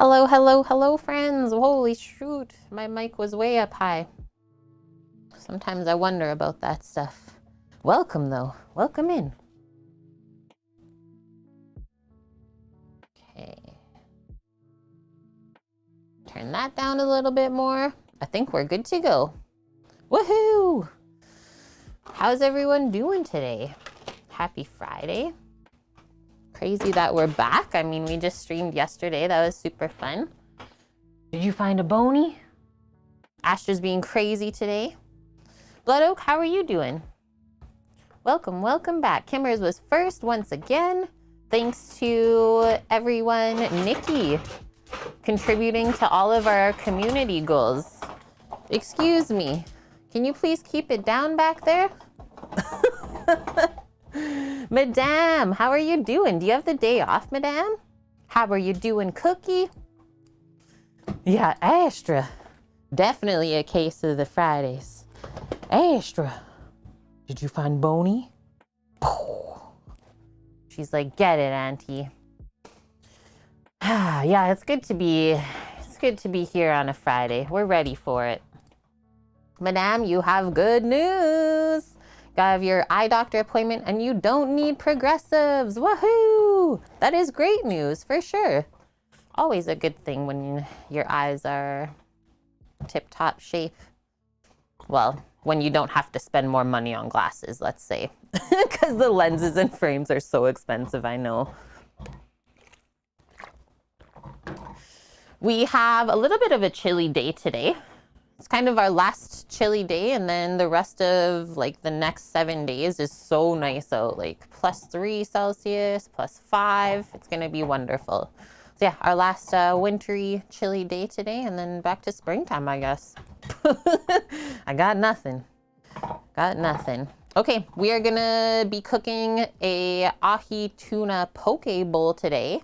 Hello, hello, hello, friends. Holy shoot, my mic was way up high. Sometimes I wonder about that stuff. Welcome, though. Welcome in. Okay. Turn that down a little bit more. I think we're good to go. Woohoo! How's everyone doing today? Happy Friday. Crazy that we're back. I mean, we just streamed yesterday. That was super fun. Did you find a bony? Astra's being crazy today. Blood Oak, how are you doing? Welcome, welcome back. Kimmers was first once again. Thanks to everyone. Nikki contributing to all of our community goals. Excuse me. Can you please keep it down back there? Madame, how are you doing? Do you have the day off, Madame? How are you doing, Cookie? Yeah, Astra. Definitely a case of the Fridays. Astra, did you find Boney? She's like, get it, Auntie. Yeah, it's good to be here on a Friday. We're ready for it. Madame, you have good news. Got your eye doctor appointment and you don't need progressives. Woohoo! That is great news for sure. Always a good thing when your eyes are tip-top shape. Well, when you don't have to spend more money on glasses, let's say. Because the lenses and frames are so expensive, I know. We have a little bit of a chilly day today. It's kind of our last chilly day, and then the rest of like the next 7 days is so nice out, like +3 Celsius, +5. It's gonna be wonderful. So yeah, our last wintry, chilly day today, and then back to springtime, I guess. I got nothing. Got nothing. Okay, we are gonna be cooking a Ahi Tuna Poke Bowl today.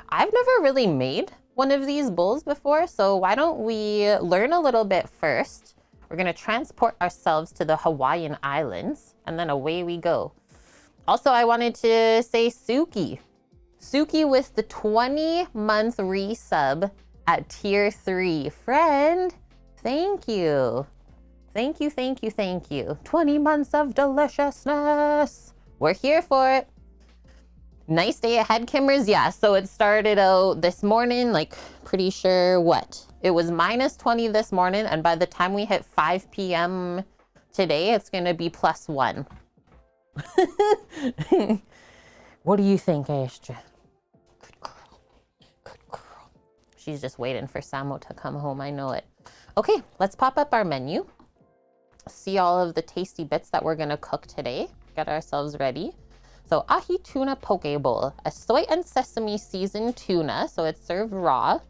I've never really made one of these bowls before, so why don't we learn a little bit first? We're gonna transport ourselves to the Hawaiian Islands, and then away we go. Also, I wanted to say Suki. Suki with the 20-month resub at tier 3. Friend, thank you. Thank you, thank you, thank you. 20 months of deliciousness. We're here for it. Nice day ahead, Kimmers. Yeah, so it started out this morning, like pretty sure what? It was -20 this morning, and by the time we hit 5 p.m. today, it's gonna be +1. What do you think, Astra? Good girl. Good girl. She's just waiting for Samo to come home, I know it. Okay, let's pop up our menu. See all of the tasty bits that we're gonna cook today. Get ourselves ready. So Ahi Tuna Poke Bowl, a soy and sesame seasoned tuna, so it's served raw.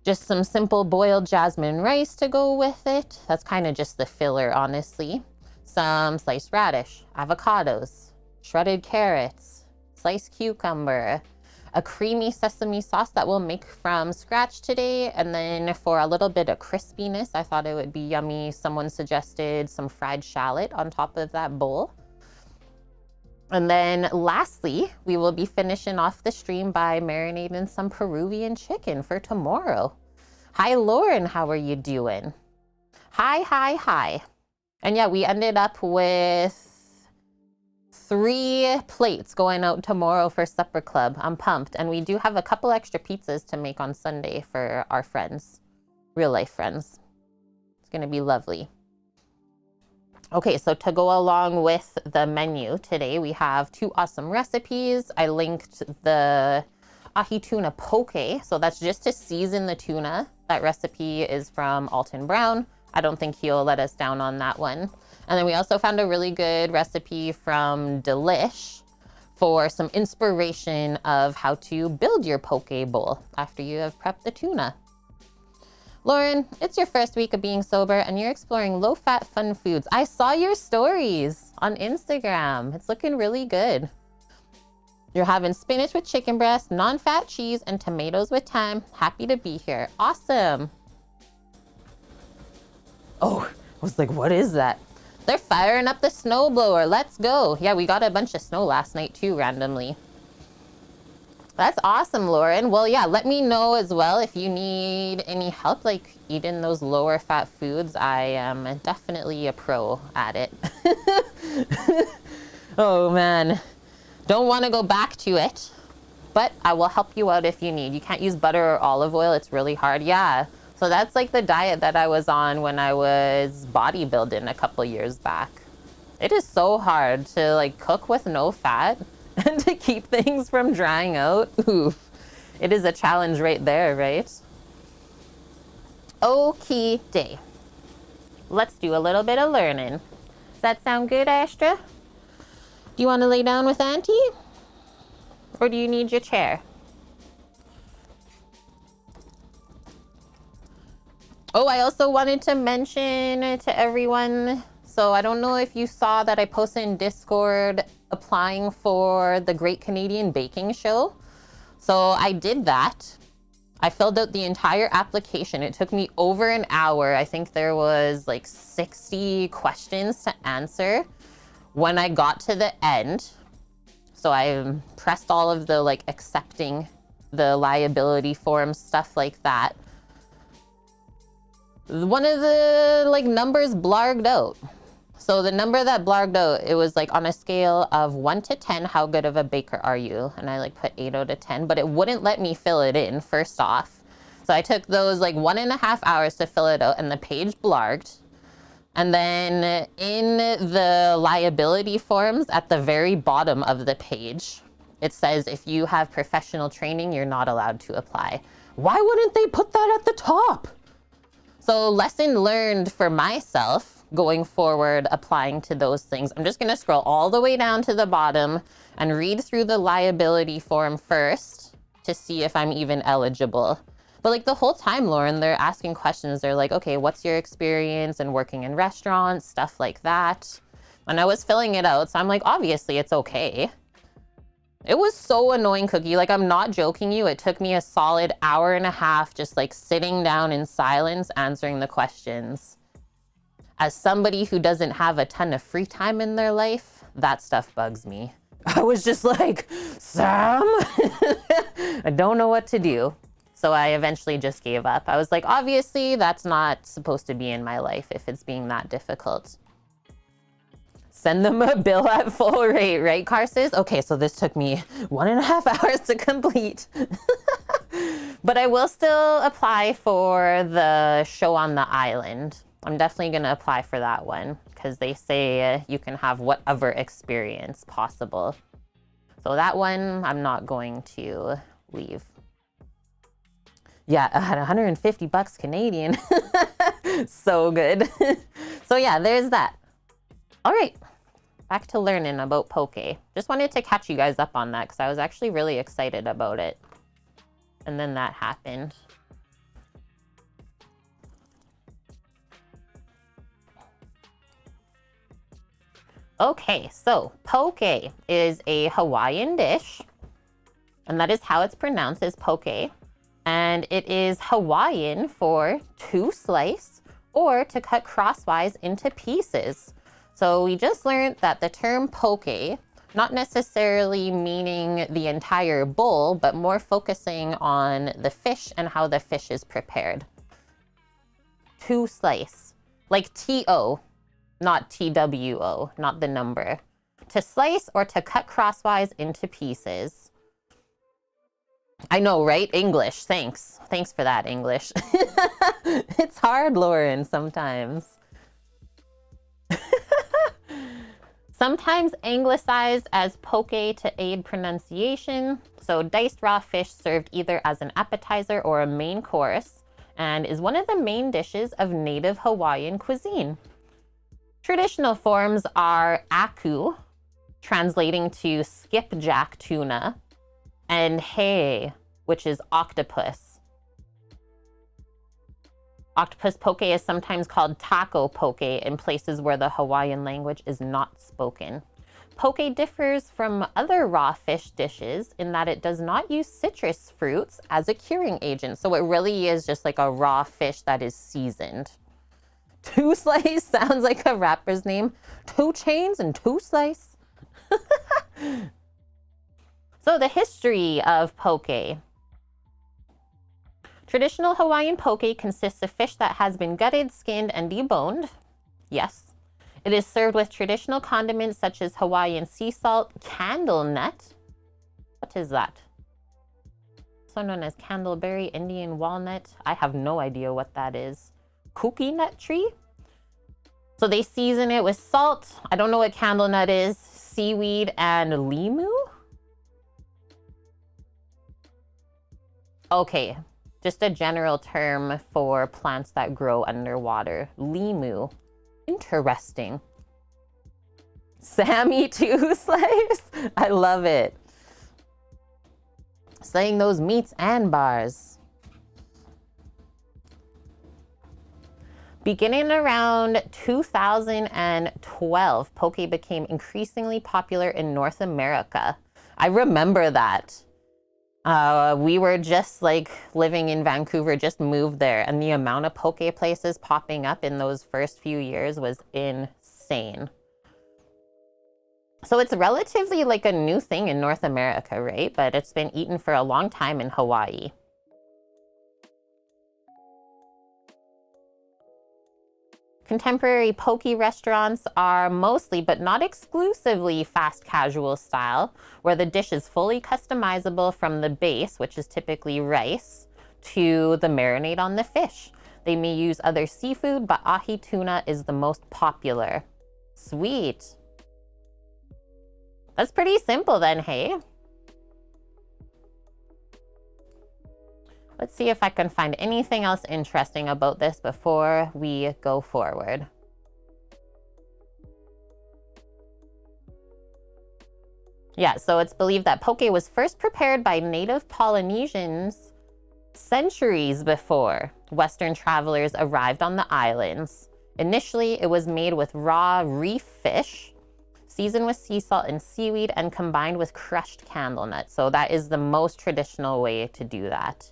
Just some simple boiled jasmine rice to go with it. That's kind of just the filler, honestly. Some sliced radish, avocados, shredded carrots, sliced cucumber, a creamy sesame sauce that we'll make from scratch today. And then for a little bit of crispiness, I thought it would be yummy. Someone suggested some fried shallot on top of that bowl. And then lastly, we will be finishing off the stream by marinating some Peruvian chicken for tomorrow. Hi, Lauren, how are you doing? Hi, hi, hi. And yeah, we ended up with 3 plates going out tomorrow for supper club. I'm pumped. And we do have a couple extra pizzas to make on Sunday for our friends, real life friends. It's gonna be lovely. Okay, so to go along with the menu today, we have 2 awesome recipes. I linked the Ahi Tuna Poke, so that's just to season the tuna. That recipe is from Alton Brown. I don't think he'll let us down on that one. And then we also found a really good recipe from Delish for some inspiration of how to build your poke bowl after you have prepped the tuna. Lauren, it's your first week of being sober and you're exploring low-fat fun foods. I saw your stories on Instagram. It's looking really good. You're having spinach with chicken breast, non-fat cheese, and tomatoes with thyme. Happy to be here. Awesome. Oh, I was like, what is that? They're firing up the snowblower. Let's go. Yeah, we got a bunch of snow last night too, randomly. That's awesome, Lauren. Well, yeah, let me know as well if you need any help, like eating those lower fat foods. I am definitely a pro at it. Oh man, don't want to go back to it, but I will help you out if you need. You can't use butter or olive oil. It's really hard. Yeah. So that's like the diet that I was on when I was bodybuilding a couple years back. It is so hard to like cook with no fat and to keep things from drying out. Oof. It is a challenge right there, right? Okay, day. Let's do a little bit of learning. Does that sound good, Astra? Do you want to lay down with Auntie? Or do you need your chair? Oh, I also wanted to mention to everyone, so I don't know if you saw that I posted in Discord applying for the Great Canadian Baking Show. So I did that. I filled out the entire application. It took me over an hour. I think there was like 60 questions to answer. When I got to the end, so I pressed all of the like accepting the liability form, stuff like that. One of the like numbers blarged out. So the number that blarged out, it was like on a scale of 1 to 10, how good of a baker are you? And I like put 8 out of 10, but it wouldn't let me fill it in first off. So I took those like 1.5 hours to fill it out and the page blarged. And then in the liability forms at the very bottom of the page, it says if you have professional training, you're not allowed to apply. Why wouldn't they put that at the top? So lesson learned for myself going forward, applying to those things. I'm just gonna scroll all the way down to the bottom and read through the liability form first to see if I'm even eligible. But like the whole time, Lauren, they're asking questions. They're like, okay, what's your experience in working in restaurants, stuff like that. And I was filling it out. So I'm like, obviously it's okay. It was so annoying, Cookie. Like, I'm not joking you. It took me a solid hour and a half just like sitting down in silence answering the questions. As somebody who doesn't have a ton of free time in their life, that stuff bugs me. I was just like, Sam, I don't know what to do. So I eventually just gave up. I was like, obviously that's not supposed to be in my life if it's being that difficult. Send them a bill at full rate, right, Carsis? Okay, so this took me 1.5 hours to complete. But I will still apply for the show on the island. I'm definitely gonna apply for that one because they say you can have whatever experience possible. So that one, I'm not going to leave. Yeah, at 150 bucks Canadian. So good. So yeah, there's that. All right, back to learning about poke. Just wanted to catch you guys up on that because I was actually really excited about it. And then that happened. Okay, so poke is a Hawaiian dish, and that is how it's pronounced, is poke. And it is Hawaiian for to slice or to cut crosswise into pieces. So we just learned that the term poke, not necessarily meaning the entire bowl, but more focusing on the fish and how the fish is prepared. To slice, like T-O, not T-W-O, not the number. To slice or to cut crosswise into pieces. I know, right? English, thanks. Thanks for that, English. It's hard, Lauren, sometimes. Sometimes anglicized as poke to aid pronunciation. So diced raw fish served either as an appetizer or a main course, and is one of the main dishes of native Hawaiian cuisine. Traditional forms are aku, translating to skipjack tuna, and hei, which is octopus. Octopus poke is sometimes called taco poke in places where the Hawaiian language is not spoken. Poke differs from other raw fish dishes in that it does not use citrus fruits as a curing agent. So it really is just like a raw fish that is seasoned. Two Slice sounds like a rapper's name. 2 Chainz and 2 Slice. So the history of poke. Traditional Hawaiian poke consists of fish that has been gutted, skinned, and deboned. Yes. It is served with traditional condiments such as Hawaiian sea salt, candle nut. What is that? Also known as candleberry, Indian walnut. I have no idea what that is. Cookie nut tree. So they season it with salt. I don't know what candle nut is. Seaweed and limu. Okay, just a general term for plants that grow underwater. Limu. Interesting. Sammy too slice. I love it. Slaying those meats and bars. Beginning around 2012, poke became increasingly popular in North America. I remember that. We were just like living in Vancouver, just moved there, and the amount of poke places popping up in those first few years was insane. So it's relatively like a new thing in North America, right? But it's been eaten for a long time in Hawaii. Contemporary poke restaurants are mostly, but not exclusively, fast casual style, where the dish is fully customizable from the base, which is typically rice, to the marinade on the fish. They may use other seafood, but ahi tuna is the most popular. Sweet. That's pretty simple then, hey? Let's see if I can find anything else interesting about this before we go forward. Yeah, so it's believed that poke was first prepared by native Polynesians centuries before Western travelers arrived on the islands. Initially, it was made with raw reef fish, seasoned with sea salt and seaweed, and combined with crushed candle nuts. So that is the most traditional way to do that.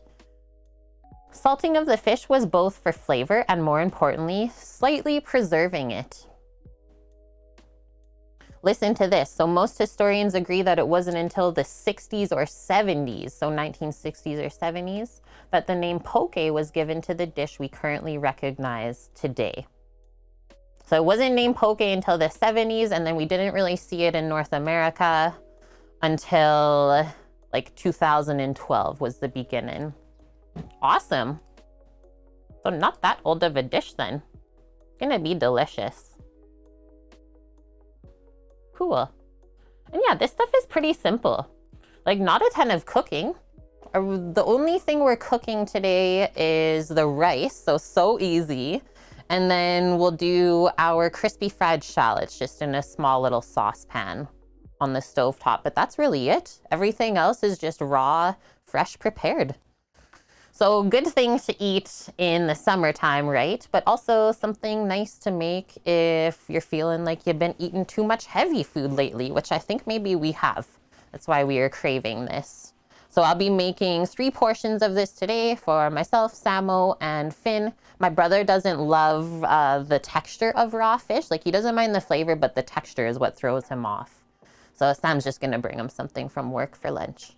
Salting of the fish was both for flavor and, more importantly, slightly preserving it. Listen to this. So most historians agree that it wasn't until the 60s or 70s, so 1960s or 70s, that the name poke was given to the dish we currently recognize today. So it wasn't named poke until the 70s, and then we didn't really see it in North America until like 2012 was the beginning. Awesome. So not that old of a dish then. Gonna be delicious. Cool. And yeah, this stuff is pretty simple. Like, not a ton of cooking. The only thing we're cooking today is the rice, so easy. And then we'll do our crispy fried shallots just in a small little saucepan on the stovetop. But that's really it. Everything else is just raw, fresh prepared. So good thing to eat in the summertime, right? But also something nice to make if you're feeling like you've been eating too much heavy food lately, which I think maybe we have. That's why we are craving this. So I'll be making 3 portions of this today for myself, Samo, and Finn. My brother doesn't love the texture of raw fish. Like, he doesn't mind the flavor, but the texture is what throws him off. So Sam's just gonna bring him something from work for lunch.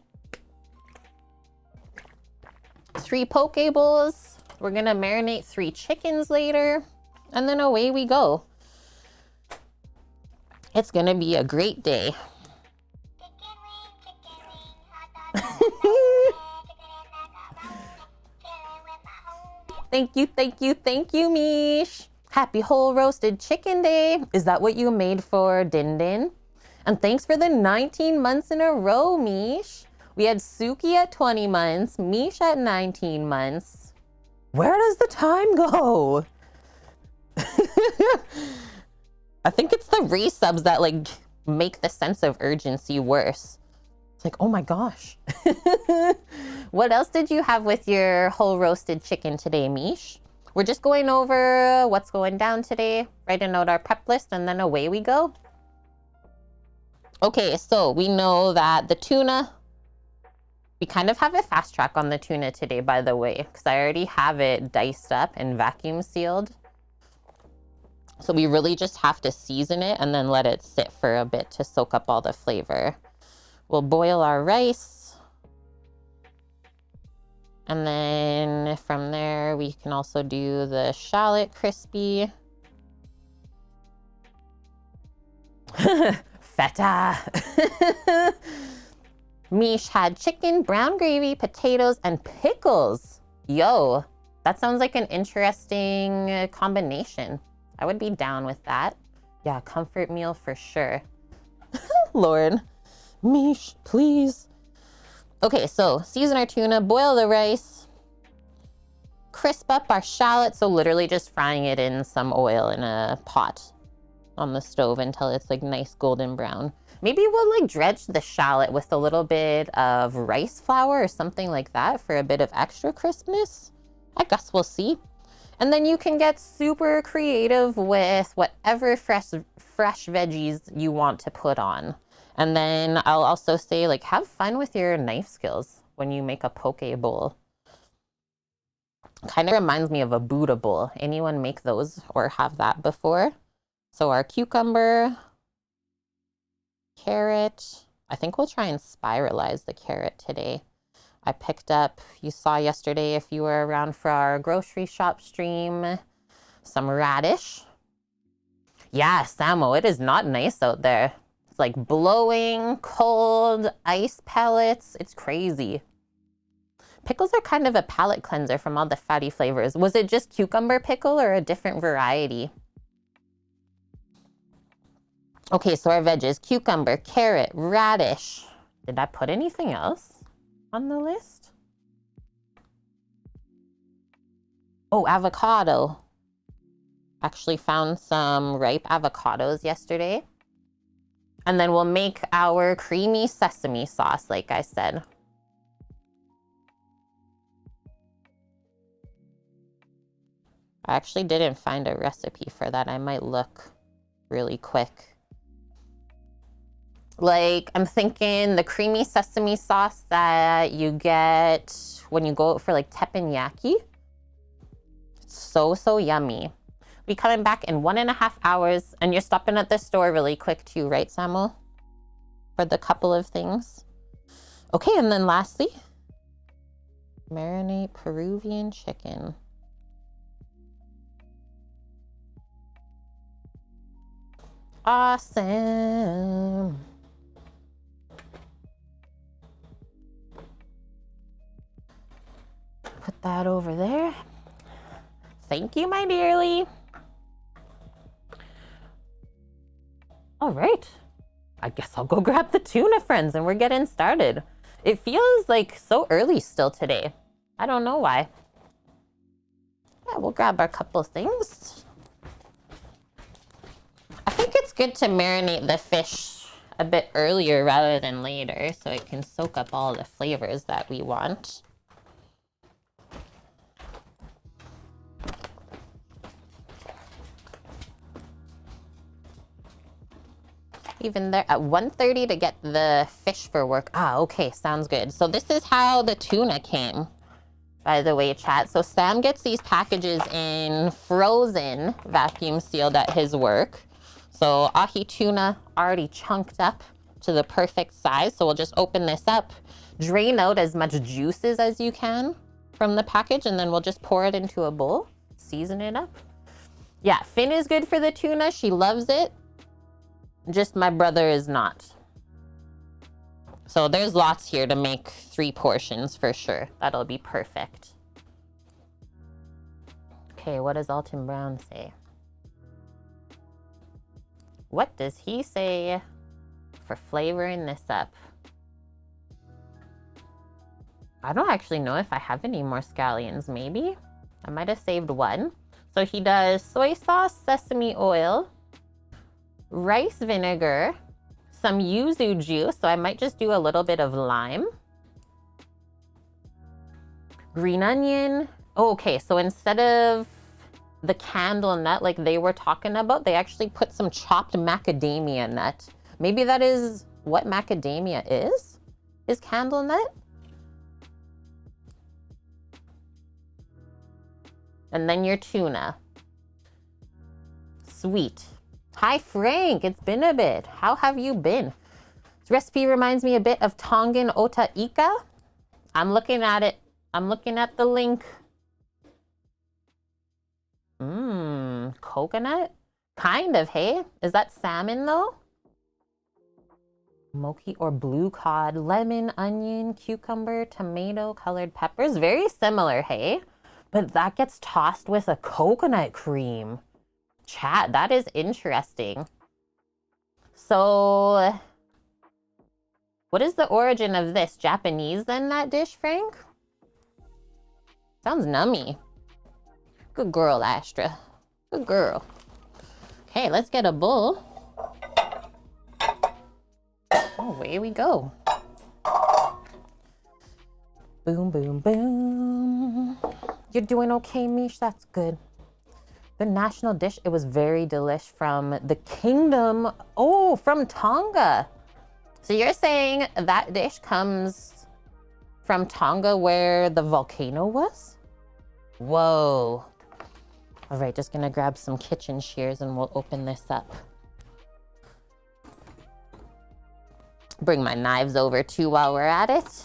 3 poke bowls. We're gonna marinate 3 chickens later, and then away we go. It's gonna be a great day. Thank you, Mish. Happy whole roasted chicken day. Is that what you made for Din Din? And thanks for the 19 months in a row, Mish. We had Suki at 20 months, Mish at 19 months. Where does the time go? I think it's the resubs that like make the sense of urgency worse. It's like, oh my gosh. What else did you have with your whole roasted chicken today, Mish? We're just going over what's going down today, writing out our prep list, and then away we go. Okay, so we know that the tuna, we kind of have a fast track on the tuna today, by the way, because I already have it diced up and vacuum sealed. So we really just have to season it and then let it sit for a bit to soak up all the flavor. We'll boil our rice. And then from there, we can also do the shallot crispy. Feta. Mish had chicken, brown gravy, potatoes, and pickles. Yo, that sounds like an interesting combination. I would be down with that. Yeah, comfort meal for sure. Lord, Mish, please. Okay, so season our tuna, boil the rice, crisp up our shallot. So literally just frying it in some oil in a pot on the stove until it's like nice golden brown. Maybe we'll like dredge the shallot with a little bit of rice flour or something like that for a bit of extra crispness. I guess we'll see. And then you can get super creative with whatever fresh veggies you want to put on. And then I'll also say, like, have fun with your knife skills when you make a poke bowl. Kind of reminds me of a Buddha bowl. Anyone make those or have that before? So our cucumber, carrot. I think we'll try and spiralize the carrot today. I picked up, you saw yesterday if you were around for our grocery shop stream, some radish. Yeah, Samo, it is not nice out there. It's like blowing, cold, ice pellets. It's crazy. Pickles are kind of a palate cleanser from all the fatty flavors. Was it just cucumber pickle or a different variety? Okay, so our veggies, cucumber, carrot, radish. Did I put anything else on the list? Oh, avocado. Actually found some ripe avocados yesterday. And then we'll make our creamy sesame sauce, like I said. I actually didn't find a recipe for that. I might look really quick. Like, I'm thinking the creamy sesame sauce that you get when you go out for like teppanyaki. It's so yummy. Be coming back in 1.5 hours, and you're stopping at the store really quick too, right, Samuel? For the couple of things. Okay, and then lastly, marinate Peruvian chicken. Awesome. Put that over there. Thank you, my dearly. All right, I guess I'll go grab the tuna, friends, and we're getting started. It feels like so early still today. I don't know why. Yeah, we'll grab our couple things. I think it's good to marinate the fish a bit earlier rather than later so it can soak up all the flavors that we want. Even there at 1:30 to get the fish for work. Ah, okay, sounds good. So this is how the tuna came, by the way, chat. So Sam gets these packages in frozen, vacuum sealed at his work. So Ahi Tuna already chunked up to the perfect size. So we'll just open this up, drain out as much juices as you can from the package, and then we'll just pour it into a bowl, season it up. Yeah, Finn is good for the tuna. She loves it. Just my brother is not. So there's lots here to make 3 portions for sure. That'll be perfect. Okay, what does Alton Brown say? What does he say for flavoring this up? I don't actually know if I have any more scallions, maybe. I might have saved one. So he does soy sauce, sesame oil, rice vinegar, some yuzu juice, so I might just do a little bit of lime, green onion. Oh, okay, so instead of the candle nut like they were talking about, they actually put some chopped macadamia nut. Maybe that is what macadamia is candle nut. And then your tuna. Sweet. Hi, Frank. It's been a bit. How have you been? It's recipe reminds me a bit of Tongan ota ika. I'm looking at it. I'm looking at the link. Coconut? Kind of, hey? Is that salmon though? Mochi or blue cod, lemon, onion, cucumber, tomato, colored peppers. Very similar, hey? But that gets tossed with a coconut cream. Chat, that is interesting. So, what is the origin of this? Japanese then, that dish, Frank? Sounds nummy. Good girl, Astra. Good girl. Okay, let's get a bowl. Away we go. Boom, boom, boom. You're doing okay, Mish? That's good. The national dish, it was very delish from the kingdom. Oh, from Tonga. So you're saying that dish comes from Tonga where the volcano was? Whoa. All right, just gonna grab some kitchen shears and we'll open this up. Bring my knives over too while we're at it.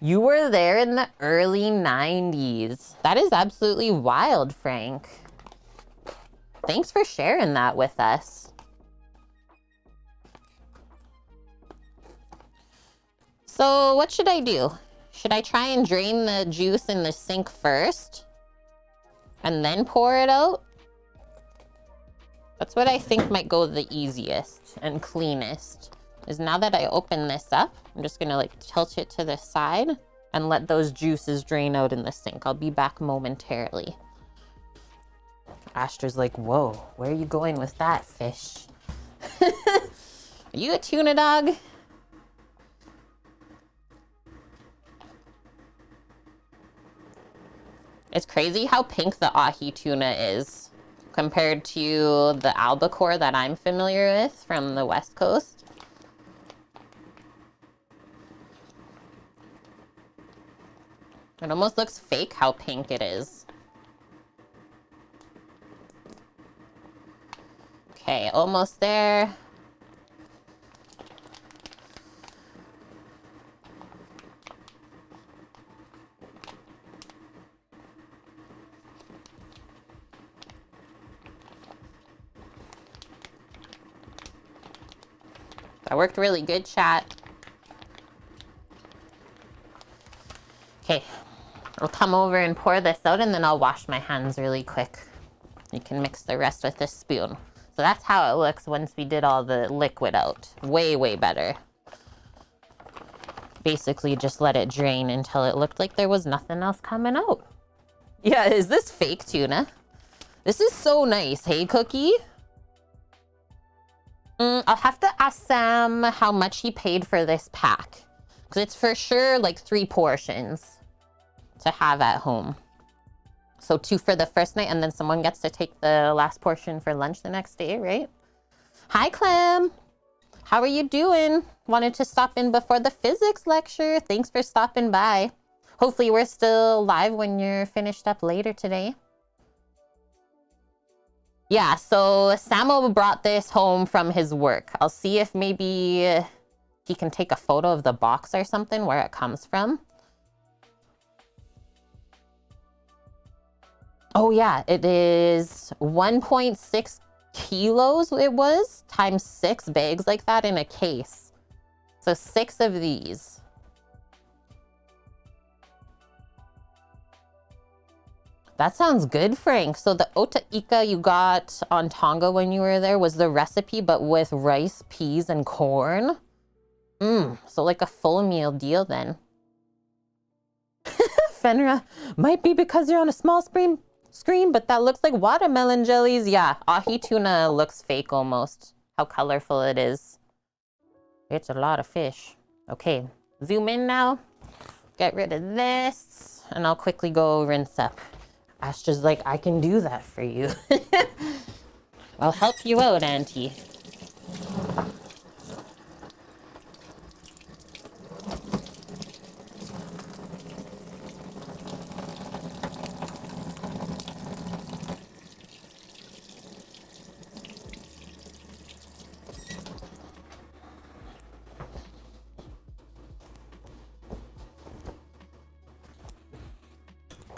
You were there in the early 90s. That is absolutely wild, Frank. Thanks for sharing that with us. So what should I do? Should I try and drain the juice in the sink first and then pour it out? That's what I think might go the easiest and cleanest. Is now that I open this up, I'm just gonna like tilt it to the side and let those juices drain out in the sink. I'll be back momentarily. Astra's like, whoa, where are you going with that, fish? Are you a tuna dog? It's crazy how pink the ahi tuna is compared to the albacore that I'm familiar with from the West Coast. It almost looks fake how pink it is. Okay, almost there. That worked really good, chat. Okay, I'll come over and pour this out and then I'll wash my hands really quick. You can mix the rest with a spoon. So that's how it looks once we did all the liquid out. Way, way better. Basically just let it drain until it looked like there was nothing else coming out. Yeah, is this fake tuna? This is so nice, hey Cookie? I'll have to ask Sam how much he paid for this pack. Because it's for sure like 3 portions to have at home. So 2 for the first night and then someone gets to take the last portion for lunch the next day, right? Hi, Clem. How are you doing? Wanted to stop in before the physics lecture. Thanks for stopping by. Hopefully we're still live when you're finished up later today. Yeah, so Samo brought this home from his work. I'll see if maybe he can take a photo of the box or something where it comes from. Oh yeah, it is 1.6 kilos it was, times 6 bags like that in a case. So 6 of these. That sounds good, Frank. So the ota ika you got on Tonga when you were there was the recipe, but with rice, peas, and corn. So like a full meal deal then. Fenra, might be because you're on a small screen, but that looks like watermelon jellies. Yeah, ahi tuna looks fake almost. How colorful it is. It's a lot of fish. Okay, zoom in now. Get rid of this, and I'll quickly go rinse up. Astra's like, I can do that for you. I'll help you out, Auntie.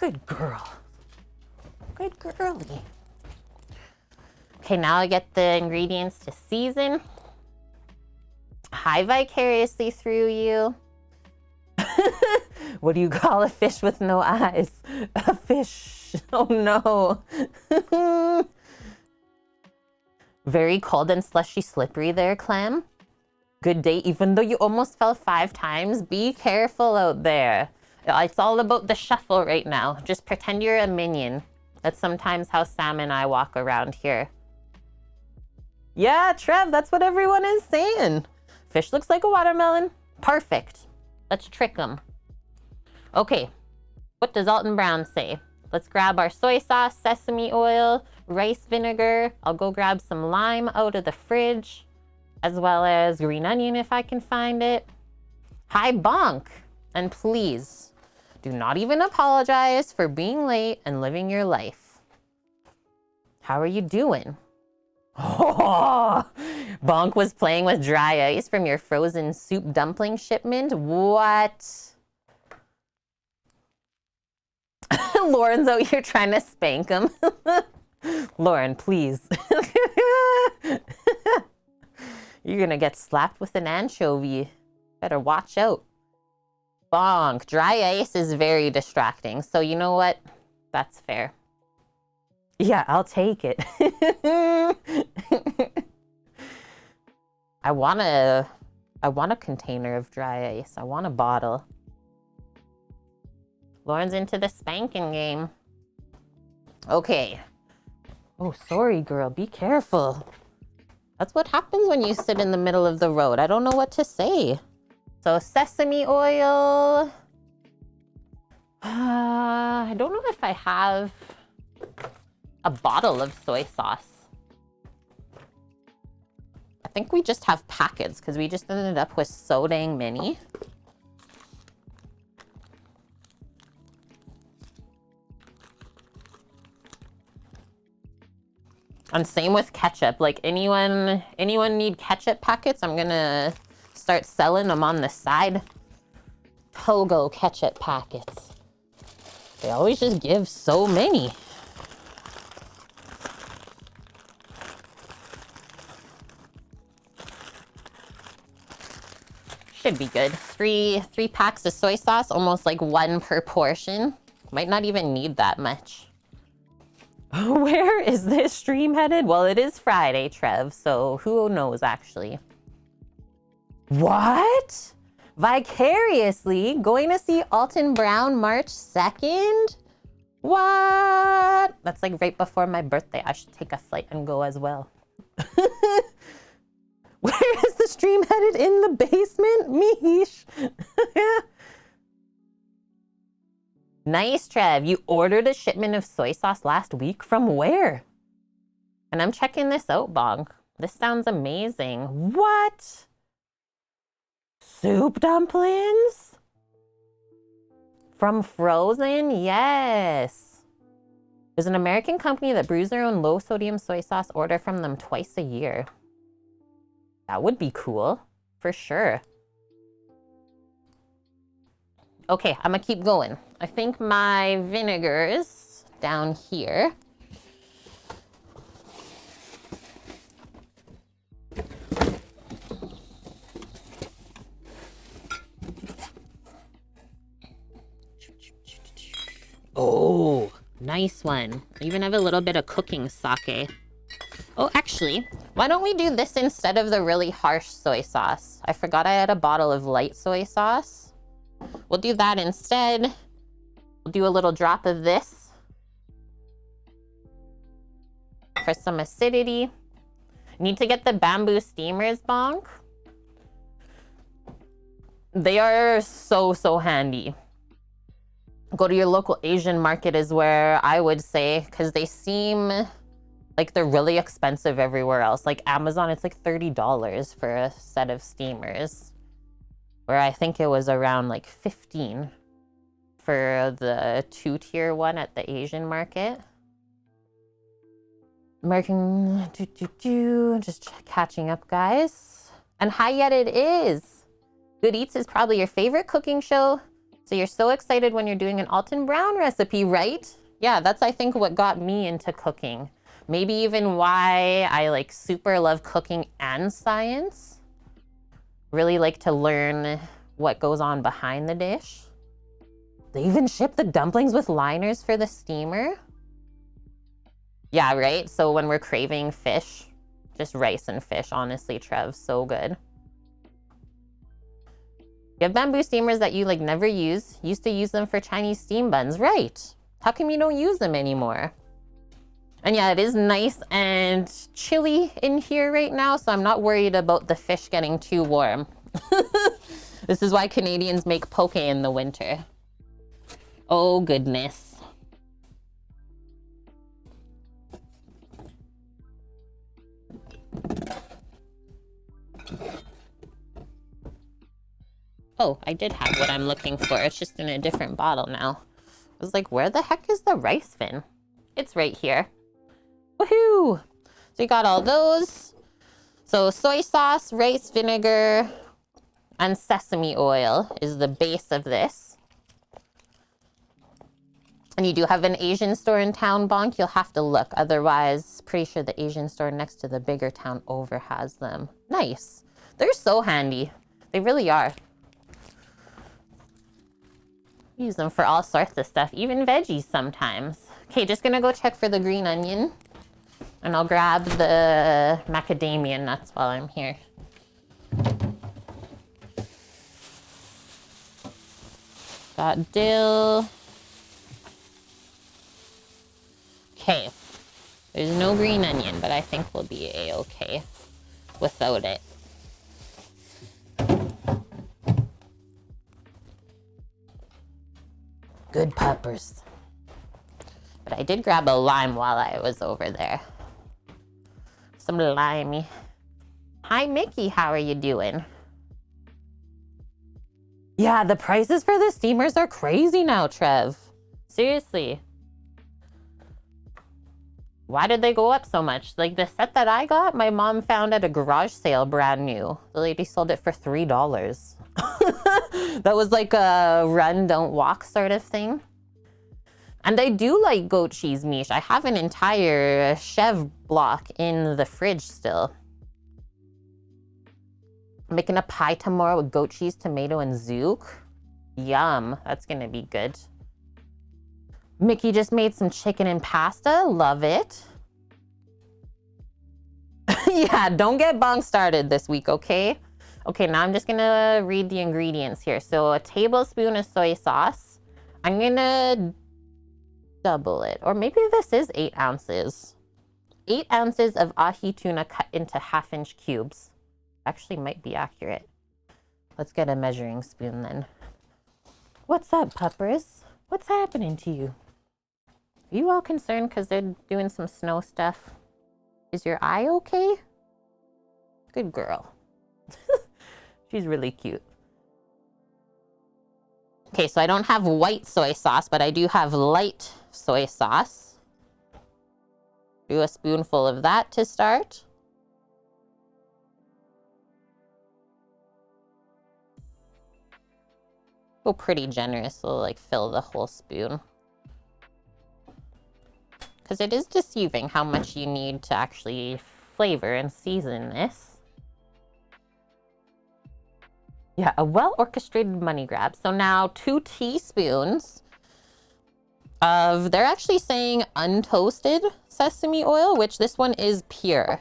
Good girl. Good girly. Okay, now I get the ingredients to season. Hi vicariously through you. What do you call a fish with no eyes? A fish. Oh no. Very cold and slushy slippery there, Clam. Good day, even though you almost fell 5 times. Be careful out there. It's all about the shuffle right now. Just pretend you're a minion. That's sometimes how Sam and I walk around here. Yeah, Trev, that's what everyone is saying. Fish looks like a watermelon. Perfect. Let's trick them. Okay, what does Alton Brown say? Let's grab our soy sauce, sesame oil, rice vinegar. I'll go grab some lime out of the fridge, as well as green onion if I can find it. Hi, Bonk. And please, do not even apologize for being late and living your life. How are you doing? Oh, Bonk was playing with dry ice from your frozen soup dumpling shipment? What? Lauren's out here trying to spank him. Lauren, please. You're gonna get slapped with an anchovy. Better watch out. Bonk. Dry ice is very distracting. So you know what? That's fair. Yeah, I'll take it. I want a container of dry ice. I want a bottle. Lauren's into the spanking game. Okay. Oh, sorry, girl. Be careful. That's what happens when you sit in the middle of the road. I don't know what to say. So sesame oil. I don't know if I have a bottle of soy sauce. I think we just have packets because we just ended up with so dang many. And same with ketchup. Like anyone need ketchup packets? I'm gonna start selling them on the side. Togo ketchup packets. They always just give so many. Should be good. Three packs of soy sauce, almost like 1 per portion. Might not even need that much. Where is this stream headed? Well, it is Friday, Trev, so who knows actually. What? Vicariously going to see Alton Brown March 2nd? What? That's like right before my birthday. I should take a flight and go as well. Where is the stream headed? In the basement? Meesh. Nice, Trev. You ordered a shipment of soy sauce last week. From where? And I'm checking this out, Bonk. This sounds amazing. What? Soup dumplings? From Frozen? Yes. There's an American company that brews their own low-sodium soy sauce. Order from them twice a year. That would be cool, for sure. Okay, I'm gonna keep going. I think my vinegar's down here. Oh, nice one. I even have a little bit of cooking sake. Oh, actually, why don't we do this instead of the really harsh soy sauce? I forgot I had a bottle of light soy sauce. We'll do that instead. We'll do a little drop of this for some acidity. Need to get the bamboo steamers, Bonk. They are so handy. Go to your local Asian market is where I would say, because they seem like they're really expensive everywhere else. Like Amazon, it's like $30 for a set of steamers, where I think it was around like 15 for the 2-tier one at the Asian market. American, just catching up, guys. And hi, yet it is. Good Eats is probably your favorite cooking show. So you're so excited when you're doing an Alton Brown recipe, right? Yeah, that's I think what got me into cooking. Maybe even why I like super love cooking and science. Really like to learn what goes on behind the dish. They even ship the dumplings with liners for the steamer. Yeah, right? So when we're craving fish, just rice and fish, honestly, Trev, so good. You have bamboo steamers that you like never use. Used to use them for Chinese steam buns, right? How come you don't use them anymore? And yeah, it is nice and chilly in here right now, so I'm not worried about the fish getting too warm. This is why Canadians make poke in the winter. Oh goodness. Oh, I did have what I'm looking for. It's just in a different bottle now. I was like, where the heck is the rice fin? It's right here. Woohoo! So you got all those. So soy sauce, rice vinegar, and sesame oil is the base of this. And you do have an Asian store in town, Bonk. You'll have to look. Otherwise, pretty sure the Asian store next to the bigger town over has them. Nice. They're so handy. They really are. Use them for all sorts of stuff, even veggies sometimes. Okay, just gonna go check for the green onion. And I'll grab the macadamia nuts while I'm here. Got dill. Okay, there's no green onion, but I think we'll be a-okay without it. Good peppers. But I did grab a lime while I was over there. Some limey. Hi, Mickey, how are you doing? Yeah, the prices for the steamers are crazy now, Trev. Seriously. Why did they go up so much? Like the set that I got, my mom found at a garage sale brand new. The lady sold it for $3. That was like a run, don't walk sort of thing. And I do like goat cheese miche. I have an entire Chev block in the fridge still. I'm making a pie tomorrow with goat cheese, tomato, and zook. Yum, that's gonna be good. Mickey just made some chicken and pasta. Love it. Yeah, don't get bong started this week, okay? Okay, now I'm just gonna read the ingredients here. So a tablespoon of soy sauce. I'm gonna double it. Or maybe this is 8 ounces. 8 ounces of ahi tuna cut into 1/2-inch cubes. Actually might be accurate. Let's get a measuring spoon then. What's up, puppers? What's happening to you? Are you all concerned because they're doing some snow stuff? Is your eye okay? Good girl. She's really cute. Okay, so I don't have white soy sauce, but I do have light soy sauce. Do a spoonful of that to start. Go pretty generous, so like fill the whole spoon. Because it is deceiving how much you need to actually flavor and season this. Yeah, a well-orchestrated money grab. So now 2 teaspoons of, they're actually saying untoasted sesame oil, which this one is pure.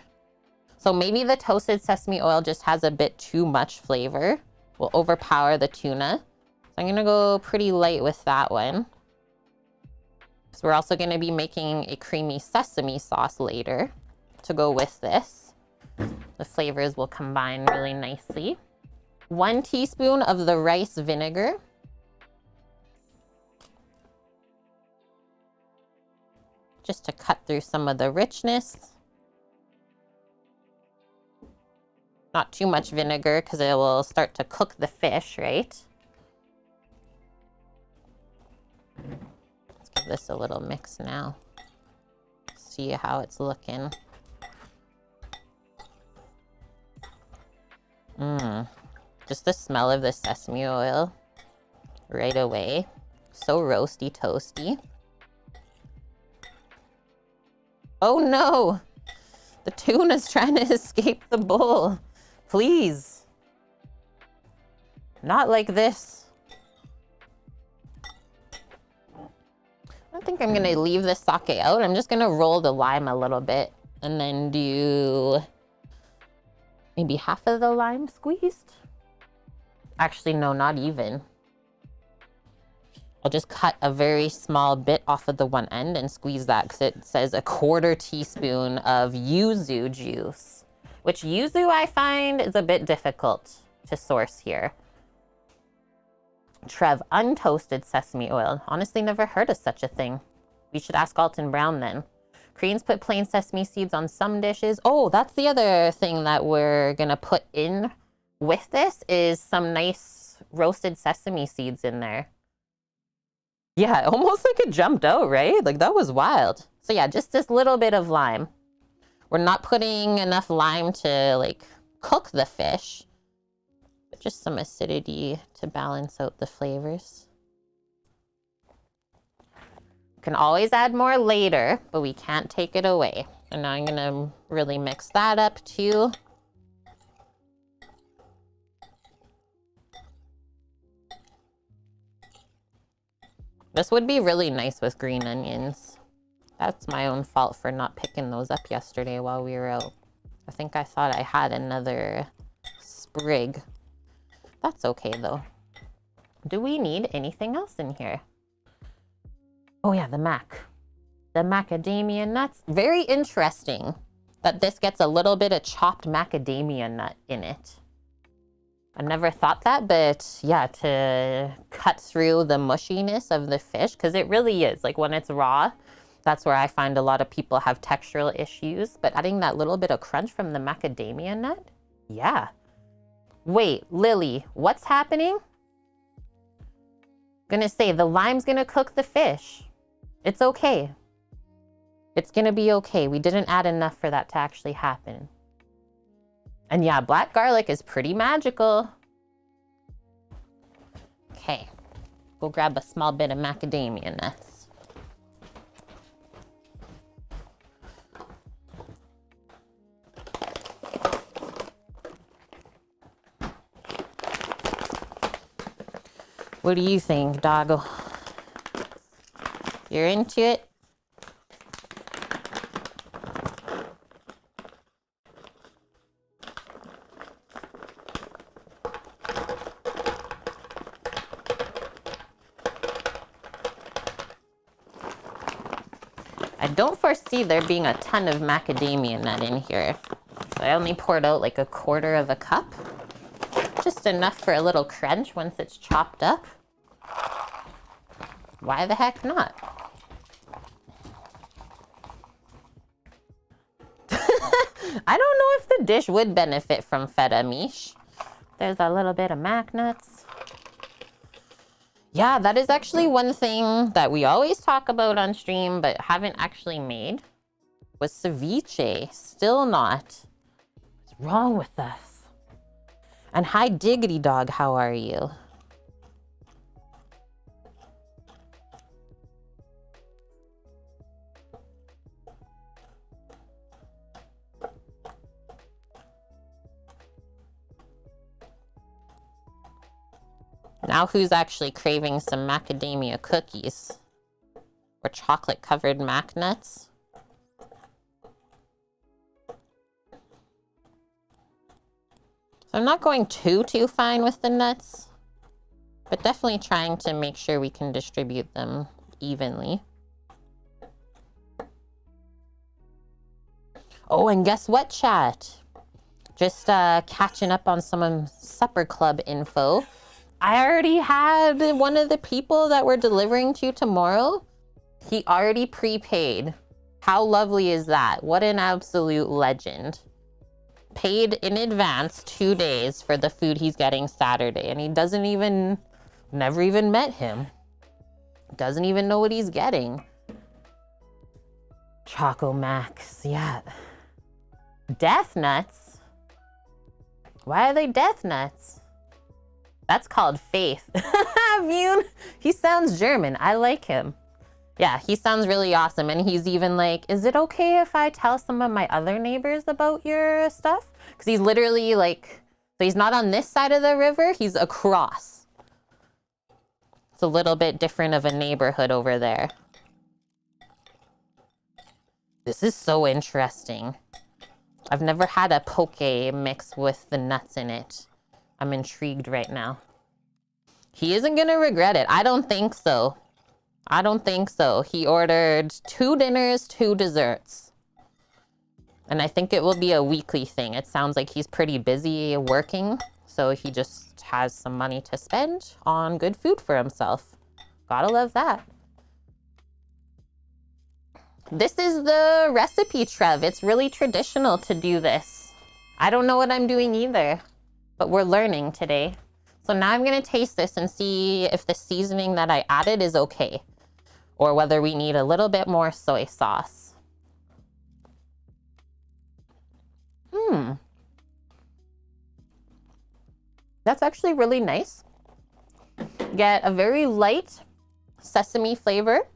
So maybe the toasted sesame oil just has a bit too much flavor. Will overpower the tuna. So I'm gonna go pretty light with that one. So we're also gonna be making a creamy sesame sauce later to go with this. The flavors will combine really nicely. 1 teaspoon of the rice vinegar. Just to cut through some of the richness. Not too much vinegar because it will start to cook the fish, right? Let's give this a little mix now. See how it's looking. Just the smell of the sesame oil right away. So roasty toasty. Oh no! The tuna's trying to escape the bowl. Please. Not like this. I think I'm gonna leave this sake out. I'm just gonna roll the lime a little bit and then do maybe half of the lime squeezed. Actually, no, not even. I'll just cut a very small bit off of the one end and squeeze that because it says 1/4 teaspoon of yuzu juice, which yuzu I find is a bit difficult to source here. Trev, untoasted sesame oil. Honestly, never heard of such a thing. We should ask Alton Brown then. Koreans put plain sesame seeds on some dishes. Oh, that's the other thing that we're gonna put in with this is some nice roasted sesame seeds in there. Yeah, almost like it jumped out, right? Like that was wild. So yeah, just this little bit of lime. We're not putting enough lime to like cook the fish, but just some acidity to balance out the flavors. Can always add more later, but we can't take it away. And now I'm gonna really mix that up too. This would be really nice with green onions. That's my own fault for not picking those up yesterday while we were out. I think I thought I had another sprig. That's okay though. Do we need anything else in here? Oh yeah, the macadamia nuts. Very interesting that this gets a little bit of chopped macadamia nut in it. I never thought that, but yeah, to cut through the mushiness of the fish, because it really is. Like when it's raw, that's where I find a lot of people have textural issues. But adding that little bit of crunch from the macadamia nut, yeah. Wait, Lily, what's happening? Gonna say the lime's gonna cook the fish. It's okay. It's gonna be okay. We didn't add enough for that to actually happen. And yeah, black garlic is pretty magical. Okay, go grab a small bit of macadamia nuts. What do you think, doggo? You're into it? I don't foresee there being a ton of macadamia nut in here. So I only poured out like 1/4 cup. Just enough for a little crunch once it's chopped up. Why the heck not? I don't know if the dish would benefit from feta mish. There's a little bit of mac nuts. Yeah, that is actually one thing that we always talk about on stream, but haven't actually made, was ceviche. Still not. What's wrong with us? And hi, Diggity Dog, how are you? Now who's actually craving some macadamia cookies? Or chocolate covered mac nuts? So I'm not going too fine with the nuts, but definitely trying to make sure we can distribute them evenly. Oh, and guess what, chat? Just catching up on some supper club info. I already had one of the people that we're delivering to tomorrow. He already prepaid. How lovely is that? What an absolute legend. Paid in advance 2 days for the food he's getting Saturday. And he doesn't even, never even met him. Doesn't even know what he's getting. Choco Max, yeah. Death nuts? Why are they death nuts? That's called faith. Vune. He sounds German. I like him. Yeah, he sounds really awesome. And he's even like, is it okay if I tell some of my other neighbors about your stuff? Because he's literally like, so he's not on this side of the river, he's across. It's a little bit different of a neighborhood over there. This is so interesting. I've never had a poke mix with the nuts in it. I'm intrigued right now. He isn't gonna regret it. I don't think so. I don't think so. He ordered 2 dinners, 2 desserts. And I think it will be a weekly thing. It sounds like he's pretty busy working, so he just has some money to spend on good food for himself. Gotta love that. This is the recipe, Trev. It's really traditional to do this. I don't know what I'm doing either, but we're learning today. So now I'm gonna taste this and see if the seasoning that I added is okay, or whether we need a little bit more soy sauce. That's actually really nice. Get a very light sesame flavor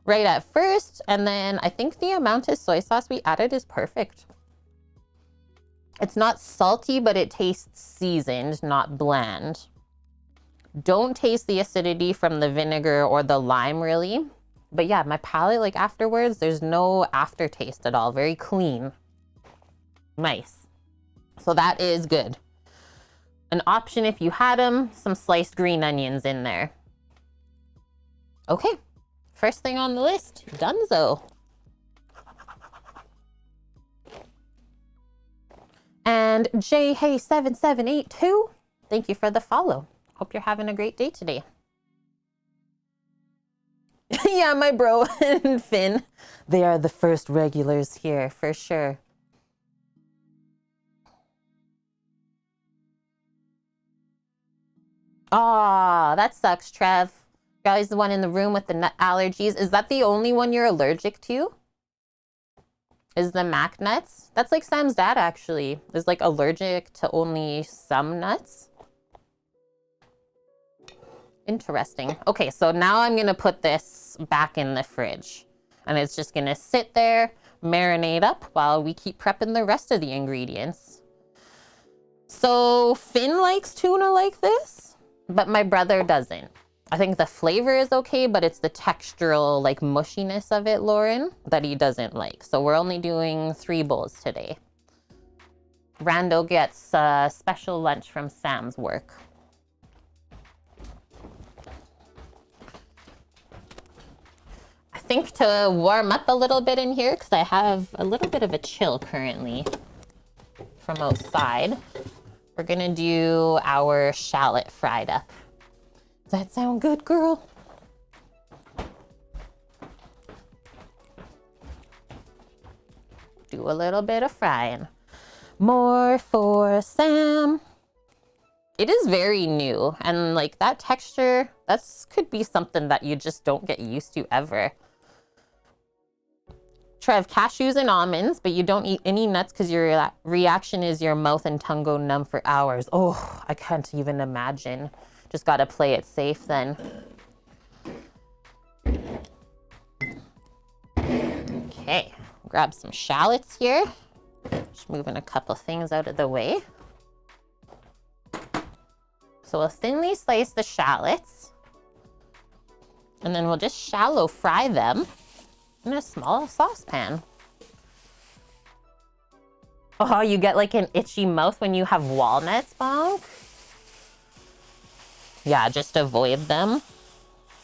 right at first, and then I think the amount of soy sauce we added is perfect. It's not salty, but it tastes seasoned, not bland. Don't taste the acidity from the vinegar or the lime really. But yeah, my palate, like afterwards, there's no aftertaste at all. Very clean. Nice. So that is good. An option if you had them, some sliced green onions in there. Okay, first thing on the list, donezo. And JHey7782, thank you for the follow. Hope you're having a great day today. Yeah, my bro and Finn, they are the first regulars here for sure. Aw, that sucks, Trev. You're always the one in the room with the nut allergies. Is that the only one you're allergic to? Is the mac nuts? That's like Sam's dad actually. Is like allergic to only some nuts. Interesting. Okay, so now I'm gonna put this back in the fridge. And it's just gonna sit there, marinate up while we keep prepping the rest of the ingredients. So Finn likes tuna like this, but my brother doesn't. I think the flavor is okay, but it's the textural like mushiness of it, Lauren, that he doesn't like. So we're only doing 3 bowls today. Rando gets a special lunch from Sam's work. I think to warm up a little bit in here, because I have a little bit of a chill currently from outside, we're gonna do our shallot fried up. Does that sound good, girl? Do a little bit of frying. More for Sam. It is very new, and like that texture, that's could be something that you just don't get used to ever. Trev, cashews and almonds, but you don't eat any nuts because your reaction is your mouth and tongue go numb for hours. Oh, I can't even imagine. Just gotta play it safe then. Okay, grab some shallots here. Just moving a couple things out of the way. So we'll thinly slice the shallots, and then we'll just shallow fry them in a small saucepan. Oh, you get like an itchy mouth when you have walnuts, Bonk? Yeah, just avoid them.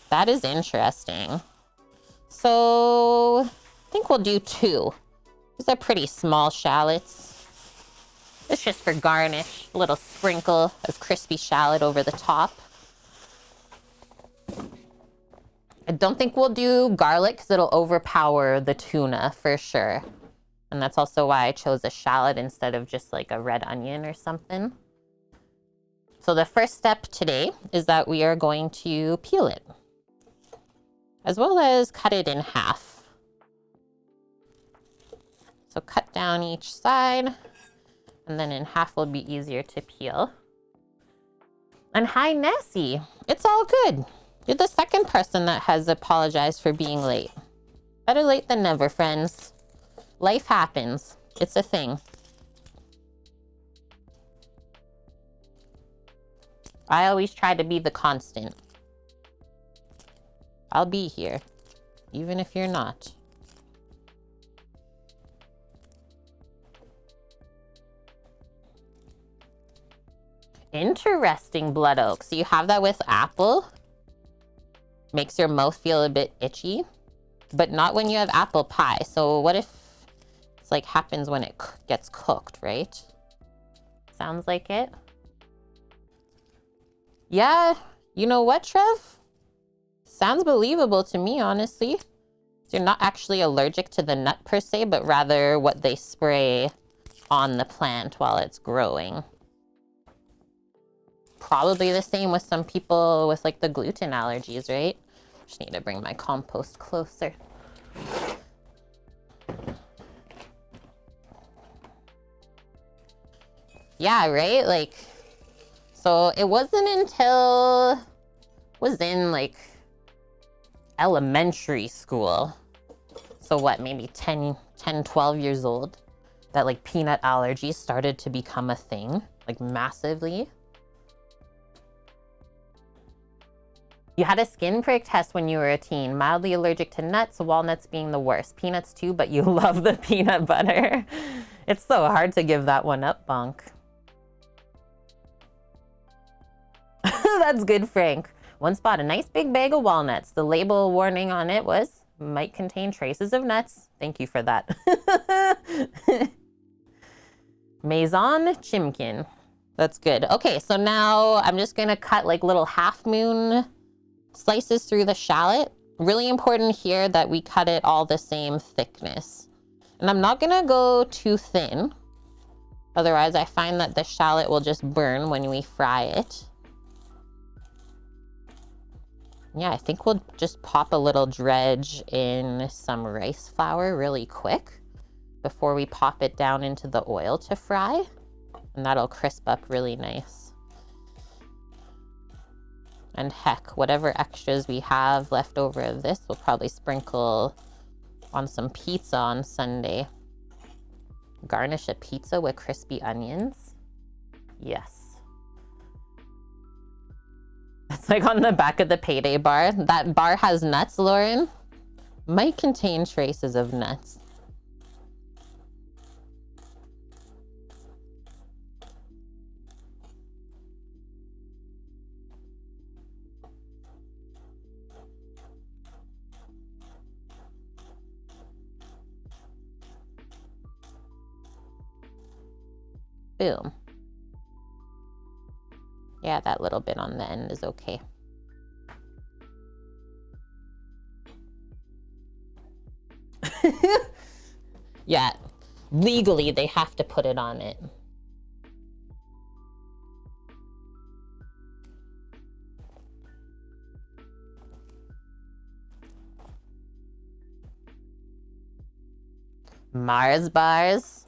That is interesting. So I think we'll do 2. These are pretty small shallots. It's just for garnish, a little sprinkle of crispy shallot over the top. I don't think we'll do garlic because it'll overpower the tuna for sure. And that's also why I chose a shallot instead of just like a red onion or something. So the first step today is that we are going to peel it, as well as cut it in half. So cut down each side, and then in half will be easier to peel. And hi, Nessie. It's all good. You're the second person that has apologized for being late. Better late than never, friends. Life happens. It's a thing. I always try to be the constant. I'll be here, even if you're not. Interesting, blood oak. So you have that with apple. Makes your mouth feel a bit itchy, but not when you have apple pie. So what if it's like happens when it gets cooked, right? Sounds like it. Yeah, you know what, Trev? Sounds believable to me, honestly. So you're not actually allergic to the nut per se, but rather what they spray on the plant while it's growing. Probably the same with some people with like the gluten allergies, right? Just need to bring my compost closer. Yeah, right? Like, so it wasn't until was in like elementary school. So what, maybe 12 years old, that like peanut allergies started to become a thing, like massively. You had a skin prick test when you were a teen. Mildly allergic to nuts, walnuts being the worst. Peanuts too, but you love the peanut butter. It's so hard to give that one up, Bonk. That's good, Frank. Once bought a nice big bag of walnuts. The label warning on it was, might contain traces of nuts. Thank you for that. Maison Chimkin. That's good. Okay, so now I'm just gonna cut like little half moon slices through the shallot. Really important here that we cut it all the same thickness. And I'm not gonna go too thin. Otherwise, I find that the shallot will just burn when we fry it. Yeah, I think we'll just pop a little dredge in some rice flour really quick before we pop it down into the oil to fry. And that'll crisp up really nice. And heck, whatever extras we have left over of this, we'll probably sprinkle on some pizza on Sunday. Garnish a pizza with crispy onions. Yes. It's like on the back of the payday bar. That bar has nuts, Lauren. Might contain traces of nuts. Boom. Yeah, that little bit on the end is okay. Yeah, legally they have to put it on it. Mars bars.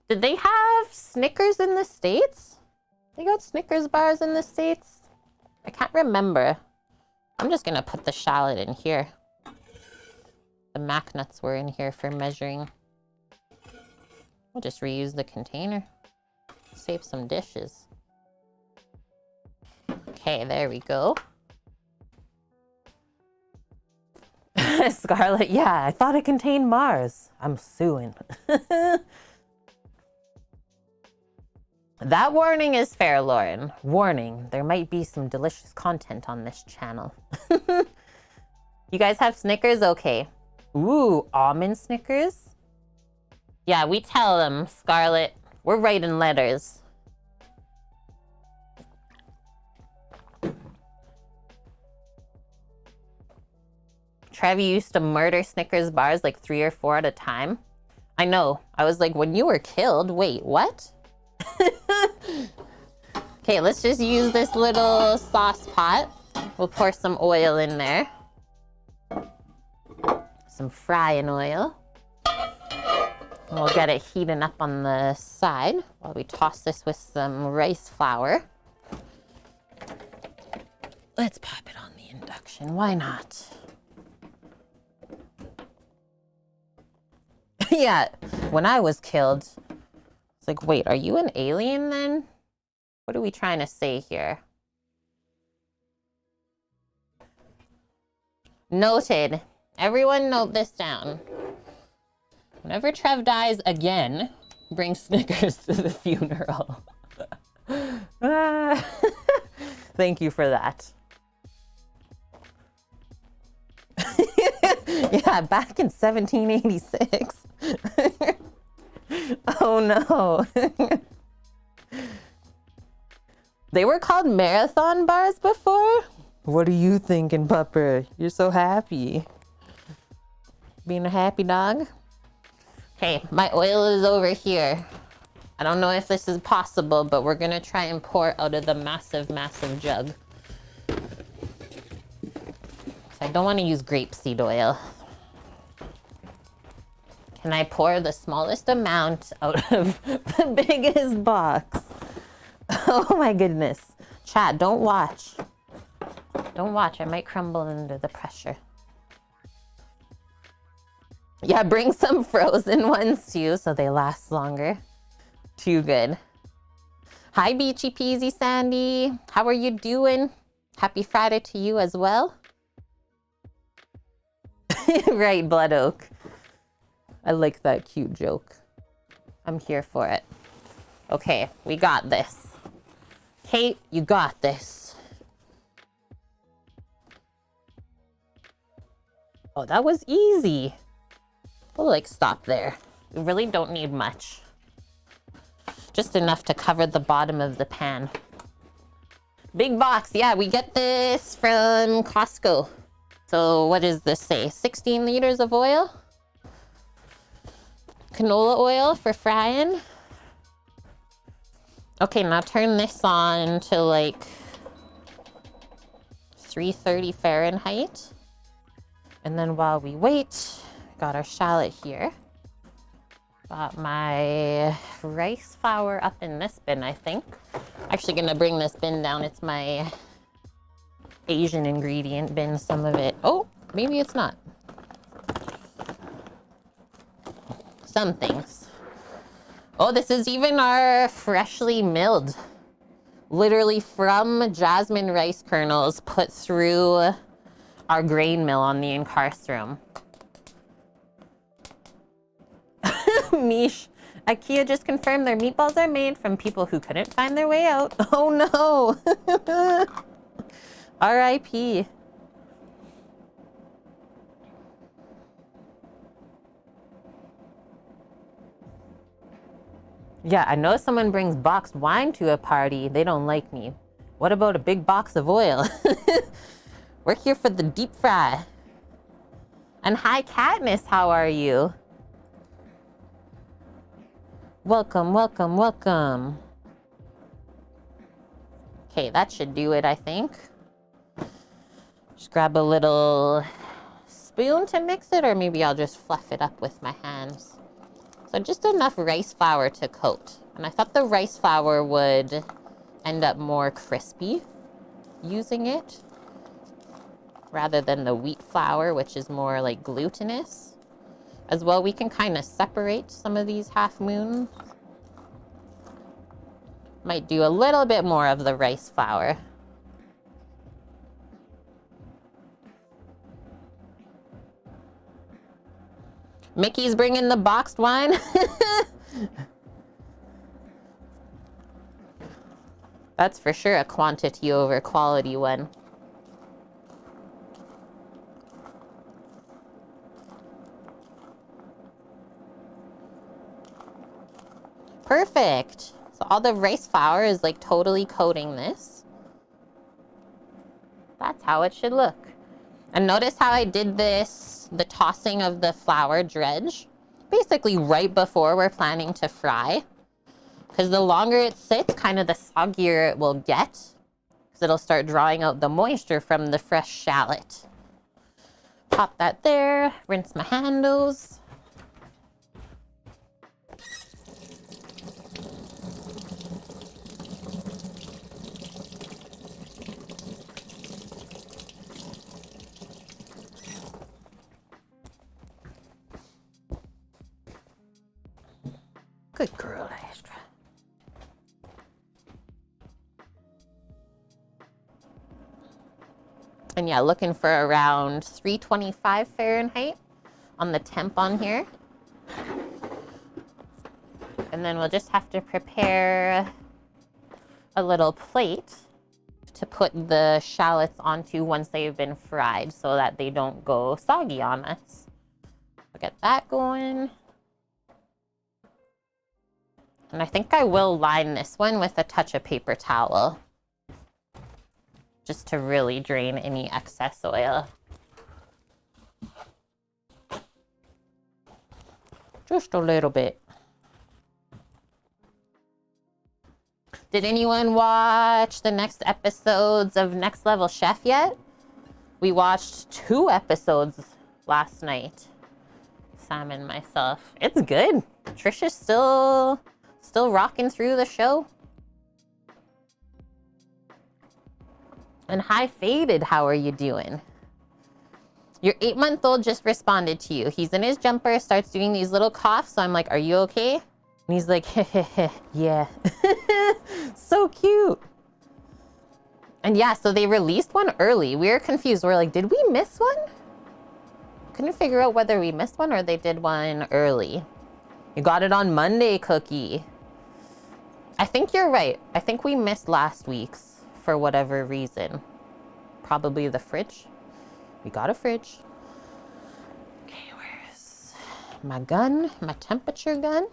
Did they have Snickers in the States? They got Snickers bars in the States? I can't remember. I'm just gonna put the shallot in here. The mac nuts were in here for measuring. We'll just reuse the container. Save some dishes. Okay, there we go. Scarlett, yeah, I thought it contained Mars. I'm suing. That warning is fair, Lauren. Warning, there might be some delicious content on this channel. You guys have Snickers? Okay. Ooh, almond Snickers? Yeah, we tell them, Scarlett. We're writing letters. Trevi used to murder Snickers bars like 3 or 4 at a time. I know. I was like, when you were killed, wait, what? Okay, let's just use this little sauce pot. We'll pour some oil in there. Some frying oil. And we'll get it heating up on the side while we toss this with some rice flour. Let's pop it on the induction. Why not? Yeah, when I was killed, it's like, wait, are you an alien then? What are we trying to say here? Noted. Everyone note this down. Whenever Trev dies again, bring Snickers to the funeral. Thank you for that. Yeah, back in 1786. Oh no. They were called marathon bars before? What are you thinking, Pupper? You're so happy. Being a happy dog? Okay, my oil is over here. I don't know if this is possible, but we're gonna try and pour out of the massive, massive jug. So I don't want to use grapeseed oil. Can I pour the smallest amount out of the biggest box? Oh my goodness. Chat, don't watch. Don't watch, I might crumble under the pressure. Yeah, bring some frozen ones too so they last longer. Too good. Hi, Beachy Peasy Sandy. How are you doing? Happy Friday to you as well. Right, Blood Oak. I like that cute joke. I'm here for it. Okay, we got this. Kate, you got this. Oh, that was easy. We'll like stop there. We really don't need much. Just enough to cover the bottom of the pan. Big box, yeah, we get this from Costco. So what does this say? 16 liters of oil? Canola oil for frying. Okay, now turn this on to like 330 Fahrenheit. And then while we wait, got our shallot here. Got my rice flour up in this bin, I think. Actually gonna bring this bin down. It's my Asian ingredient bin, some of it. Oh, maybe it's not. Some things. Oh, this is even our freshly milled. Literally from jasmine rice kernels put through our grain mill on the Incarcerum. Mish, IKEA just confirmed their meatballs are made from people who couldn't find their way out. Oh no. R.I.P. Yeah, I know someone brings boxed wine to a party. They don't like me. What about a big box of oil? We're here for the deep fry. And hi, Katniss, how are you? Welcome, welcome, welcome. Okay, that should do it, I think. Just grab a little spoon to mix it, or maybe I'll just fluff it up with my hands. So just enough rice flour to coat. And I thought the rice flour would end up more crispy using it, rather than the wheat flour, which is more like glutinous. As well, we can kind of separate some of these half moons. Might do a little bit more of the rice flour. Mickey's bringing the boxed wine. That's for sure a quantity over quality one. Perfect. So all the rice flour is like totally coating this. That's how it should look. And notice how I did this, the tossing of the flour dredge, basically right before we're planning to fry. Because the longer it sits, kind of the soggier it will get. Because it'll start drawing out the moisture from the fresh shallot. Pop that there, rinse my handles. Good girl, Astra. And yeah, looking for around 325 Fahrenheit on the temp on here. And then we'll just have to prepare a little plate to put the shallots onto once they've been fried so that they don't go soggy on us. We'll get that going. And I think I will line this one with a touch of paper towel, just to really drain any excess oil. Just a little bit. Did anyone watch the next episodes of Next Level Chef yet? We watched 2 episodes last night. Sam and myself. It's good. Trisha's still rocking through the show. And hi Faded, how are you doing? Your 8-month-old just responded to you. He's in his jumper, starts doing these little coughs. So I'm like, are you okay? And he's like, yeah. So cute. And yeah, so they released one early. We were confused. We're like, did we miss one? Couldn't figure out whether we missed one or they did one early. You got it on Monday, Cookie. I think you're right. I think we missed last week's for whatever reason. Probably the fridge. We got a fridge. Okay, where's my gun? My temperature gun.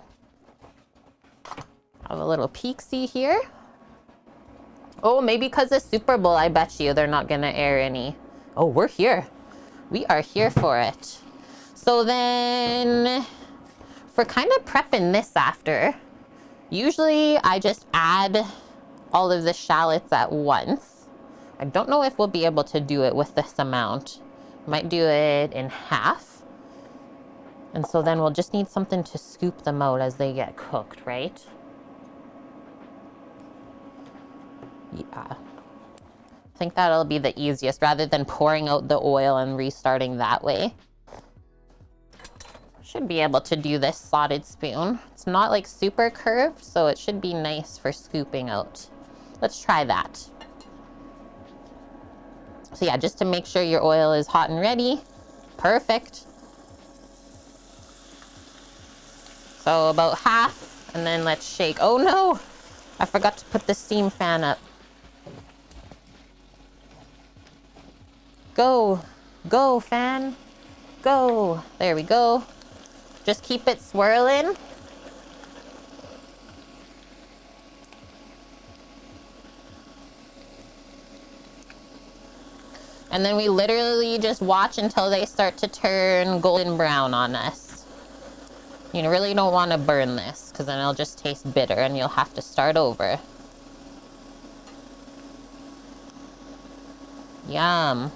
I have a little peek-see here. Oh, maybe because it's Super Bowl, I bet you they're not gonna air any. Oh, we're here. We are here for it. So then, for kind of prepping this after, usually I just add all of the shallots at once. I don't know if we'll be able to do it with this amount. Might do it in half. And so then we'll just need something to scoop them out as they get cooked, right? Yeah. I think that'll be the easiest rather than pouring out the oil and restarting that way. Should be able to do this slotted spoon. It's not like super curved, so it should be nice for scooping out. Let's try that. So yeah, just to make sure your oil is hot and ready. Perfect. So about half, and then let's shake. Oh no, I forgot to put the steam fan up. Go, go fan, go. There we go. Just keep it swirling. And then we literally just watch until they start to turn golden brown on us. You really don't want to burn this because then it'll just taste bitter and you'll have to start over. Yum.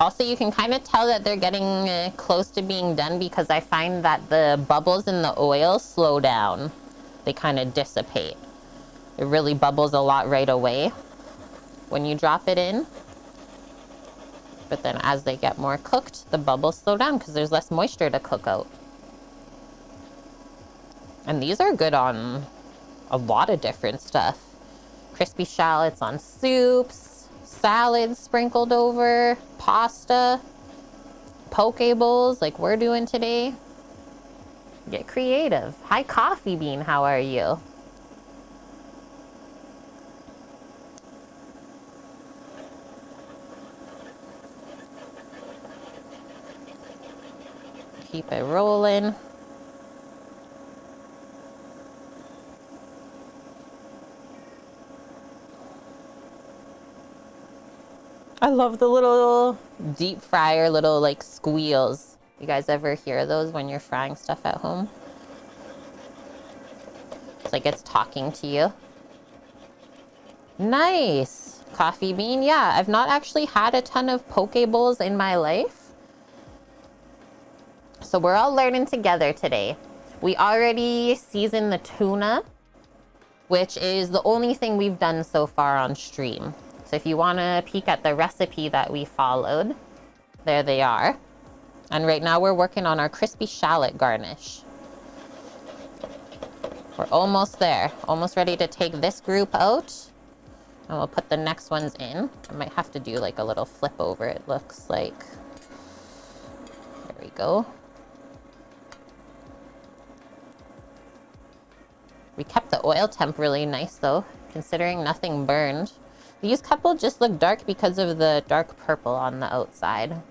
Also, you can kind of tell that they're getting close to being done because I find that the bubbles in the oil slow down. They kind of dissipate. It really bubbles a lot right away when you drop it in. But then as they get more cooked, the bubbles slow down because there's less moisture to cook out. And these are good on a lot of different stuff. Crispy shallots on soups, salads sprinkled over, pasta, poke bowls like we're doing today. Get creative. Hi, Coffee Bean, how are you? Keep it rolling. I love the little deep fryer, little like squeals. You guys ever hear those when you're frying stuff at home? It's like it's talking to you. Nice. Coffee Bean. Yeah, I've not actually had a ton of poke bowls in my life. So we're all learning together today. We already seasoned the tuna, which is the only thing we've done so far on stream. So if you want to peek at the recipe that we followed, there they are. And right now we're working on our crispy shallot garnish. We're almost there, almost ready to take this group out. And we'll put the next ones in. I might have to do like a little flip over, it looks like. There we go. We kept the oil temp really nice though, considering nothing burned. These couple just look dark because of the dark purple on the outside.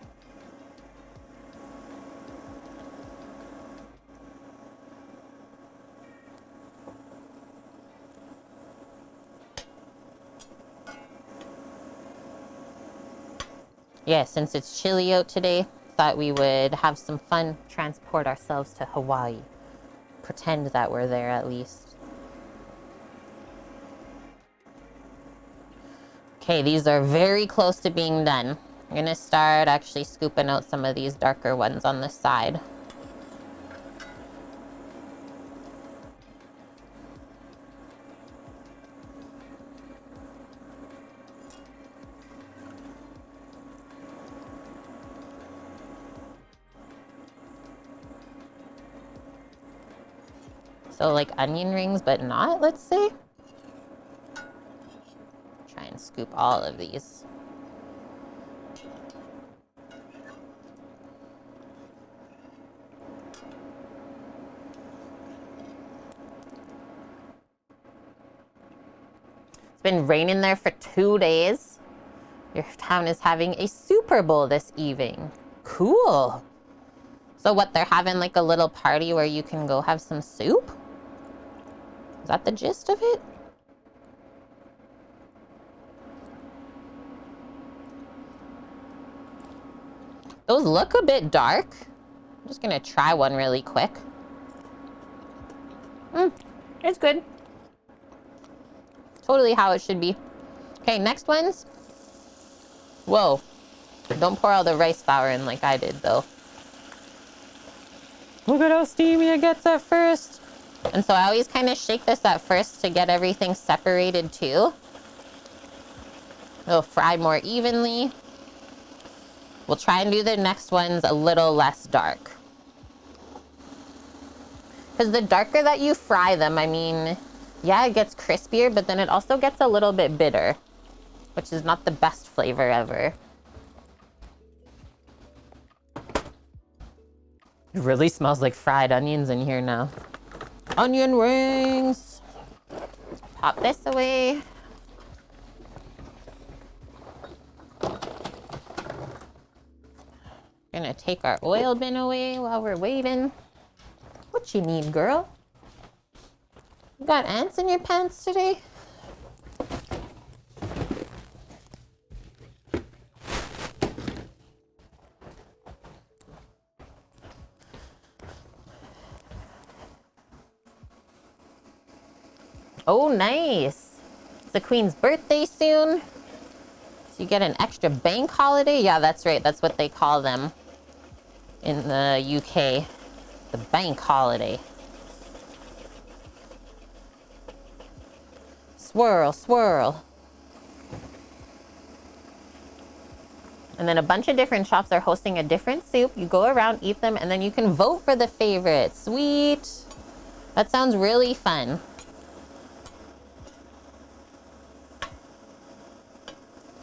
Yeah, since it's chilly out today, thought we would have some fun, transport ourselves to Hawaii. Pretend that we're there at least. Okay, these are very close to being done. I'm gonna start actually scooping out some of these darker ones on the side. So like onion rings, but not, let's say. Try and scoop all of these. It's been raining there for 2 days. Your town is having a Super Bowl this evening. Cool. So what, they're having like a little party where you can go have some soup? Is that the gist of it? Those look a bit dark. I'm just gonna try one really quick. It's good. Totally how it should be. Okay, next ones. Whoa. Don't pour all the rice flour in like I did though. Look at how steamy it gets at first. And so I always kind of shake this at first to get everything separated too. It'll fry more evenly. We'll try and do the next ones a little less dark. Because the darker that you fry them, I mean, yeah, it gets crispier, but then it also gets a little bit bitter, which is not the best flavor ever. It really smells like fried onions in here now. Onion rings. Pop this away. Gonna take our oil bin away while we're waiting. What you need, girl? You got ants in your pants today? Oh, nice. It's the Queen's birthday soon. So you get an extra bank holiday? Yeah, that's right. That's what they call them in the UK. The bank holiday. Swirl, swirl. And then a bunch of different shops are hosting a different soup. You go around, eat them, and then you can vote for the favorite. Sweet. That sounds really fun.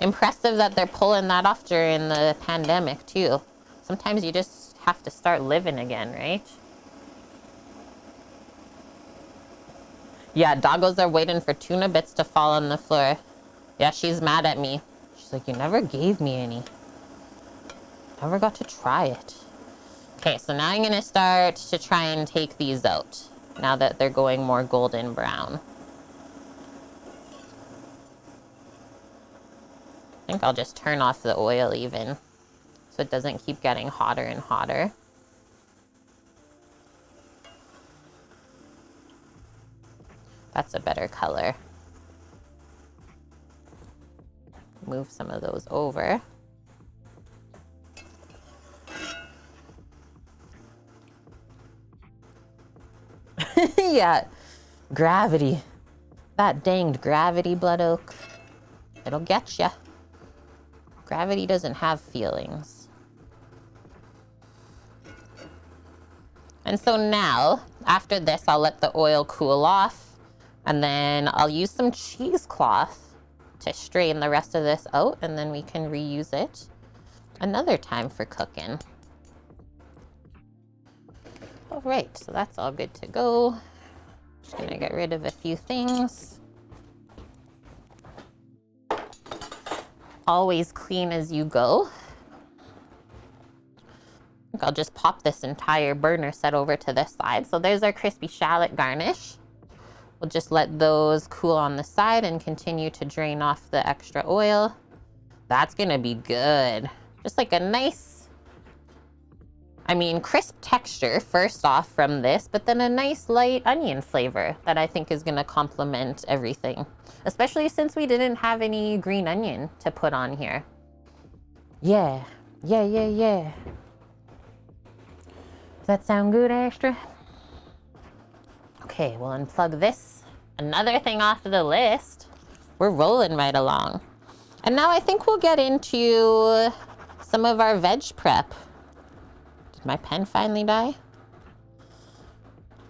Impressive that they're pulling that off during the pandemic too. Sometimes you just have to start living again, right? Yeah, doggos are waiting for tuna bits to fall on the floor. Yeah, she's mad at me. She's like, you never gave me any. Never got to try it. Okay, so now I'm gonna start to try and take these out now that they're going more golden brown. I think I'll just turn off the oil even, so it doesn't keep getting hotter and hotter. That's a better color. Move some of those over. Yeah, gravity. That danged gravity, blood oak. It'll get ya. Gravity doesn't have feelings. And so now, after this, I'll let the oil cool off, and then I'll use some cheesecloth to strain the rest of this out, and then we can reuse it another time for cooking. All right, so that's all good to go. Just gonna get rid of a few things. Always clean as you go. I think I'll just pop this entire burner set over to this side. So there's our crispy shallot garnish. We'll just let those cool on the side and continue to drain off the extra oil. That's gonna be good. Just like a nice, crisp texture first off from this, but then a nice light onion flavor that I think is gonna complement everything. Especially since we didn't have any green onion to put on here. Yeah. Does that sound good, Astra? Okay, we'll unplug this. Another thing off the list. We're rolling right along. And now I think we'll get into some of our veg prep. Did my pen finally die?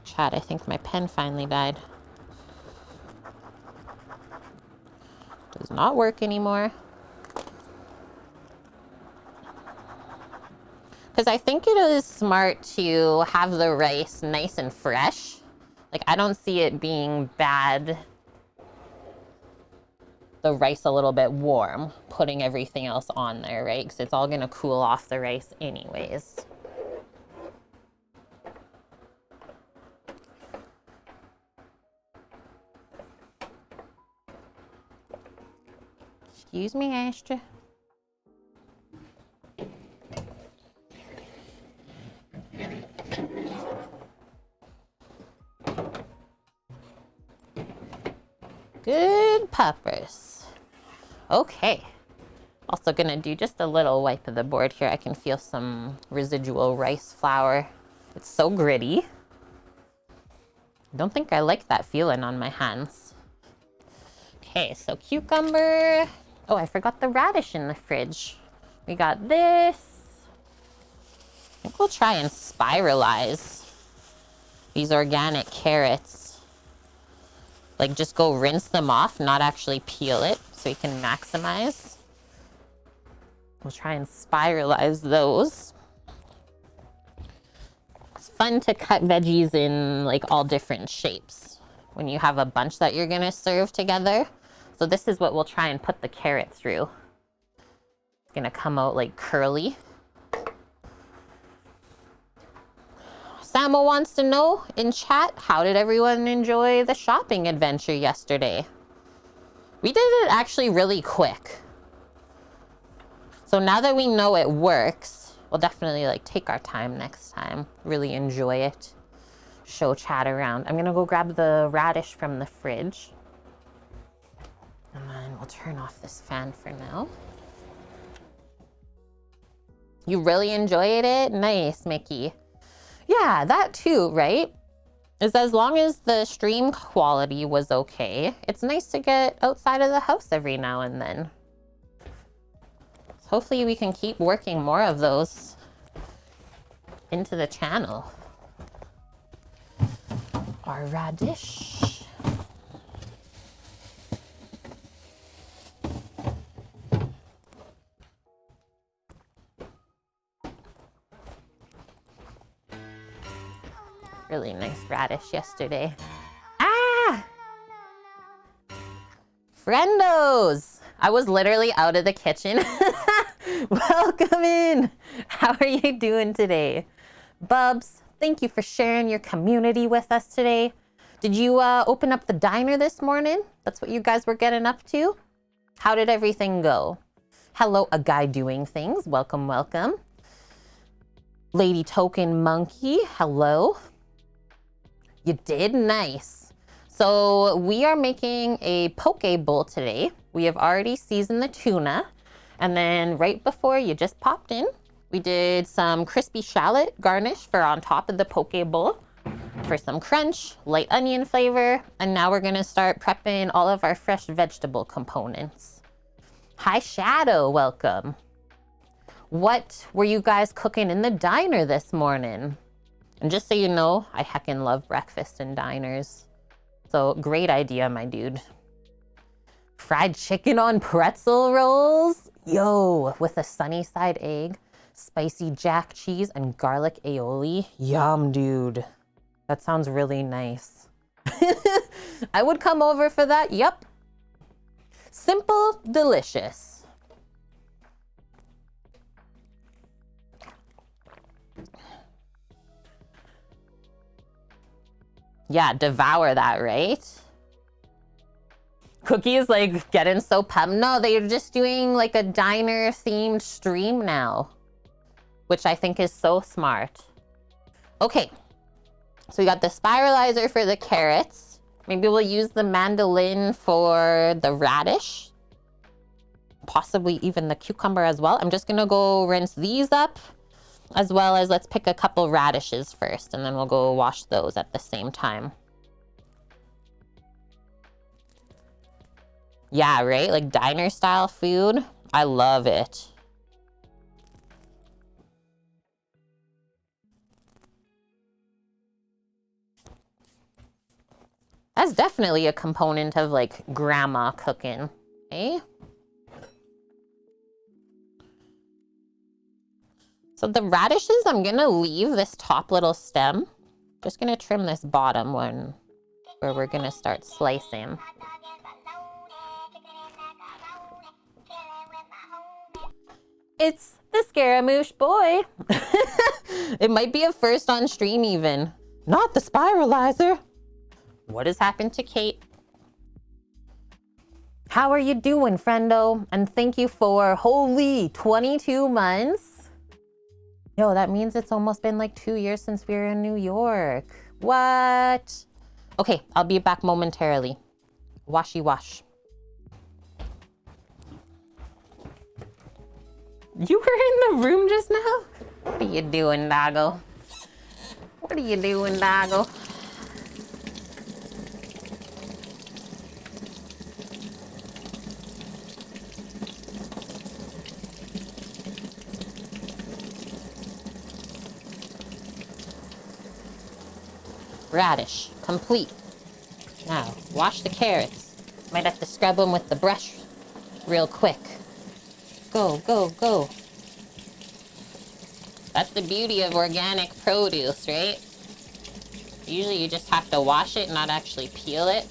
Chat, I think my pen finally died. Does not work anymore. Because I think it is smart to have the rice nice and fresh. Like, I don't see it being bad, the rice a little bit warm, putting everything else on there, right? Because it's all gonna cool off the rice anyways. Excuse me, Astra. Good puppers. Okay. Also gonna do just a little wipe of the board here. I can feel some residual rice flour. It's so gritty. Don't think I like that feeling on my hands. Okay, so cucumber. Oh, I forgot the radish in the fridge. We got this. I think we'll try and spiralize these organic carrots. Like, just go rinse them off, not actually peel it, so you can maximize. We'll try and spiralize those. It's fun to cut veggies in like all different shapes when you have a bunch that you're gonna serve together. So this is what we'll try and put the carrot through. It's gonna come out like curly. Samo wants to know in chat, how did everyone enjoy the shopping adventure yesterday? We did it actually really quick. So now that we know it works, we'll definitely like take our time next time, really enjoy it, show chat around. I'm gonna go grab the radish from the fridge. And then we'll turn off this fan for now. You really enjoyed it? Nice, Mickey. Yeah, that too, right? Is as long as the stream quality was okay, it's nice to get outside of the house every now and then. So hopefully we can keep working more of those into the channel. Our radish. Really nice radish yesterday. Ah! Friendos! I was literally out of the kitchen. Welcome in. How are you doing today? Bubs, thank you for sharing your community with us today. Did you open up the diner this morning? That's what you guys were getting up to? How did everything go? Hello, a guy doing things. Welcome, welcome. Lady Token Monkey, hello. You did? Nice. So we are making a poke bowl today. We have already seasoned the tuna. And then right before you just popped in, we did some crispy shallot garnish for on top of the poke bowl for some crunch, light onion flavor. And now we're gonna start prepping all of our fresh vegetable components. Hi, Shadow, welcome. What were you guys cooking in the diner this morning? And just so you know, I heckin' love breakfast in diners. So great idea, my dude. Fried chicken on pretzel rolls? Yo, with a sunny side egg, spicy jack cheese, and garlic aioli. Yum, dude. That sounds really nice. I would come over for that, yup. Simple, delicious. Yeah, devour that, right? Cookies like getting so pumped. No, they're just doing like a diner themed stream now, which I think is so smart. Okay, so we got the spiralizer for the carrots. Maybe we'll use the mandolin for the radish, possibly even the cucumber as well. I'm just gonna go rinse these up, as well as let's pick a couple radishes first, and then we'll go wash those at the same time. Yeah, right? Like diner style food. I love it. That's definitely a component of like grandma cooking, eh? So the radishes, I'm gonna leave this top little stem. Just gonna trim this bottom one where we're gonna start slicing. It's the Scaramouche boy. It might be a first on stream even. Not the spiralizer. What has happened to Kate? How are you doing, friendo? And thank you for, holy, 22 months. Yo, that means it's almost been like 2 years since we were in New York. What? Okay, I'll be back momentarily. Washy wash. You were in the room just now? What are you doing, doggo? What are you doing, doggo? Radish, complete. Now, wash the carrots. Might have to scrub them with the brush real quick. Go, go, go. That's the beauty of organic produce, right? Usually you just have to wash it, not actually peel it.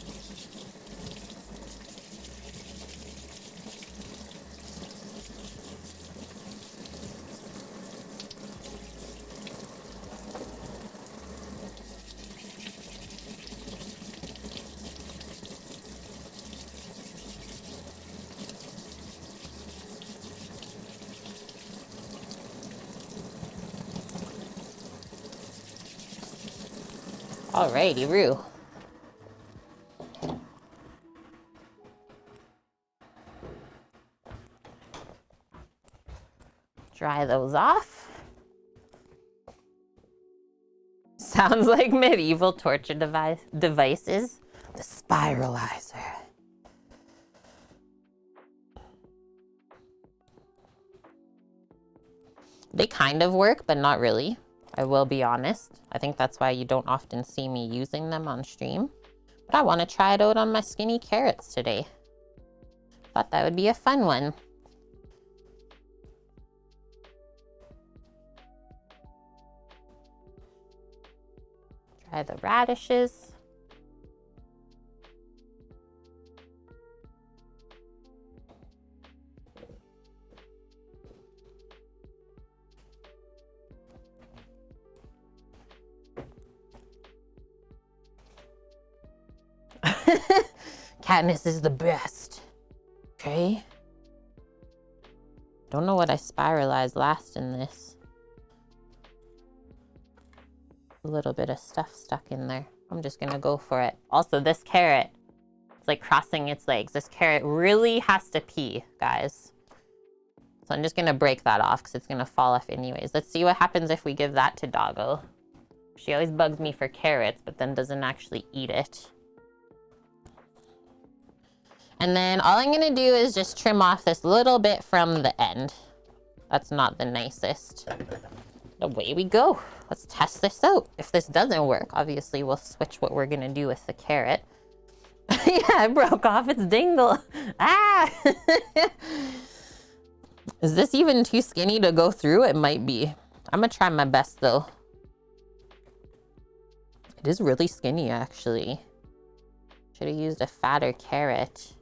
Alrighty, Roo. Dry those off. Sounds like medieval torture devices. The spiralizer. They kind of work, but not really. I will be honest. I think that's why you don't often see me using them on stream. But I want to try it out on my skinny carrots today. Thought that would be a fun one. Try the radishes. Katniss is the best. Okay. Don't know what I spiralized last in this. A little bit of stuff stuck in there. I'm just gonna go for it. Also, this carrot, it's like crossing its legs. This carrot really has to pee, guys. So I'm just gonna break that off because it's gonna fall off anyways. Let's see what happens if we give that to Doggo. She always bugs me for carrots, but then doesn't actually eat it. And then all I'm gonna do is just trim off this little bit from the end. That's not the nicest. Away we go. Let's test this out. If this doesn't work, obviously we'll switch what we're gonna do with the carrot. Yeah, it broke off its dingle. Ah! Is this even too skinny to go through? It might be. I'm gonna try my best though. It is really skinny actually. Should have used a fatter carrot.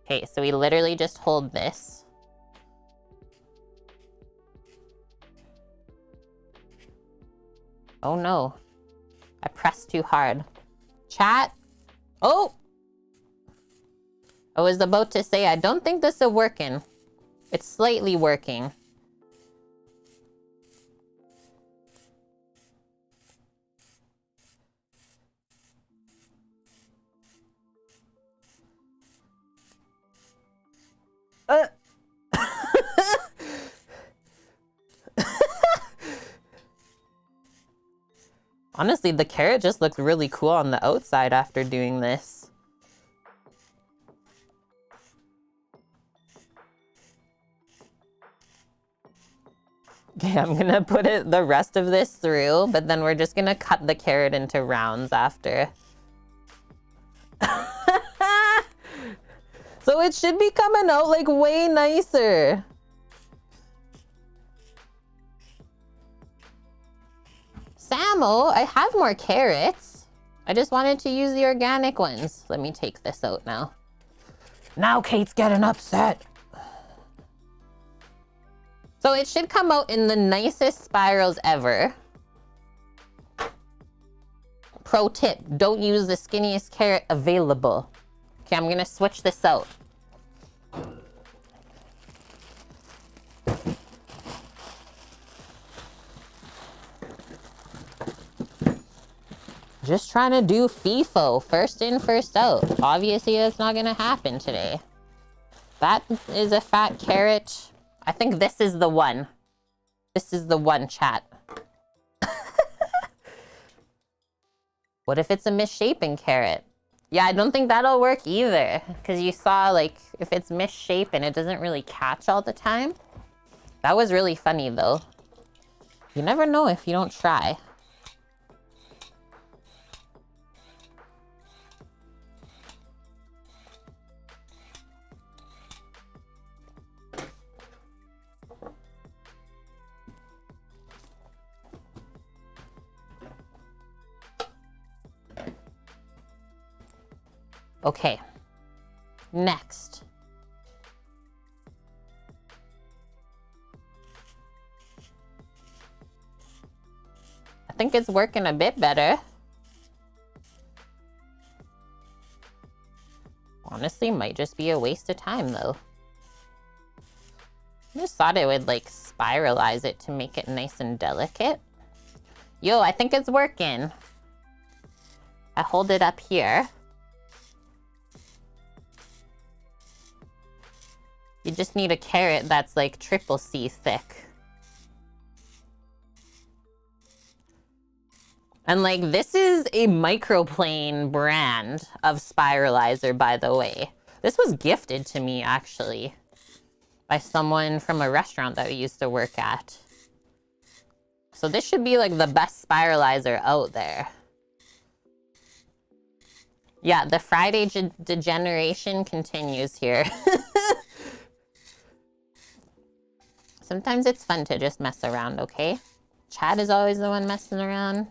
Okay, so we literally just hold this. Oh no, I pressed too hard. Chat. Oh! I was about to say, I don't think this is working. It's slightly working. Honestly, the carrot just looks really cool on the outside after doing this. Okay, I'm gonna put the rest of this through, but then we're just gonna cut the carrot into rounds after. So it should be coming out like way nicer. Samo, I have more carrots. I just wanted to use the organic ones. Let me take this out now. Now Kate's getting upset. So it should come out in the nicest spirals ever. Pro tip, don't use the skinniest carrot available. Okay, I'm gonna switch this out. Just trying to do FIFO, first in, first out. Obviously that's not gonna happen today. That is a fat carrot. I think this is the one. This is the one, chat. What if it's a misshapen carrot? Yeah, I don't think that'll work either. Because you saw, like, if it's misshapen, it doesn't really catch all the time. That was really funny, though. You never know if you don't try. Okay, next. I think it's working a bit better. Honestly, might just be a waste of time though. I just thought it would like spiralize it to make it nice and delicate. Yo, I think it's working. I hold it up here. You just need a carrot that's like triple C thick. And like, this is a microplane brand of spiralizer, by the way. This was gifted to me actually by someone from a restaurant that we used to work at. So this should be like the best spiralizer out there. Yeah, the Friday degeneration continues here. Sometimes it's fun to just mess around, okay? Chad is always the one messing around.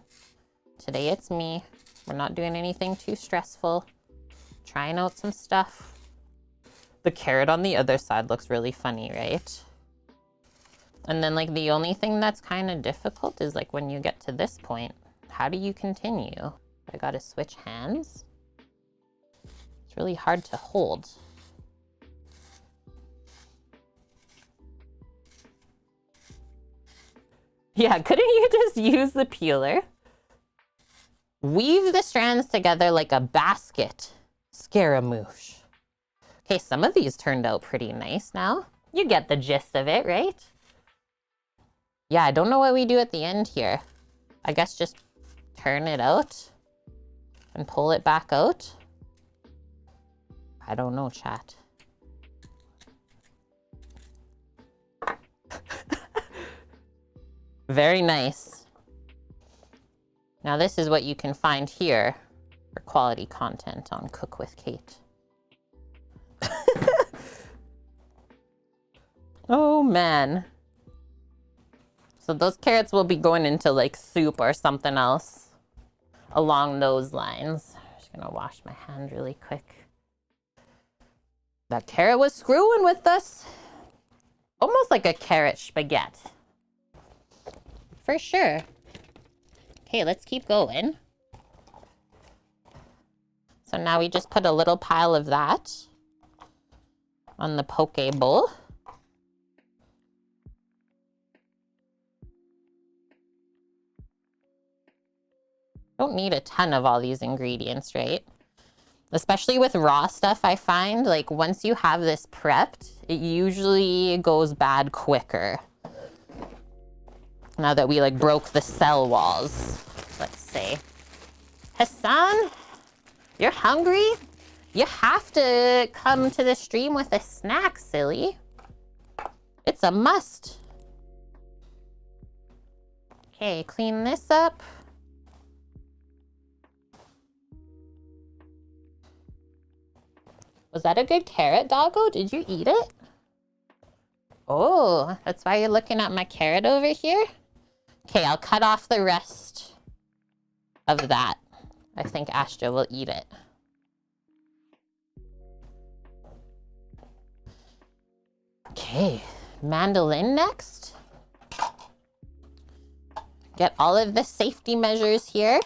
Today it's me. We're not doing anything too stressful. Trying out some stuff. The carrot on the other side looks really funny, right? And then like the only thing that's kind of difficult is like when you get to this point, how do you continue? I gotta switch hands. It's really hard to hold. Yeah, couldn't you just use the peeler? Weave the strands together like a basket. Scaramouche. Okay, some of these turned out pretty nice now. You get the gist of it, right? Yeah, I don't know what we do at the end here. I guess just turn it out and pull it back out. I don't know, chat. Very nice. Now this is what you can find here for quality content on Cook with Kate. Oh man. So those carrots will be going into like soup or something else along those lines. I'm just gonna wash my hand really quick. That carrot was screwing with us. Almost like a carrot spaghetti. For sure. Okay, let's keep going. So now we just put a little pile of that on the poke bowl. Don't need a ton of all these ingredients, right? Especially with raw stuff, I find, like, once you have this prepped, it usually goes bad quicker. Now that we, like, broke the cell walls, let's say. Hassan, you're hungry? You have to come to the stream with a snack, silly. It's a must. Okay, clean this up. Was that a good carrot, doggo? Did you eat it? Oh, that's why you're looking at my carrot over here? Okay, I'll cut off the rest of that. I think Astra will eat it. Okay, mandolin next. Get all of the safety measures here.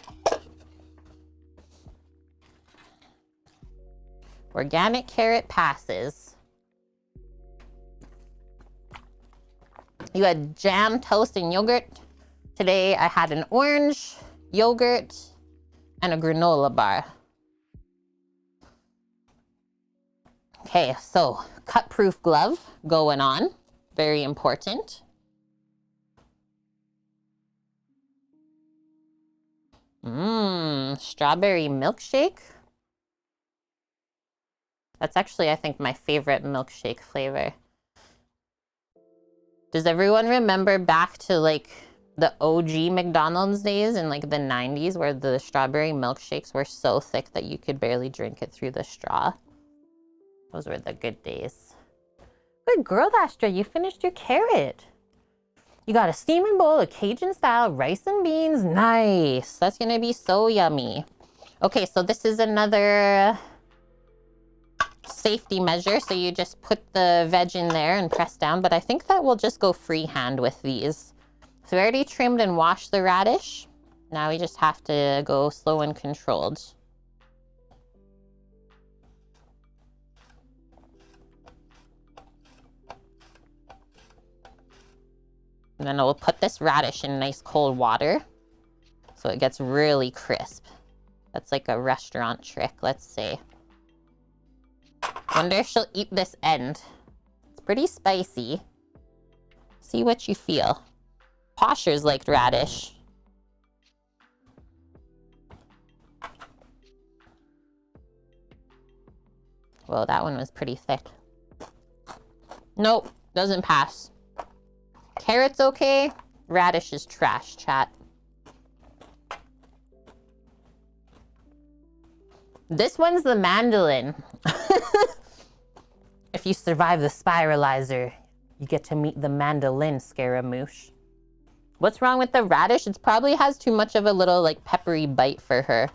Organic carrot passes. You had jam, toast, and yogurt. Today I had an orange, yogurt, and a granola bar. Okay, so cut-proof glove going on. Very important. Strawberry milkshake. That's actually, I think, my favorite milkshake flavor. Does everyone remember back to, like, the OG McDonald's days in, like, the 90s where the strawberry milkshakes were so thick that you could barely drink it through the straw? Those were the good days. Good girl, Astra. You finished your carrot. You got a steaming bowl of Cajun-style rice and beans. Nice. That's going to be so yummy. Okay, so this is another safety measure. So you just put the veg in there and press down. But I think that will just go freehand with these. So we already trimmed and washed the radish. Now we just have to go slow and controlled. And then I'll put this radish in nice cold water so it gets really crisp. That's like a restaurant trick, let's say. Wonder if she'll eat this end. It's pretty spicy. See what you feel. Poshers liked radish. Well, that one was pretty thick. Nope, doesn't pass. Carrot's okay. Radish is trash, chat. This one's the mandolin. If you survive the spiralizer, you get to meet the mandolin, Scaramouche. What's wrong with the radish? It probably has too much of a little, like, peppery bite for her.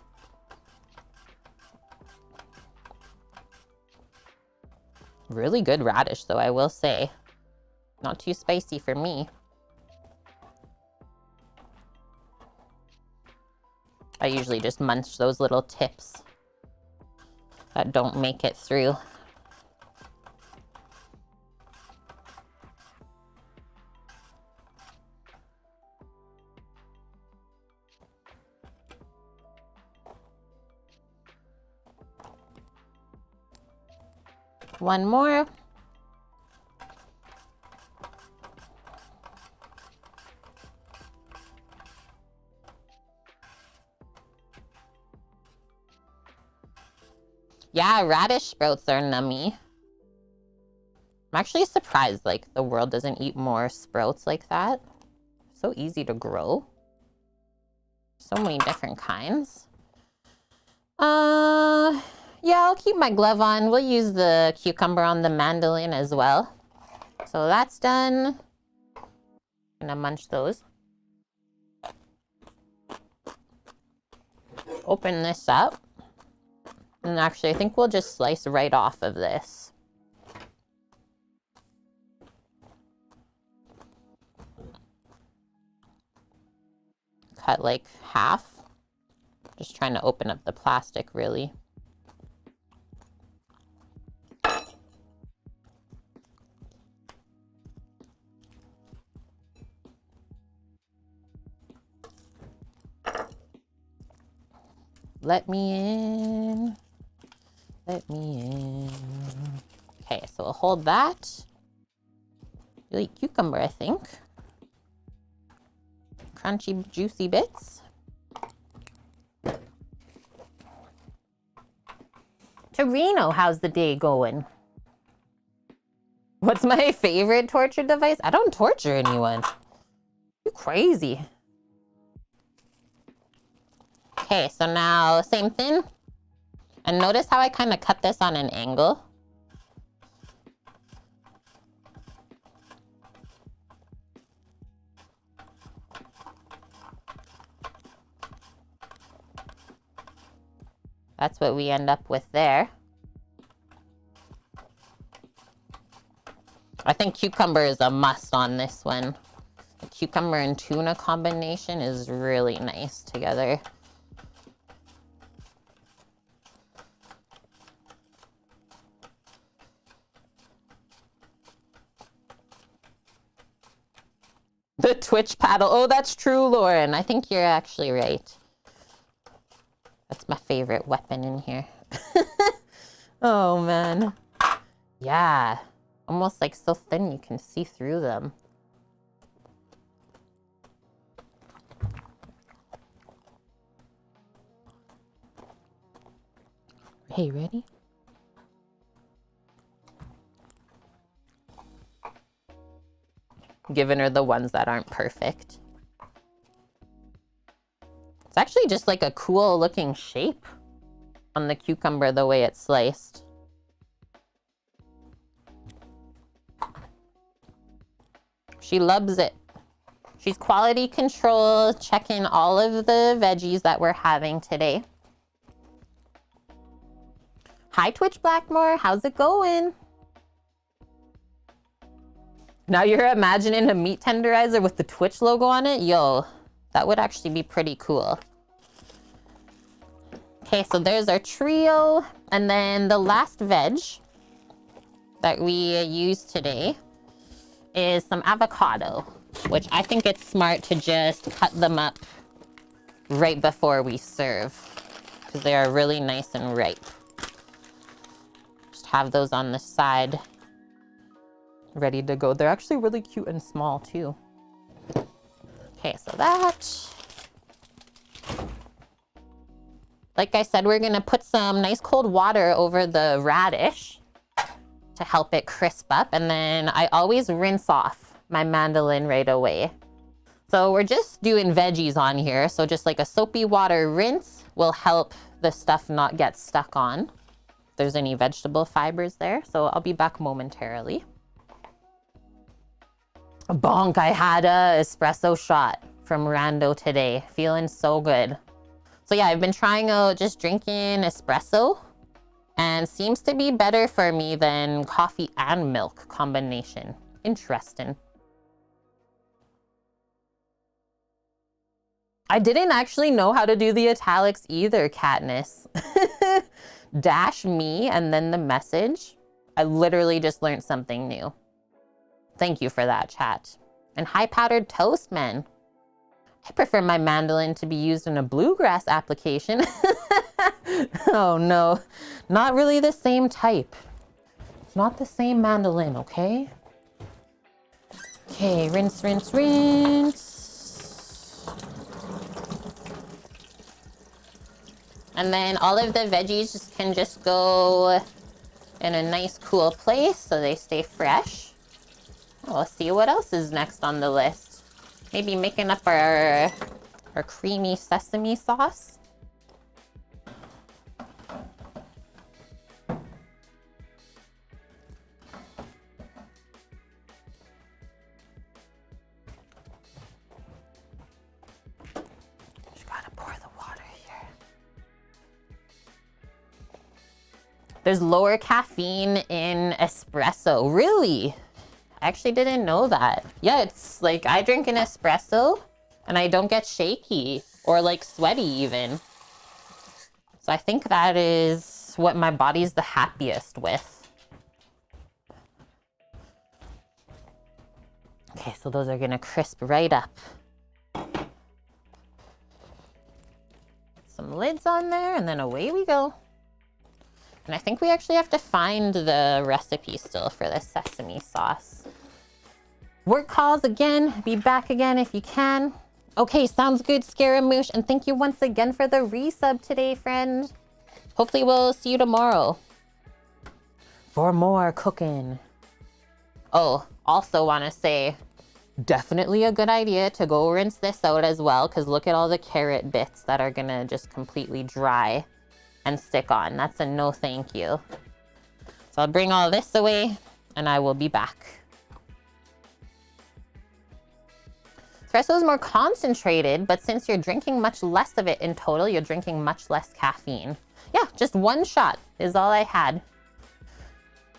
Really good radish, though, I will say. Not too spicy for me. I usually just munch those little tips that don't make it through. One more. Yeah, radish sprouts are nummy. I'm actually surprised, like, the world doesn't eat more sprouts like that. So easy to grow. So many different kinds. Yeah, I'll keep my glove on. We'll use the cucumber on the mandolin as well. So that's done. Gonna munch those. Open this up. And actually, I think we'll just slice right off of this. Cut like half. Just trying to open up the plastic, really. Let me in. Let me in. Okay, so we'll hold that. Really cucumber, I think. Crunchy, juicy bits. Torino, how's the day going? What's my favorite torture device? I don't torture anyone. You crazy. Okay, so now same thing. And notice how I kind of cut this on an angle. That's what we end up with there. I think cucumber is a must on this one. The cucumber and tuna combination is really nice together. The Twitch paddle. Oh, that's true, Lauren. I think you're actually right. That's my favorite weapon in here. Oh, man. Yeah. Almost like so thin you can see through them. Hey, ready? Giving her the ones that aren't perfect. It's actually just like a cool looking shape on the cucumber, the way it's sliced. She loves it. She's quality control, checking all of the veggies that we're having today. Hi, Twitch Blackmore. How's it going? Now you're imagining a meat tenderizer with the Twitch logo on it? Yo, that would actually be pretty cool. Okay, so there's our trio. And then the last veg that we used today is some avocado, which I think it's smart to just cut them up right before we serve because they are really nice and ripe. Just have those on the side ready to go. They're actually really cute and small too. Okay, so that. Like I said, we're gonna put some nice cold water over the radish to help it crisp up. And then I always rinse off my mandolin right away. So we're just doing veggies on here. So just like a soapy water rinse will help the stuff not get stuck on. If there's any vegetable fibers there. So I'll be back momentarily. Bonk, I had a espresso shot from Rando today. Feeling so good. So yeah, I've been trying out just drinking espresso and seems to be better for me than coffee and milk combination. Interesting. I didn't actually know how to do the italics either, Katniss. Dash me and then the message. I literally just learned something new. Thank you for that, chat. And high powdered toast, man. I prefer my mandolin to be used in a bluegrass application. Oh no, not really the same type. It's not the same mandolin, okay? Okay, rinse, rinse, rinse. And then all of the veggies can just go in a nice cool place so they stay fresh. We'll see what else is next on the list. Maybe making up our creamy sesame sauce. There's lower caffeine in espresso. Really? I actually didn't know that. Yeah, it's like I drink an espresso and I don't get shaky or like sweaty even. So I think that is what my body's the happiest with. Okay, so those are gonna crisp right up. Some lids on there and then away we go. And I think we actually have to find the recipe still for the sesame sauce. Work calls again. Be back again if you can. Okay, sounds good, Scaramouche. And thank you once again for the resub today, friend. Hopefully we'll see you tomorrow for more cooking. Oh, also want to say, definitely a good idea to go rinse this out as well, because look at all the carrot bits that are going to just completely dry and stick on. That's a no thank you. So I'll bring all this away and I will be back. Espresso is more concentrated, but since you're drinking much less of it in total, you're drinking much less caffeine. Yeah, just one shot is all I had.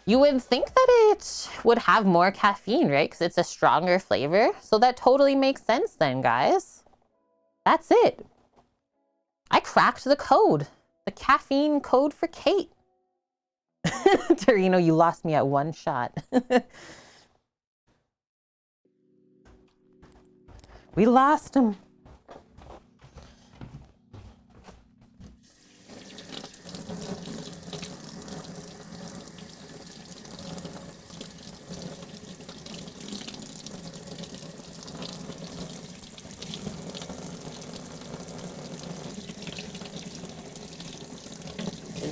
You would think that it would have more caffeine, right? Because it's a stronger flavor. So that totally makes sense then, guys. That's it. I cracked the code. The caffeine code for Kate. Torino, you lost me at one shot. We lost him.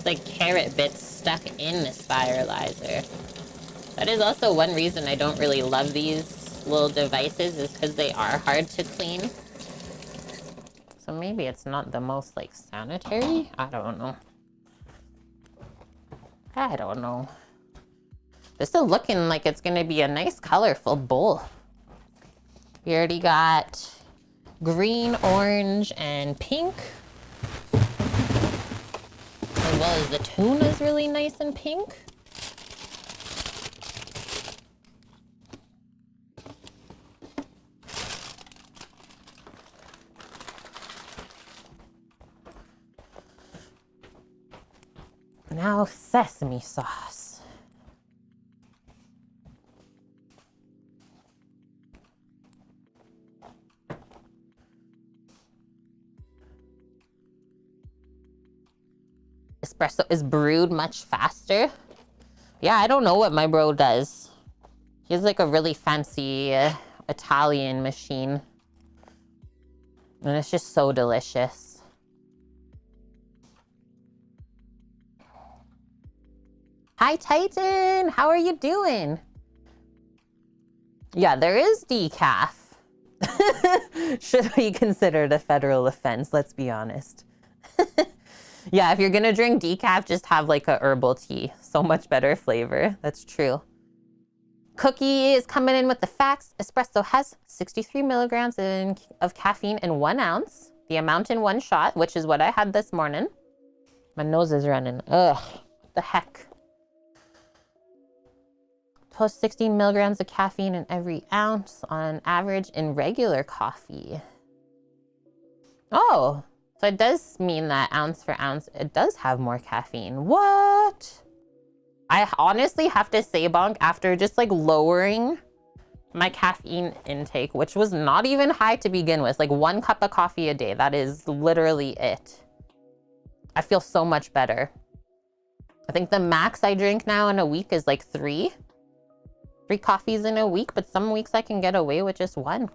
Like carrot bits stuck in the spiralizer. That is also one reason I don't really love these little devices, is because they are hard to clean. So maybe it's not the most like sanitary. I don't know. I don't know. This is looking like it's gonna be a nice colorful bowl. We already got green, orange, and pink. As well as the tuna is really nice and pink. Now sesame sauce. Espresso is brewed much faster. Yeah, I don't know what my bro does. He has like a really fancy Italian machine. And it's just so delicious. Hi, Titan. How are you doing? Yeah, there is decaf. Should be considered a federal offense, let's be honest. Yeah, if you're gonna drink decaf, just have like a herbal tea. So much better flavor. That's true. Cookie is coming in with the facts. Espresso has 63 milligrams of caffeine in 1 ounce. The amount in 1 shot, which is what I had this morning. My nose is running. Ugh, what the heck? 16 milligrams of caffeine in every ounce on average in regular coffee. Oh, so it does mean that ounce for ounce, it does have more caffeine. What? I honestly have to say, Bonk, after just like lowering my caffeine intake, which was not even high to begin with, like 1 cup of coffee a day, that is literally it. I feel so much better. I think the max I drink now in a week is like 3 coffees in a week, but some weeks I can get away with just 1.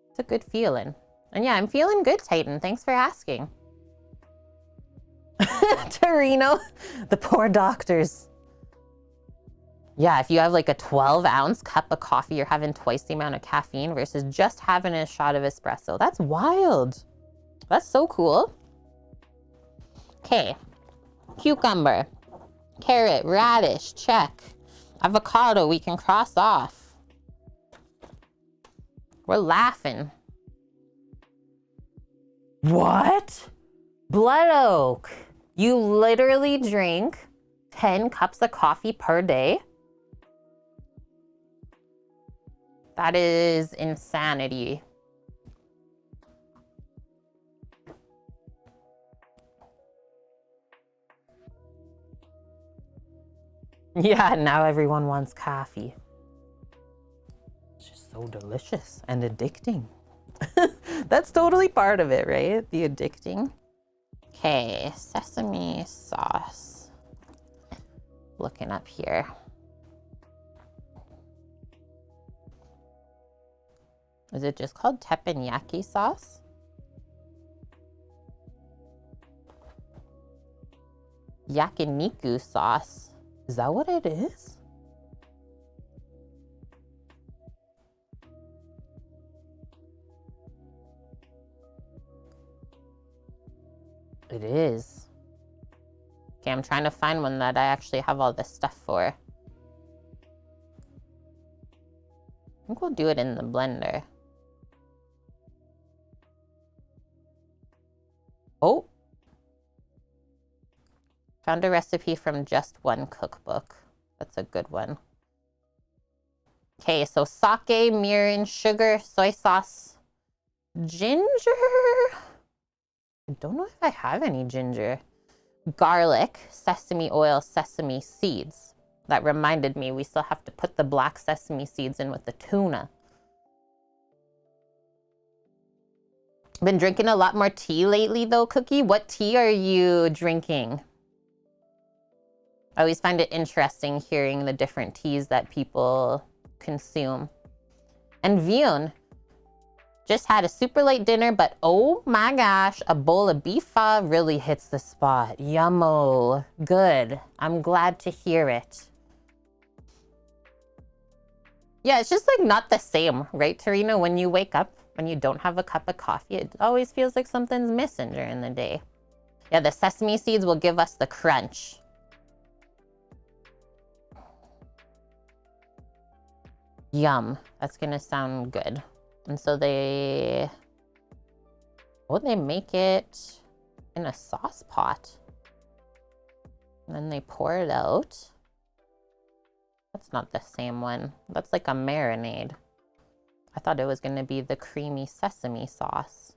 It's a good feeling. And yeah, I'm feeling good, Titan. Thanks for asking. Torino, the poor doctors. Yeah, if you have like a 12-ounce cup of coffee, you're having twice the amount of caffeine versus just having a shot of espresso. That's wild. That's so cool. Okay, cucumber, carrot, radish, check. Avocado, we can cross off. We're laughing. What? Blood oak. You literally drink 10 cups of coffee per day? That is insanity. Yeah, now everyone wants coffee. It's just so delicious and addicting. That's totally part of it, right? The addicting. Okay, sesame sauce. Looking up here. Is it just called teppanyaki sauce? Yakiniku sauce. Is that what it is? It is. Okay, I'm trying to find one that I actually have all this stuff for. I think we'll do it in the blender. Oh. Found a recipe from Just One Cookbook. That's a good one. Okay, so sake, mirin, sugar, soy sauce, ginger. I don't know if I have any ginger. Garlic, sesame oil, sesame seeds. That reminded me we still have to put the black sesame seeds in with the tuna. Been drinking a lot more tea lately though, Cookie. What tea are you drinking? I always find it interesting hearing the different teas that people consume. And Vion, just had a super light dinner, but oh my gosh, a bowl of beef pho really hits the spot. Yummo. Good. I'm glad to hear it. Yeah, it's just like not the same, right, Tarina? When you wake up, when you don't have a cup of coffee, it always feels like something's missing during the day. Yeah, the sesame seeds will give us the crunch. Yum. That's gonna sound good. And so they make it in a sauce pot. And then they pour it out. That's not the same one. That's like a marinade. I thought it was gonna be the creamy sesame sauce.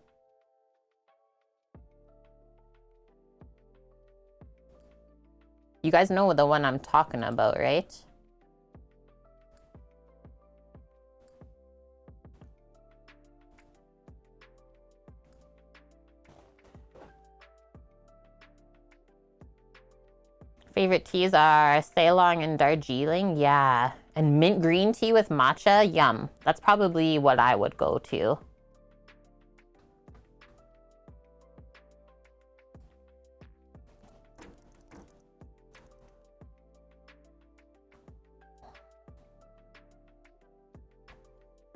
You guys know the one I'm talking about, right? Favorite teas are Ceylon and Darjeeling. Yeah. And mint green tea with matcha. Yum. That's probably what I would go to.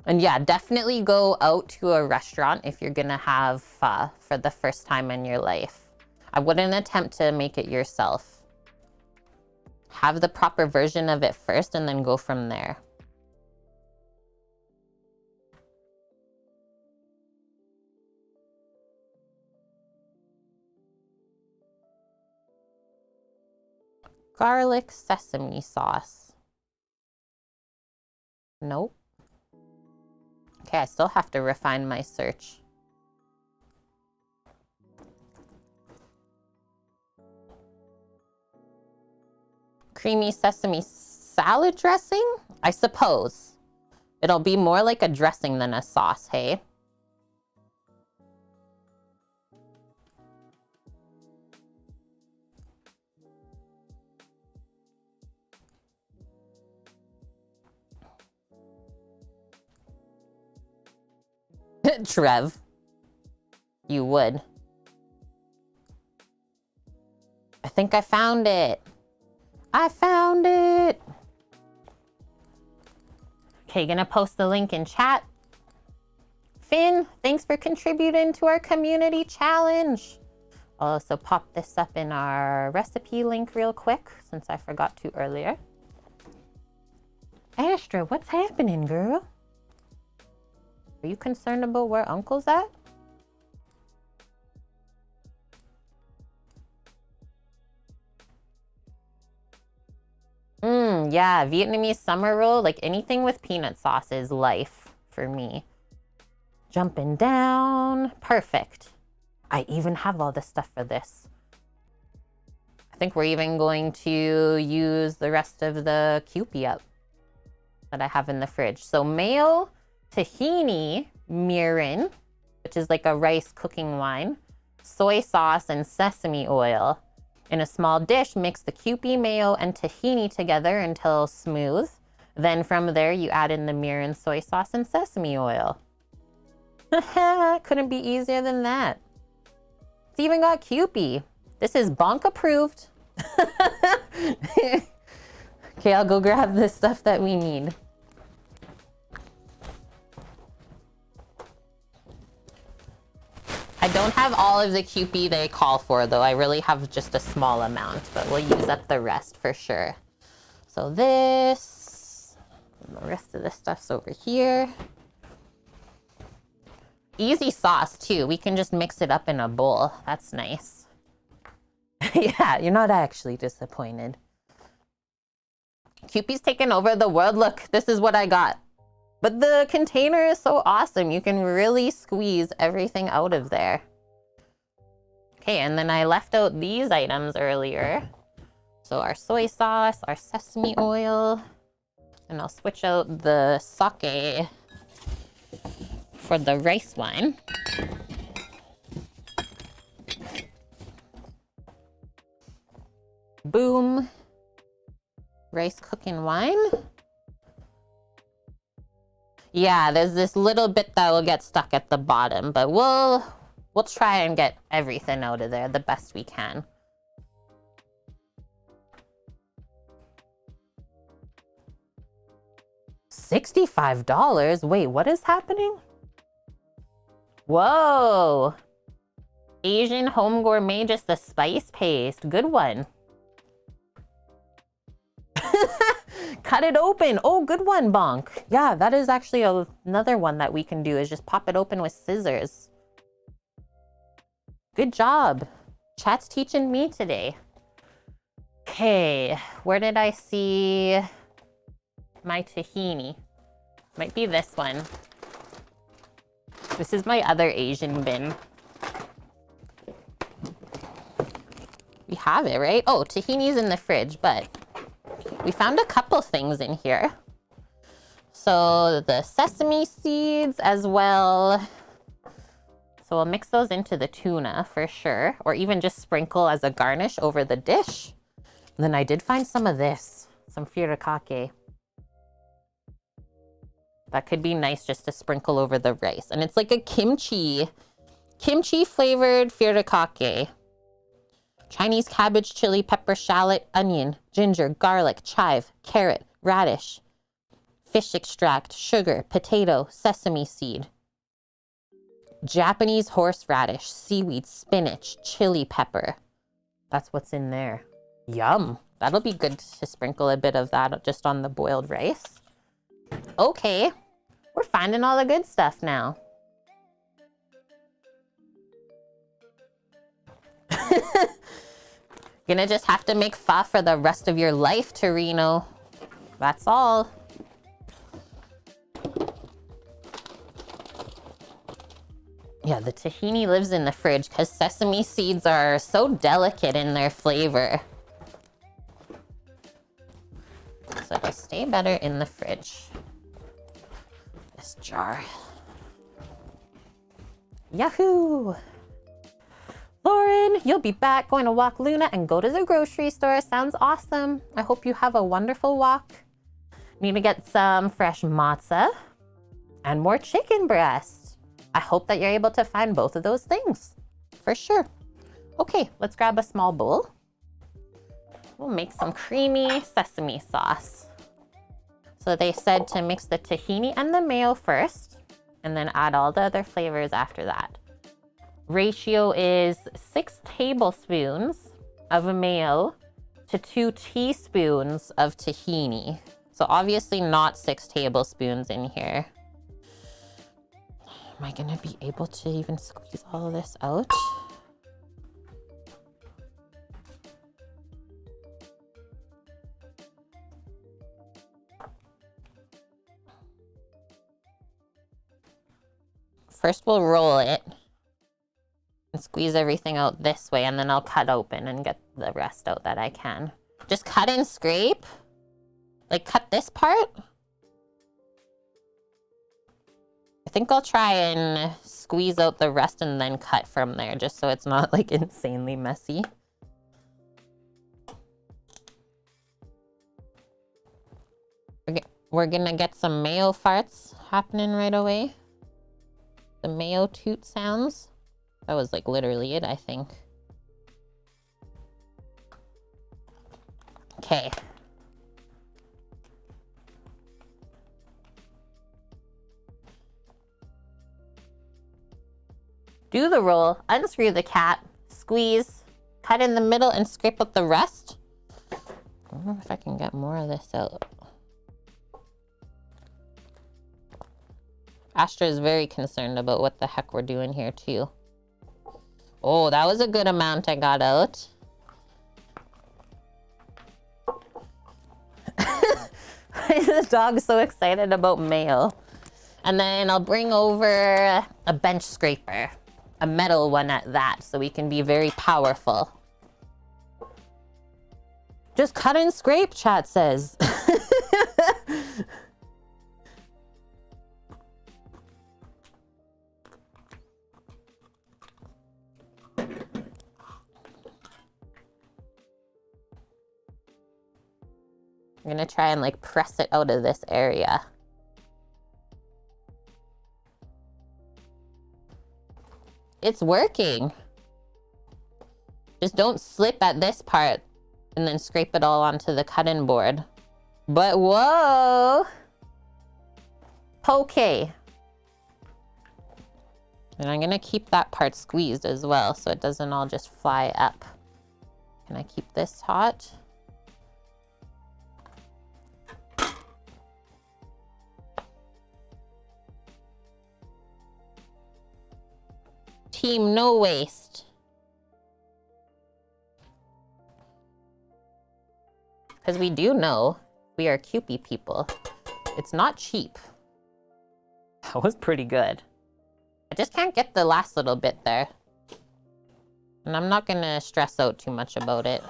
And yeah, definitely go out to a restaurant if you're gonna have pho for the first time in your life. I wouldn't attempt to make it yourself. Have the proper version of it first and then go from there. Garlic sesame sauce. Nope. Okay, I still have to refine my search. Creamy sesame salad dressing? I suppose. It'll be more like a dressing than a sauce, hey? Trev. You would. I think I found it. I found it. Okay, gonna post the link in chat. Finn, thanks for contributing to our community challenge. I'll also pop this up in our recipe link real quick since I forgot to earlier. Astra, what's happening, girl? Are you concerned about where Uncle's at? Yeah, Vietnamese summer roll, like anything with peanut sauce is life for me. Jumping down, perfect. I even have all the stuff for this. I think we're even going to use the rest of the Kewpie up that I have in the fridge. So mayo, tahini, mirin, which is like a rice cooking wine, soy sauce, and sesame oil. In a small dish, mix the Kewpie, mayo, and tahini together until smooth. Then from there, you add in the mirin, soy sauce, and sesame oil. Couldn't be easier than that. It's even got Kewpie. This is bonk approved. Okay, I'll go grab the stuff that we need. I don't have all of the Kewpie they call for, though. I really have just a small amount, but we'll use up the rest for sure. So this, and the rest of the stuff's over here. Easy sauce, too. We can just mix it up in a bowl. That's nice. Yeah, you're not actually disappointed. Kewpie's taken over the world. Look, this is what I got. But the container is so awesome. You can really squeeze everything out of there. Okay, and then I left out these items earlier. So our soy sauce, our sesame oil, and I'll switch out the sake for the rice wine. Boom. Rice cooking wine. Yeah, there's this little bit that will get stuck at the bottom, but we'll try and get everything out of there the best we can. $65? Wait, what is happening? Whoa. Asian home gourmet, just the spice paste. Good one. Cut it open. Oh, good one, Bonk. Yeah, that is actually another one that we can do, is just pop it open with scissors. Good job. Chat's teaching me today. Okay, where did I see my tahini? Might be this one. This is my other Asian bin. We have it, right? Oh, tahini's in the fridge, but we found a couple things in here. So the sesame seeds as well. So we'll mix those into the tuna for sure, or even just sprinkle as a garnish over the dish. And then I did find some of this, some furikake. That could be nice just to sprinkle over the rice. And it's like a kimchi flavored furikake. Chinese cabbage, chili, pepper, shallot, onion, ginger, garlic, chive, carrot, radish, fish extract, sugar, potato, sesame seed. Japanese horseradish, seaweed, spinach, chili pepper. That's what's in there. Yum. That'll be good to sprinkle a bit of that just on the boiled rice. Okay, we're finding all the good stuff now. Gonna just have to make pho for the rest of your life, Torino. That's all. Yeah, the tahini lives in the fridge because sesame seeds are so delicate in their flavor. So it'll stay better in the fridge. This jar. Yahoo! Lauren, you'll be back going to walk Luna and go to the grocery store. Sounds awesome. I hope you have a wonderful walk. Need to get some fresh matzah and more chicken breast. I hope that you're able to find both of those things for sure. Okay, let's grab a small bowl. we'll make some creamy sesame sauce. So they said to mix the tahini and the mayo first, and then add all the other flavors after that. Ratio is 6 tablespoons of mayo to 2 teaspoons of tahini. So obviously not 6 tablespoons in here. Am I gonna be able to even squeeze all of this out? First we'll roll it and squeeze everything out this way, and then I'll cut open and get the rest out that I can. Just cut and scrape. Like cut this part. I think I'll try and squeeze out the rest and then cut from there, just so it's not like insanely messy. We're gonna get some mayo farts happening right away. The mayo toot sounds. That was like literally it, I think. Okay. Do the roll, unscrew the cap, squeeze, cut in the middle, and scrape up the rest. I don't know if I can get more of this out. Astra is very concerned about what the heck we're doing here too. Oh, that was a good amount I got out. Why is the dog so excited about mayo? And then I'll bring over a bench scraper. A metal one at that, so we can be very powerful. Just cut and scrape, chat says. I'm gonna try and like press it out of this area. It's working. Just don't slip at this part and then scrape it all onto the cutting board. But whoa! Poke. And I'm gonna keep that part squeezed as well so it doesn't all just fly up. Can I keep this hot? Team no waste. Because we do know we are Kewpie people. It's not cheap. That was pretty good. I just can't get the last little bit there. And I'm not gonna stress out too much about it.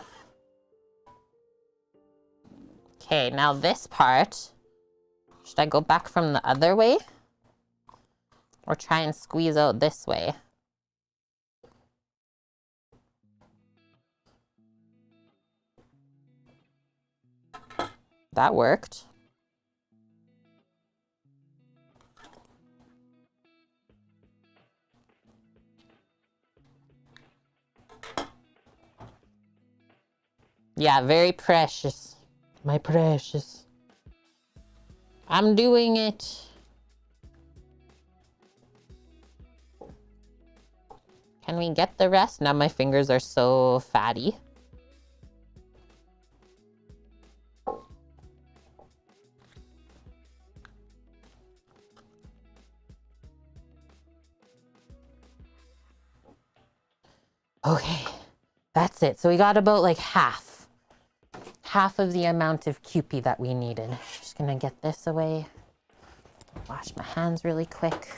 Okay, now this part. Should I go back from the other way? Or try and squeeze out this way? That worked. Yeah, very precious. My precious. I'm doing it. Can we get the rest? Now my fingers are so fatty. Okay, that's it. So we got about like half of the amount of Kewpie that we needed. Just gonna get this away. Wash my hands really quick.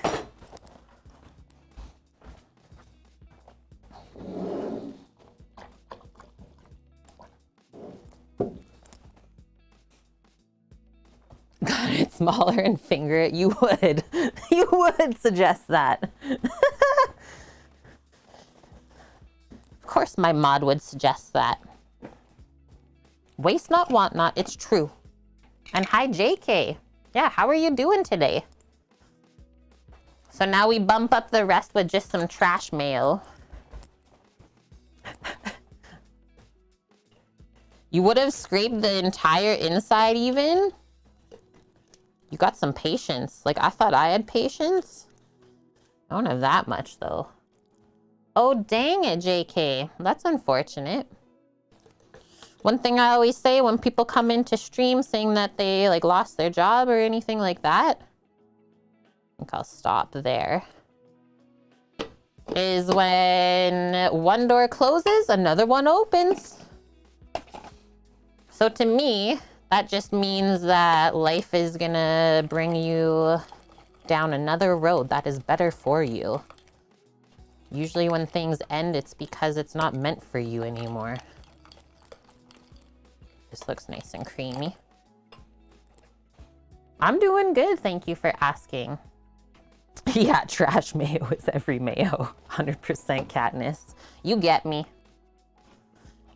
Got it smaller and finger it. You would. You would suggest that. Of course my mod would suggest that. Waste not, want not, it's true. And hi JK. Yeah, how are you doing today? So now we bump up the rest with just some trash mayo. You would have scraped the entire inside even? You got some patience. Like, I thought I had patience. I don't have that much, though. Oh, dang it, JK. That's unfortunate. One thing I always say when people come into stream saying that they, like, lost their job or anything like that, I think I'll stop there, is when one door closes, another one opens. So to me, that just means that life is gonna bring you down another road that is better for you. Usually when things end, it's because it's not meant for you anymore. This looks nice and creamy. I'm doing good, thank you for asking. Yeah, trash mayo is every mayo. 100% Katniss. You get me.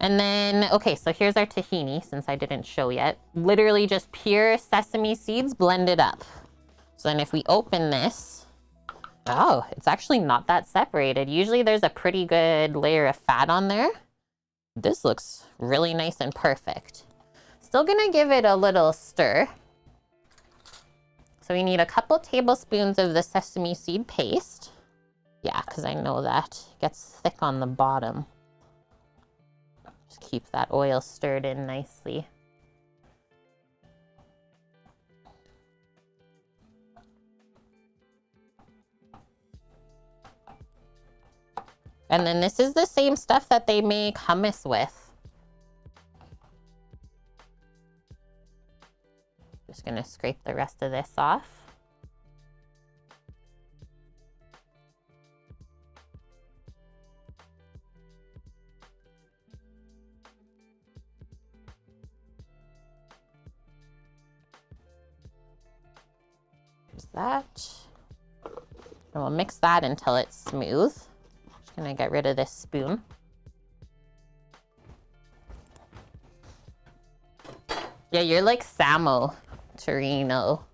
And then, okay, so here's our tahini, since I didn't show yet. Literally just pure sesame seeds blended up. So then if we open this, oh, it's actually not that separated. Usually there's a pretty good layer of fat on there. This looks really nice and perfect. Still gonna give it a little stir. So we need a couple tablespoons of the sesame seed paste. Yeah, because I know that gets thick on the bottom. Just keep that oil stirred in nicely. And then this is the same stuff that they make hummus with. Just gonna scrape the rest of this off. There's that. And we'll mix that until it's smooth. Just gonna get rid of this spoon. Yeah, you're like Samo. Torino.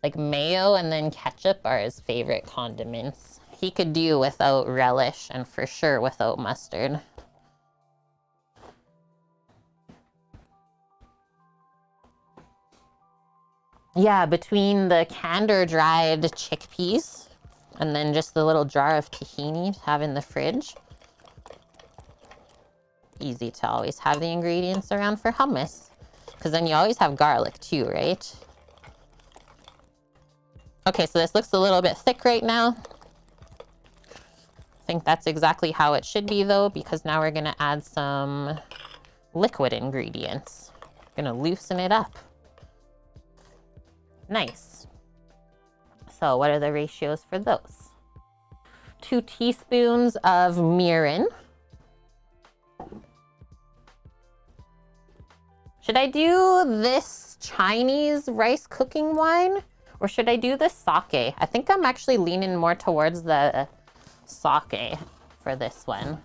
Like mayo and then ketchup are his favorite condiments. He could do without relish and for sure without mustard. Yeah, between the canned or dried chickpeas and then just the little jar of tahini to have in the fridge. Easy to always have the ingredients around for hummus. Because then you always have garlic too, right? Okay, so this looks a little bit thick right now. I think that's exactly how it should be though, because now we're gonna add some liquid ingredients. Gonna loosen it up. Nice. So what are the ratios for those? 2 teaspoons of mirin. Should I do this Chinese rice cooking wine or should I do the sake? I think I'm actually leaning more towards the sake for this one.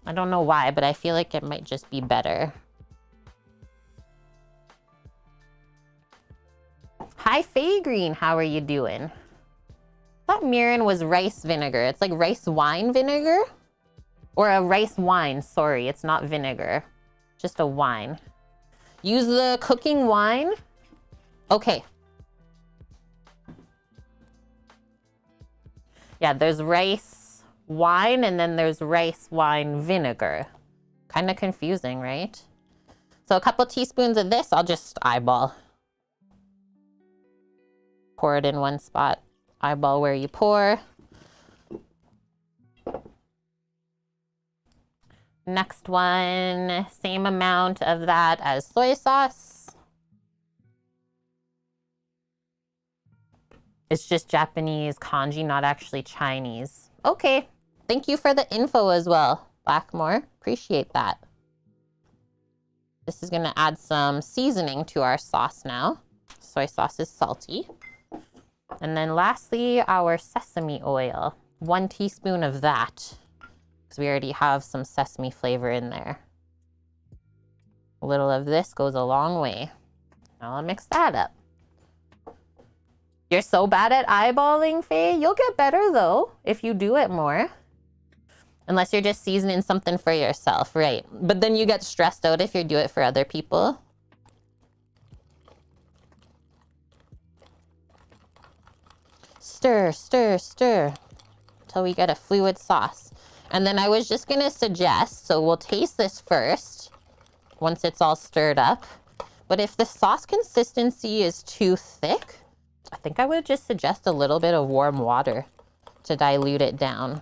I don't know why, but I feel like it might just be better. Hi, Faye Green, how are you doing? I thought mirin was rice vinegar. It's like rice wine vinegar? Or a rice wine, sorry, it's not vinegar. Just a wine. Use the cooking wine. Okay. Yeah, there's rice wine and then there's rice wine vinegar. Kind of confusing, right? So a couple teaspoons of this, I'll just eyeball. Pour it in one spot. Eyeball where you pour. Next one, same amount of that as soy sauce. It's just Japanese kanji, not actually Chinese. Okay, thank you for the info as well, Blackmore. Appreciate that. This is gonna add some seasoning to our sauce now. Soy sauce is salty. And then lastly, our sesame oil. 1 teaspoon of that. We already have some sesame flavor in there. A little of this goes a long way. Now I'll mix that up. You're so bad at eyeballing, Faye. You'll get better though if you do it more. Unless you're just seasoning something for yourself, right? But then you get stressed out if you do it for other people. Stir, stir, stir until we get a fluid sauce. And then I was just gonna suggest, so we'll taste this first once it's all stirred up. But if the sauce consistency is too thick, I think I would just suggest a little bit of warm water to dilute it down.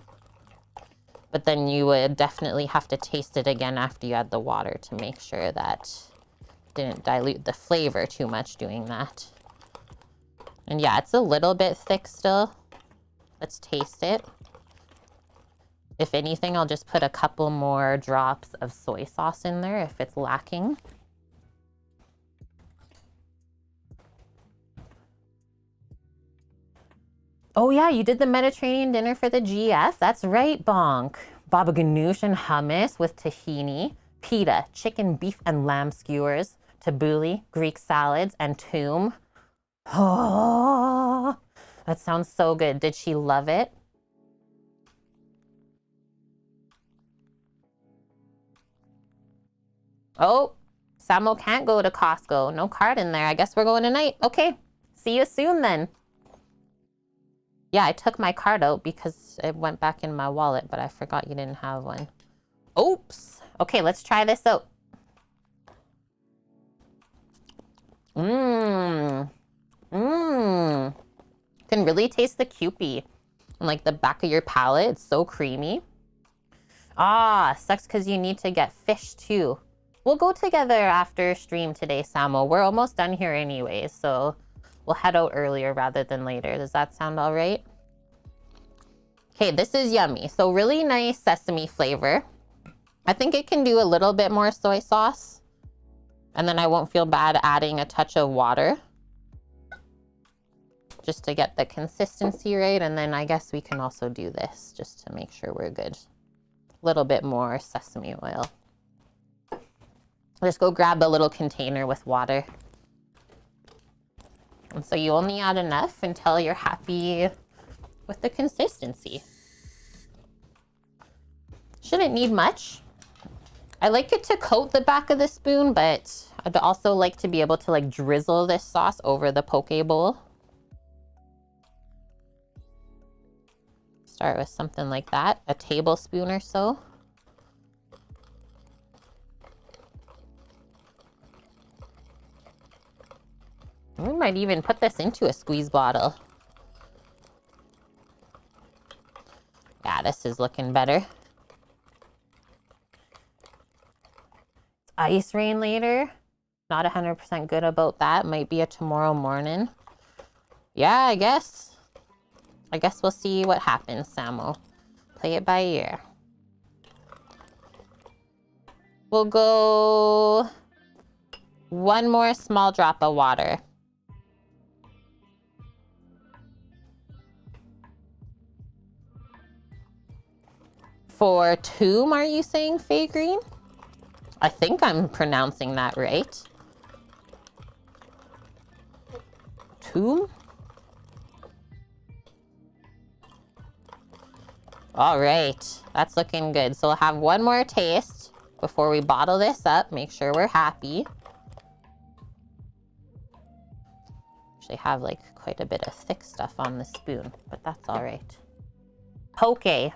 But then you would definitely have to taste it again after you add the water to make sure that didn't dilute the flavor too much doing that. And yeah, it's a little bit thick still. Let's taste it. If anything, I'll just put a couple more drops of soy sauce in there if it's lacking. Oh yeah, you did the Mediterranean dinner for the GF. That's right, Bonk. Baba ganoush and hummus with tahini, pita, chicken, beef, and lamb skewers, tabbouleh, Greek salads, and toum. Oh, that sounds so good. Did she love it? Oh, Samo can't go to Costco. No card in there. I guess we're going tonight. Okay, see you soon then. Yeah, I took my card out because it went back in my wallet, but I forgot you didn't have one. Oops. Okay, let's try this out. Mmm. Mmm. Can really taste the Kewpie on like the back of your palate. It's so creamy. Ah, sucks because you need to get fish too. We'll go together after stream today, Samo. We're almost done here anyway, so we'll head out earlier rather than later. Does that sound all right? Okay, this is yummy. So really nice sesame flavor. I think it can do a little bit more soy sauce. And then I won't feel bad adding a touch of water. Just to get the consistency right. And then I guess we can also do this just to make sure we're good. A little bit more sesame oil. Just go grab a little container with water. And so you only add enough until you're happy with the consistency. Shouldn't need much. I like it to coat the back of the spoon, but I'd also like to be able to like drizzle this sauce over the poke bowl. Start with something like that, a tablespoon or so. We might even put this into a squeeze bottle. Yeah, this is looking better. It's ice rain later. Not 100% good about that. Might be a tomorrow morning. Yeah, I guess. I guess we'll see what happens, Samo. Play it by ear. We'll go one more small drop of water. For toum, are you saying, Faye Green? I think I'm pronouncing that right. Toum? All right, that's looking good. So we'll have one more taste before we bottle this up. Make sure we're happy. Actually have like quite a bit of thick stuff on the spoon, but that's all right. Poke.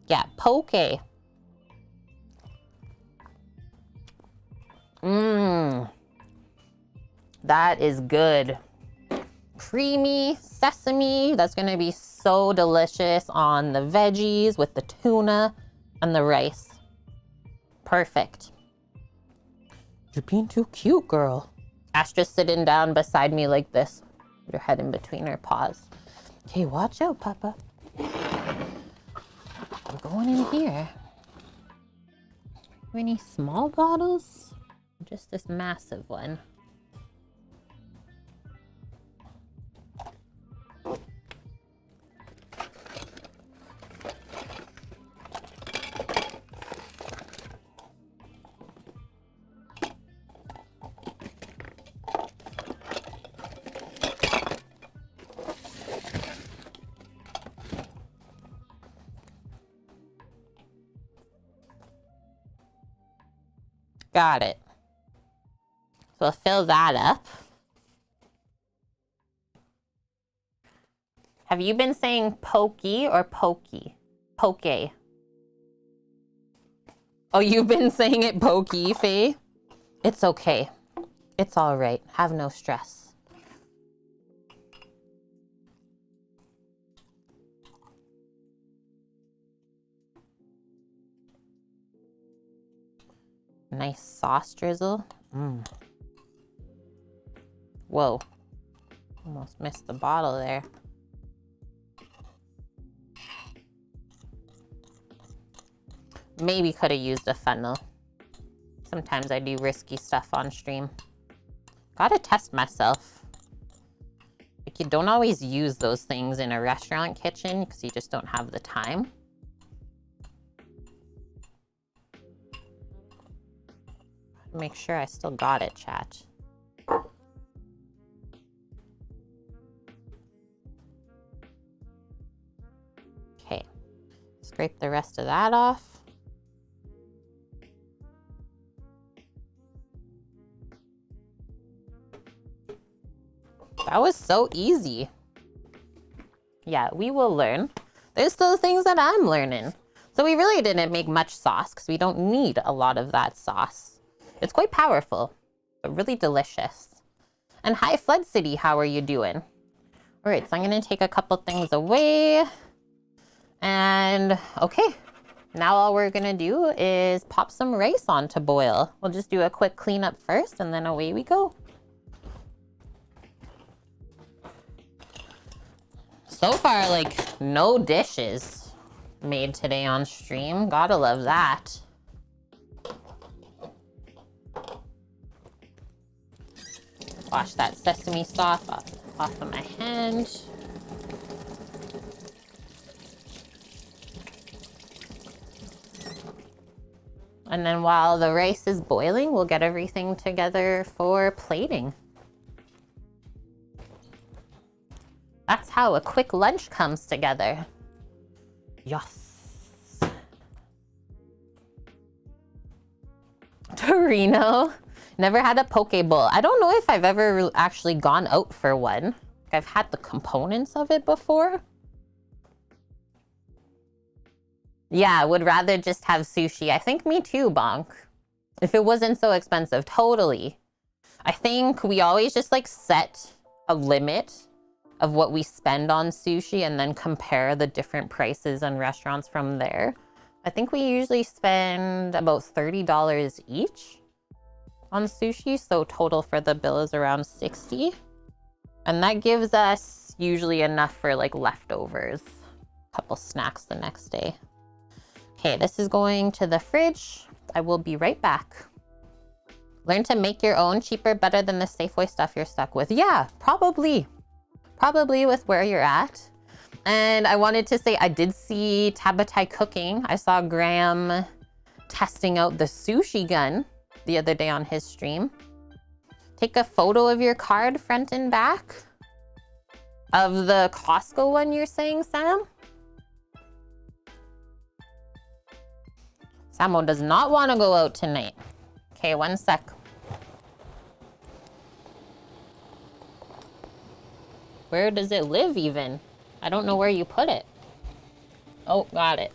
Yeah, poke. Mmm. That is good. Creamy sesame. That's going to be so delicious on the veggies with the tuna and the rice. Perfect. You're being too cute, girl. Ash just sitting down beside me like this. Your head in between her paws. Okay, watch out, Papa. We're going in here. Any small bottles? Just this massive one. Got it. So we'll fill that up. Have you been saying pokey or pokey? Poke. Oh, you've been saying it pokey, Faye? It's okay. It's all right. Have no stress. Nice sauce drizzle. Whoa. Almost missed the bottle there. Maybe could have used a funnel. Sometimes I do risky stuff on stream. Gotta test myself. Like, you don't always use those things in a restaurant kitchen because you just don't have the time. Make sure I still got it, chat. Okay, scrape the rest of that off. That was so easy. Yeah, we will learn. There's still things that I'm learning. So we really didn't make much sauce because we don't need a lot of that sauce. It's quite powerful, but really delicious. And hi, Flood City, how are you doing? All right, so I'm gonna take a couple things away. And okay, now all we're gonna do is pop some rice on to boil. We'll just do a quick cleanup first and then away we go. So far, like, no dishes made today on stream. Gotta love that. Wash that sesame sauce off of my hand. And then while the rice is boiling, we'll get everything together for plating. That's how a quick lunch comes together. Yes. Torino. Never had a poke bowl. I don't know if I've ever actually gone out for one. I've had the components of it before. Yeah, would rather just have sushi. I think me too, Bonk. If it wasn't so expensive, totally. I think we always just like set a limit of what we spend on sushi and then compare the different prices and restaurants from there. I think we usually spend about $30 each on sushi, so total for the bill is around $60. And that gives us usually enough for like leftovers, a couple snacks the next day. Okay, this is going to the fridge. I will be right back. Learn to make your own, cheaper, better than the Safeway stuff you're stuck with. Yeah, probably with where you're at. And I wanted to say, I did see Tabatai cooking. I saw Graham testing out the sushi gun the other day on his stream. Take a photo of your card front and back of the Costco one you're saying, Sam? Samo does not want to go out tonight. Okay, one sec. Where does it live even? I don't know where you put it. Oh, got it.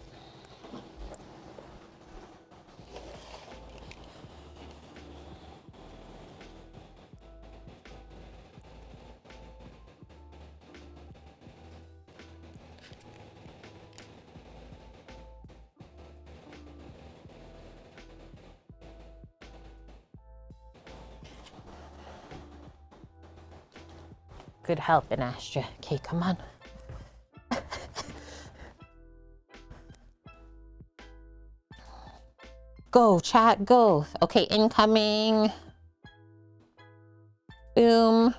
Good help, Astra. Okay, come on. Go, chat, go. Okay, incoming. Boom.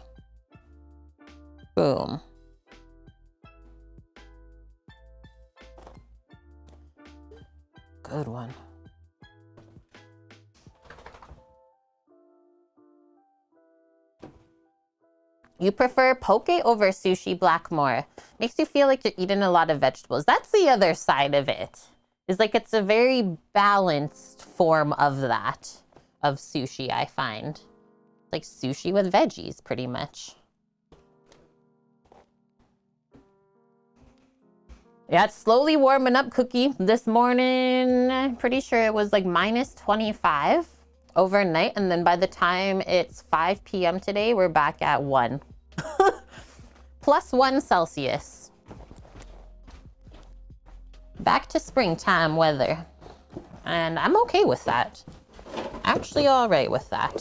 Boom. Good one. You prefer poke over sushi, Blackmore? Makes you feel like you're eating a lot of vegetables. That's the other side of it. It's like it's a very balanced form of that. of sushi, I find. Like sushi with veggies, pretty much. Yeah, it's slowly warming up, Cookie. This morning, I'm pretty sure it was like minus 25 overnight. And then by the time it's 5 p.m. today, we're back at 1. Plus 1 Celsius. Back to springtime weather. And I'm okay with that. Actually all right with that.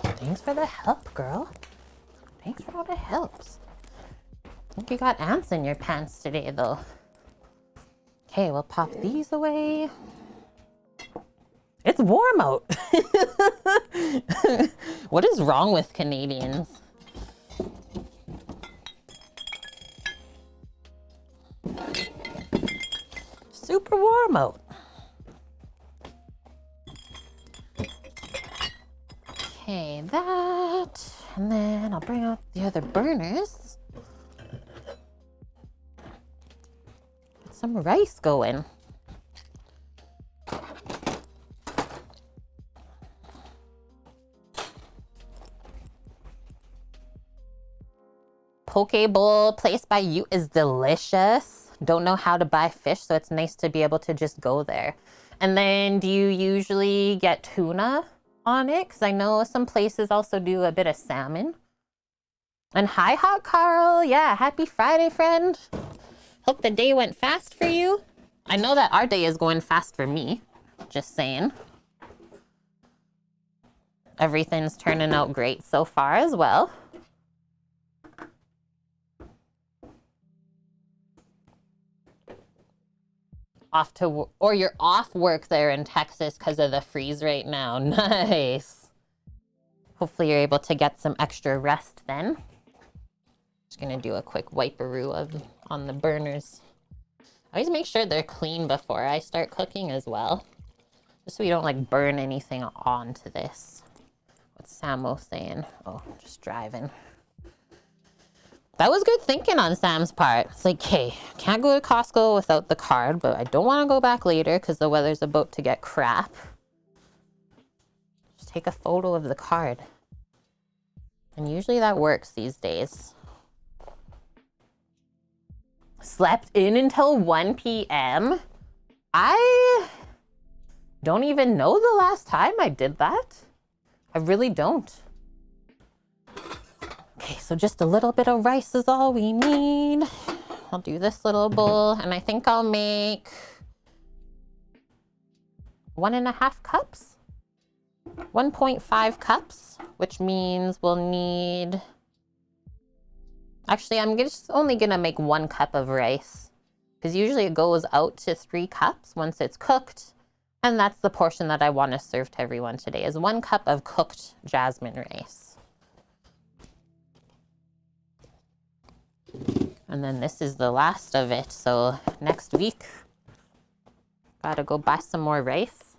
Thanks for the help, girl. Thanks for all the helps. I think you got ants in your pants today, though. Okay, we'll pop these away. It's warm out. What is wrong with Canadians? Super warm out. Okay, that. And then I'll bring out the other burners. Some rice going. Poke bowl placed by you is delicious. Don't know how to buy fish, so it's nice to be able to just go there. And then do you usually get tuna on it? Because I know some places also do a bit of salmon. And hi, Hot Carl. Yeah, happy Friday, friend. Hope the day went fast for you. I know that our day is going fast for me. Just saying. Everything's turning out great so far as well. Off to, or you're off work there in Texas because of the freeze right now. Nice. Hopefully you're able to get some extra rest then. Just gonna do a quick wiperoo on the burners. I always make sure they're clean before I start cooking as well. Just so we don't like burn anything onto this. What's Samo saying? Oh, just driving. That was good thinking on Sam's part. It's like, hey, can't go to Costco without the card, but I don't want to go back later because the weather's about to get crap. Just take a photo of the card. And usually that works these days. Slept in until 1 p.m. I don't even know the last time I did that. I really don't. Okay, so just a little bit of rice is all we need. I'll do this little bowl, and I think I'll make 1.5 cups, 1.5 cups, which means we'll need, actually, I'm just only gonna make 1 cup of rice because usually it goes out to 3 cups once it's cooked. And that's the portion that I want to serve to everyone today is 1 cup of cooked jasmine rice. And then this is the last of it. So next week, gotta go buy some more rice.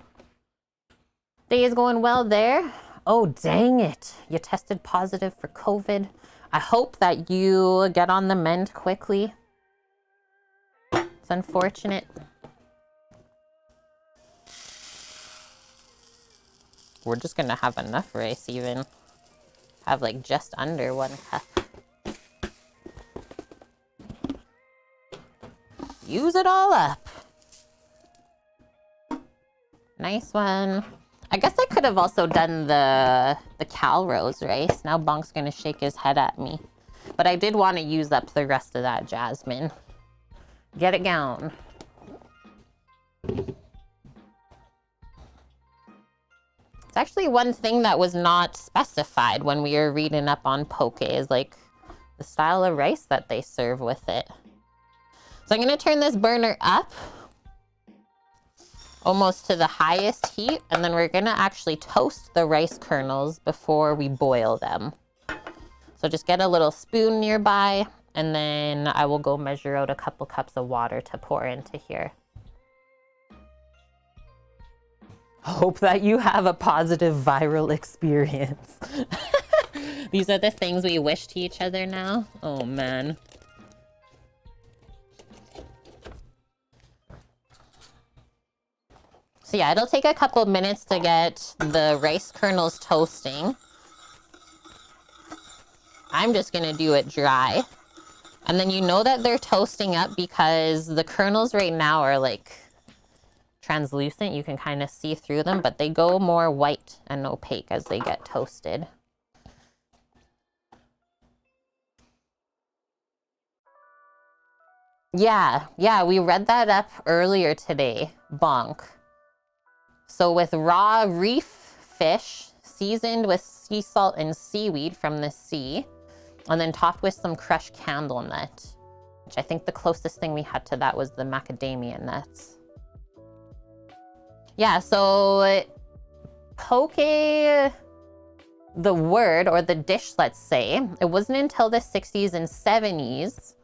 Day is going well there. Oh, dang it. You tested positive for COVID. I hope that you get on the mend quickly. It's unfortunate. We're just gonna have enough rice even. Have like just under 1 cup. Use it all up. Nice one. I guess I could have also done the Calrose rice. Now Bonk's gonna shake his head at me. But I did want to use up the rest of that jasmine. Get it down. It's actually one thing that was not specified when we were reading up on poke is like the style of rice that they serve with it. So I'm gonna turn this burner up almost to the highest heat, and then we're gonna actually toast the rice kernels before we boil them. So just get a little spoon nearby, and then I will go measure out a couple cups of water to pour into here. Hope that you have a positive viral experience. These are the things we wish to each other now. Oh man. So yeah, it'll take a couple minutes to get the rice kernels toasting. I'm just gonna do it dry. And then you know that they're toasting up because the kernels right now are like translucent. You can kind of see through them, but they go more white and opaque as they get toasted. Yeah, we read that up earlier today, bonk. So with raw reef fish, seasoned with sea salt and seaweed from the sea, and then topped with some crushed candle nut, which I think the closest thing we had to that was the macadamia nuts. Yeah, so poke, the word or the dish, let's say, it wasn't until the 60s and 70s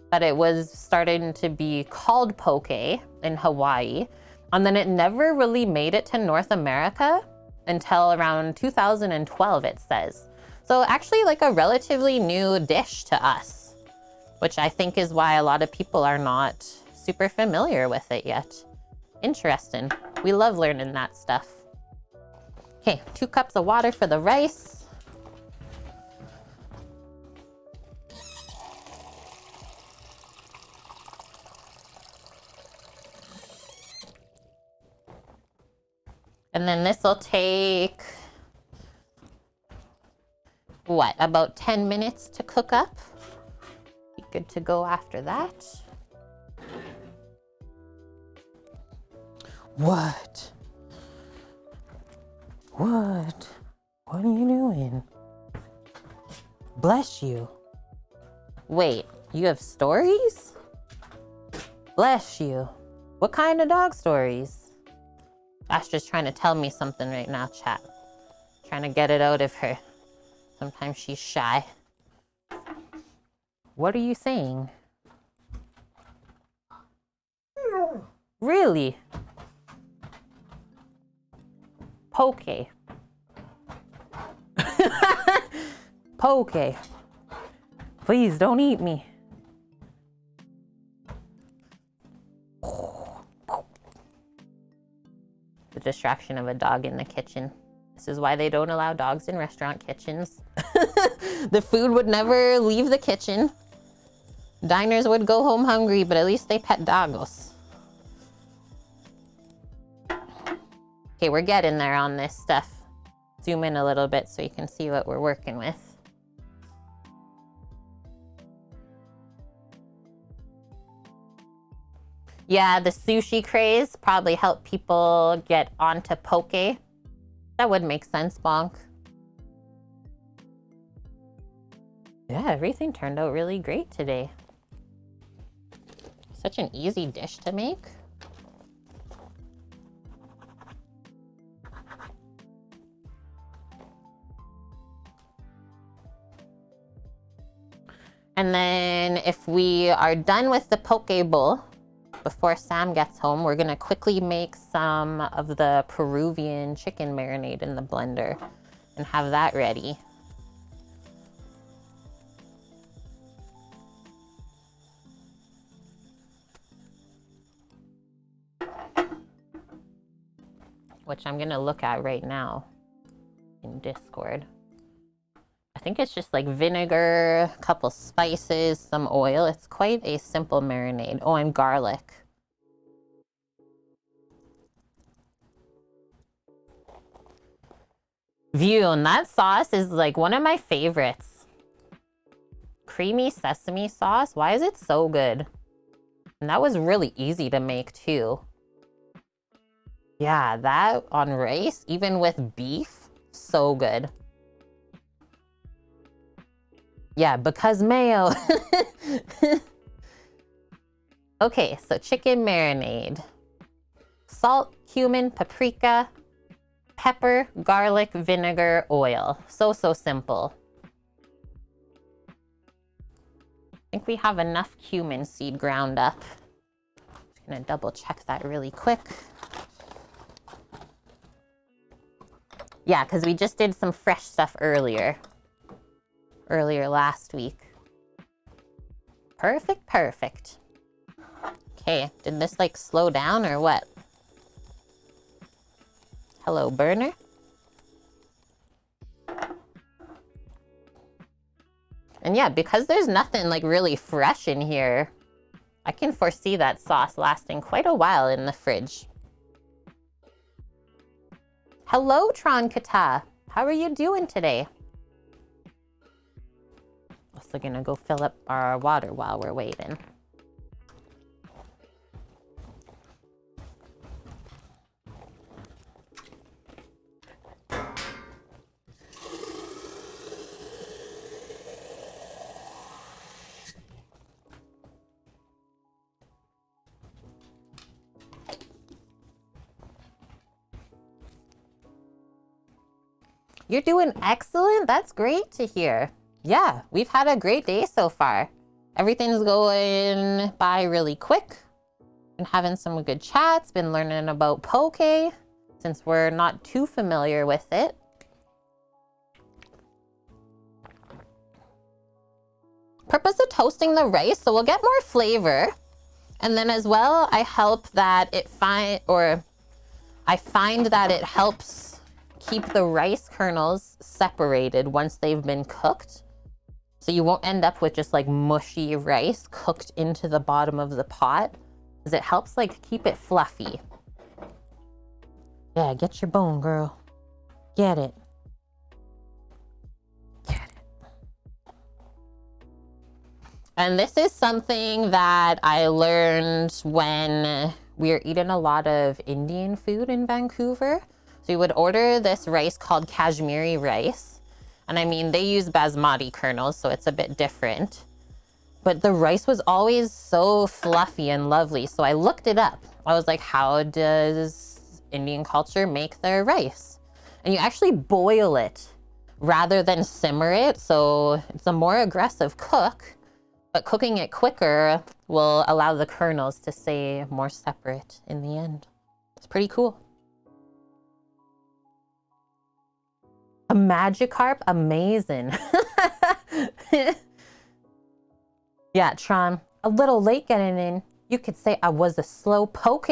that it was starting to be called poke in Hawaii. And then it never really made it to North America until around 2012, it says. So actually like a relatively new dish to us, which I think is why a lot of people are not super familiar with it yet. Interesting. We love learning that stuff. Okay, 2 cups of water for the rice. And then this will take, what, about 10 minutes to cook up? Be good to go after that. What? What? What are you doing? Bless you. Wait, you have stories? Bless you. What kind of dog stories? Astra's trying to tell me something right now, chat. Trying to get it out of her. Sometimes she's shy. What are you saying? Really? Poke. Poke. Please don't eat me. The distraction of a dog in the kitchen. This is why they don't allow dogs in restaurant kitchens. The food would never leave the kitchen. Diners would go home hungry, but at least they pet doggos. Okay, we're getting there on this stuff. Zoom in a little bit so you can see what we're working with. Yeah, the sushi craze probably helped people get onto poke. That would make sense, bonk. Yeah, everything turned out really great today. Such an easy dish to make. And then if we are done with the poke bowl, before Sam gets home, we're gonna quickly make some of the Peruvian chicken marinade in the blender and have that ready. Which I'm gonna look at right now in Discord. I think it's just like vinegar, a couple spices, some oil. It's quite a simple marinade. Oh, and garlic. View, and that sauce is like one of my favorites. Creamy sesame sauce. Why is it so good? And that was really easy to make too. Yeah, that on rice, even with beef, so good. Yeah, because mayo. Okay, so chicken marinade. Salt, cumin, paprika, pepper, garlic, vinegar, oil. So simple. I think we have enough cumin seed ground up. Just gonna double check that really quick. Yeah, because we just did some fresh stuff earlier last week. Perfect. Okay, did this like slow down or what? Hello, burner. And yeah, because there's nothing like really fresh in here, I can foresee that sauce lasting quite a while in the fridge. Hello, Tron Kata. How are you doing today? Also gonna go fill up our water while we're waiting. You're doing excellent. That's great to hear. Yeah, we've had a great day so far. Everything's going by really quick. Been having some good chats, been learning about poke since we're not too familiar with it. Purpose of toasting the rice, so we'll get more flavor. And then as well, I find that it helps keep the rice kernels separated once they've been cooked. So you won't end up with just like mushy rice cooked into the bottom of the pot, because it helps like keep it fluffy. Yeah, get your bone, girl. Get it. Get it. And this is something that I learned when we were eating a lot of Indian food in Vancouver. So you would order this rice called Kashmiri rice. And I mean, they use basmati kernels, so it's a bit different. But the rice was always so fluffy and lovely. So I looked it up. I was like, how does Indian culture make their rice? And you actually boil it rather than simmer it. So it's a more aggressive cook, but cooking it quicker will allow the kernels to stay more separate in the end. It's pretty cool. A Magikarp, amazing. Yeah, Tron, a little late getting in. You could say I was a slow poke.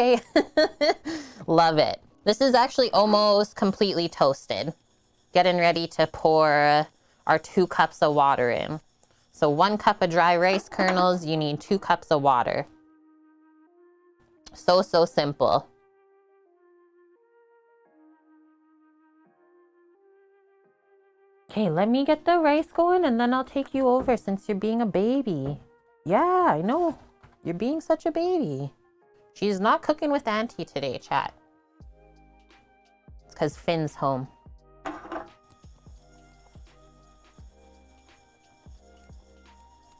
Love it. This is actually almost completely toasted. Getting ready to pour our 2 cups of water in. So 1 cup of dry rice kernels, you need 2 cups of water. So simple. Okay, let me get the rice going and then I'll take you over since you're being a baby. Yeah, I know. You're being such a baby. She's not cooking with Auntie today, chat. It's because Finn's home.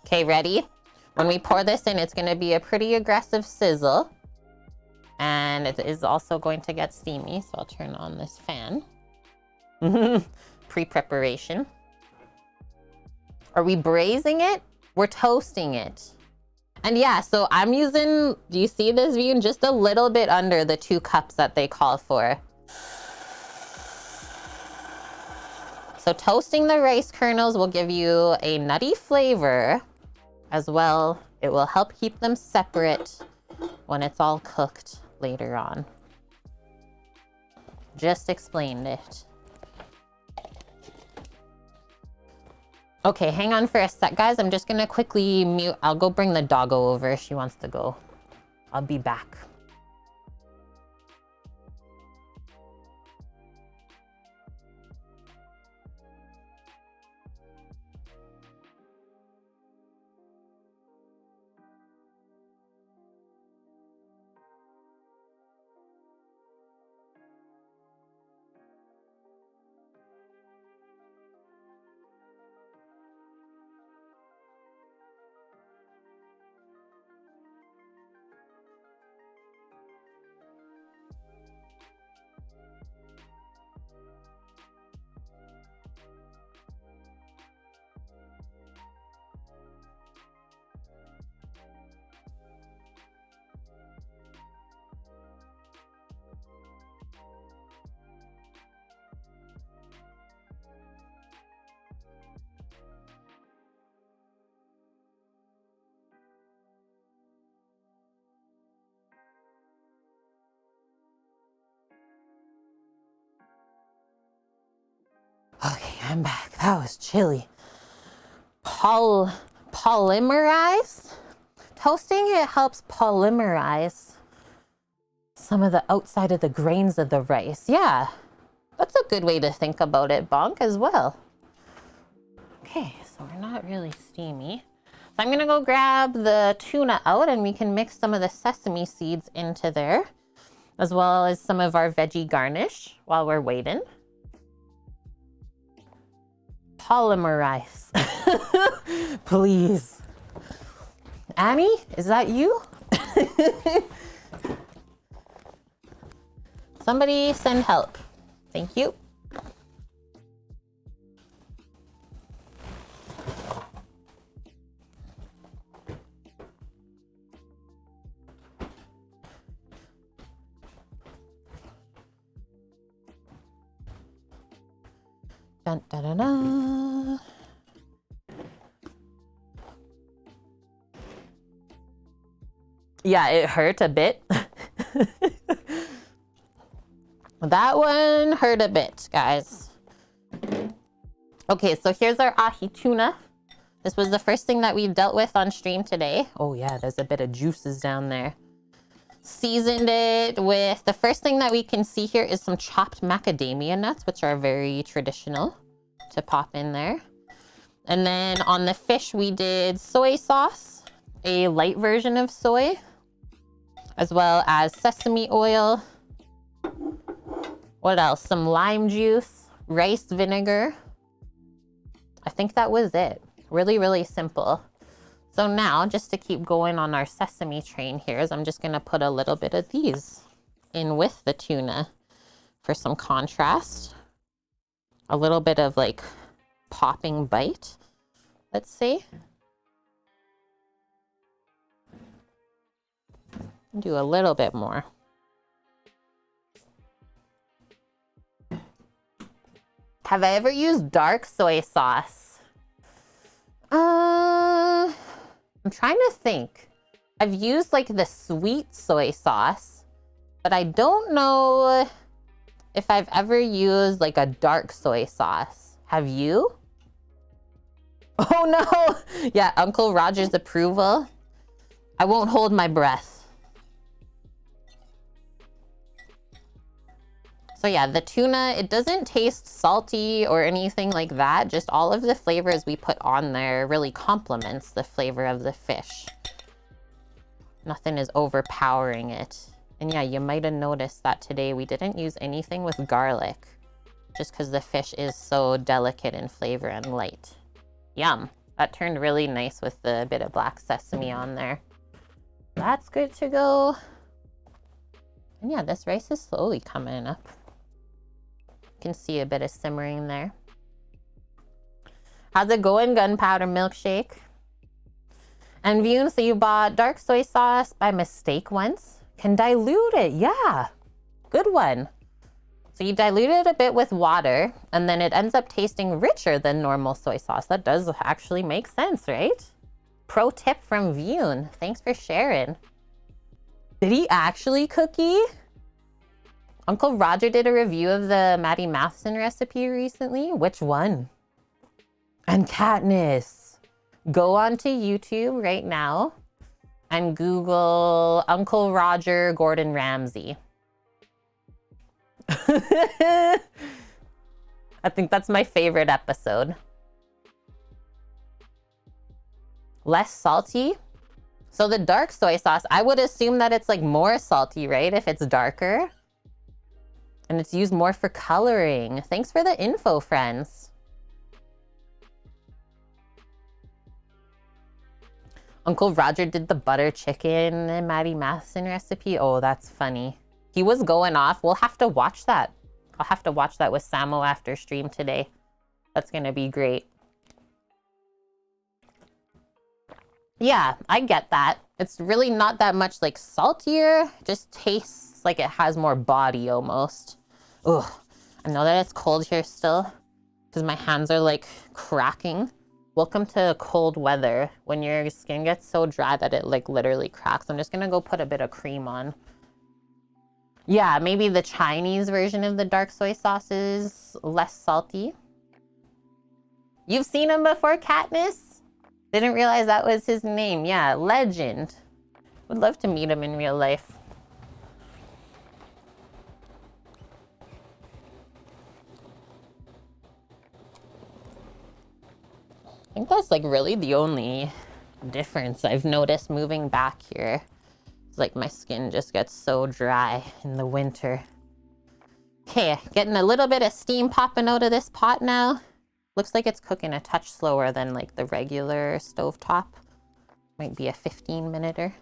Okay, ready? When we pour this in, it's going to be a pretty aggressive sizzle. And it is also going to get steamy, so I'll turn on this fan. Pre-preparation. Are we braising it? We're toasting it. And yeah, so I'm using, do you see this view? Just a little bit under the 2 cups that they call for. So toasting the rice kernels will give you a nutty flavor as well. It will help keep them separate when it's all cooked later on. Just explained it. Okay, hang on for a sec, guys. I'm just gonna quickly mute. I'll go bring the doggo over if she wants to go. I'll be back. I'm back. That was chilly. Polymerize? Toasting it helps polymerize some of the outside of the grains of the rice. Yeah, that's a good way to think about it, Bonk, as well. Okay, so we're not really steamy. So I'm gonna go grab the tuna out and we can mix some of the sesame seeds into there, as well as some of our veggie garnish while we're waiting. Polymerize. Please. Annie, is that you? Somebody send help. Thank you. Dun, dun, dun, dun. Yeah, it hurt a bit. That one hurt a bit, guys. Okay, so here's our ahi tuna. This was the first thing that we dealt with on stream today. Oh yeah, there's a bit of juices down there. Seasoned it with, the first thing that we can see here is some chopped macadamia nuts, which are very traditional to pop in there. And then on the fish, we did soy sauce, a light version of soy, as well as sesame oil. What else? Some lime juice, rice vinegar. I think that was it. Really, really simple. So now, just to keep going on our sesame train here, is I'm just gonna put a little bit of these in with the tuna for some contrast. A little bit of like popping bite, let's see. Do a little bit more. Have I ever used dark soy sauce? I'm trying to think. I've used like the sweet soy sauce, but I don't know if I've ever used like a dark soy sauce. Have you? Oh no! Yeah, Uncle Roger's approval. I won't hold my breath. So yeah, the tuna, it doesn't taste salty or anything like that. Just all of the flavors we put on there really complements the flavor of the fish. Nothing is overpowering it. And yeah, you might have noticed that today we didn't use anything with garlic, just because the fish is so delicate in flavor and light. Yum. That turned really nice with the bit of black sesame on there. That's good to go. And yeah, this rice is slowly coming up. You can see a bit of simmering there. How's it going, Gunpowder Milkshake? And Vune, so you bought dark soy sauce by mistake once? Can dilute it, yeah. Good one. So you dilute it a bit with water, and then it ends up tasting richer than normal soy sauce. That does actually make sense, right? Pro tip from Vune. Thanks for sharing. Did he actually cookie? Uncle Roger did a review of the Maddie Matheson recipe recently. Which one? And Katniss. Go onto YouTube right now and Google Uncle Roger Gordon Ramsay. I think that's my favorite episode. Less salty. So the dark soy sauce, I would assume that it's like more salty, right? If it's darker. And it's used more for coloring. Thanks for the info, friends. Uncle Roger did the butter chicken and Maddie Matheson recipe. Oh, that's funny. He was going off. We'll have to watch that. I'll have to watch that with Samo after stream today. That's gonna be great. Yeah, I get that. It's really not that much like saltier. It just tastes like it has more body almost. Ugh, I know that it's cold here still because my hands are like cracking. Welcome to cold weather when your skin gets so dry that it like literally cracks. I'm just gonna go put a bit of cream on. Yeah, maybe the Chinese version of the dark soy sauce is less salty. You've seen him before, Katniss? Didn't realize that was his name. Yeah, legend. Would love to meet him in real life. I think that's like really the only difference I've noticed moving back here. It's like my skin just gets so dry in the winter. Okay, getting a little bit of steam popping out of this pot now. Looks like it's cooking a touch slower than like the regular stovetop. Might be a 15-minute-er.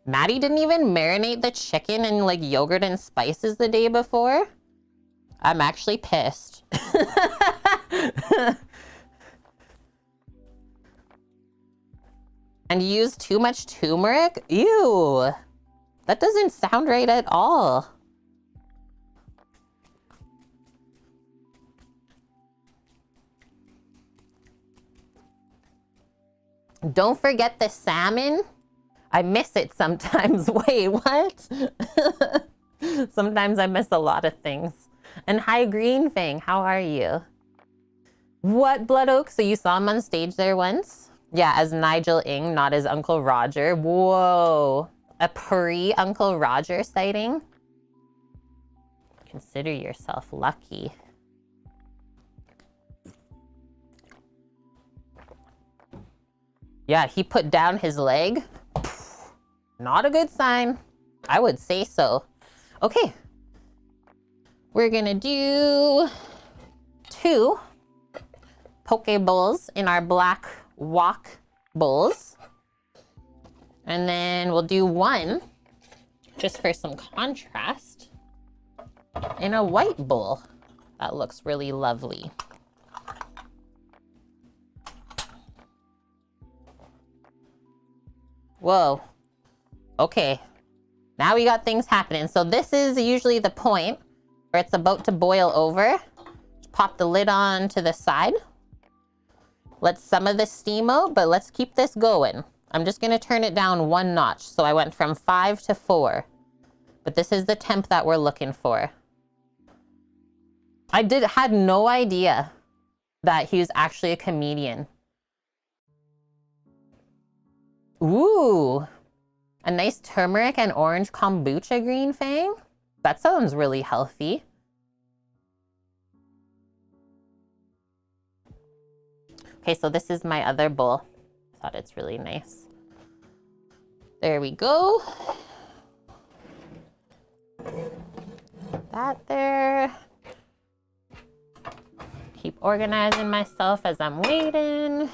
Maddie didn't even marinate the chicken in like yogurt and spices the day before. I'm actually pissed. And use too much turmeric? Ew. That doesn't sound right at all. Don't forget the salmon. I miss it sometimes. Wait, what? Sometimes I miss a lot of things. And hi, Green Fang, how are you? What, Blood Oak? So you saw him on stage there once? Yeah, as Nigel Ng, not as Uncle Roger. Whoa, a pre-Uncle Roger sighting? Consider yourself lucky. Yeah, he put down his leg. Not a good sign. I would say so. Okay. We're gonna do 2 poke bowls in our black wok bowls. And then we'll do 1, just for some contrast, in a white bowl. That looks really lovely. Whoa. Okay. Now we got things happening. So this is usually the point where it's about to boil over. Just pop the lid on to the side. Let some of the steam out, but let's keep this going. I'm just going to turn it down 1 notch. So I went from 5 to 4. But this is the temp that we're looking for. I had no idea that he was actually a comedian. Ooh, a nice turmeric and orange kombucha, Green Fang. That sounds really healthy. Okay, so this is my other bowl. I thought it's really nice. There we go. That there. Keep organizing myself as I'm waiting.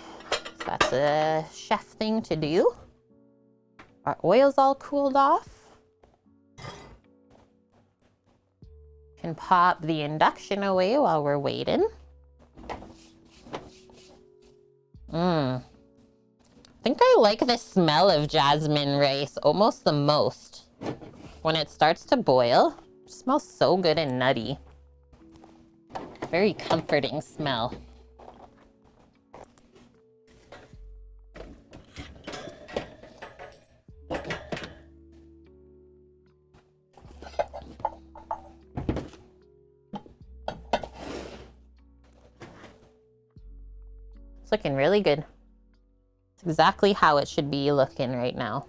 So that's a chef thing to do. Our oil's all cooled off. Can pop the induction away while we're waiting. I think I like the smell of jasmine rice almost the most. When it starts to boil, it smells so good and nutty. Very comforting smell. It's looking really good. It's exactly how it should be looking right now.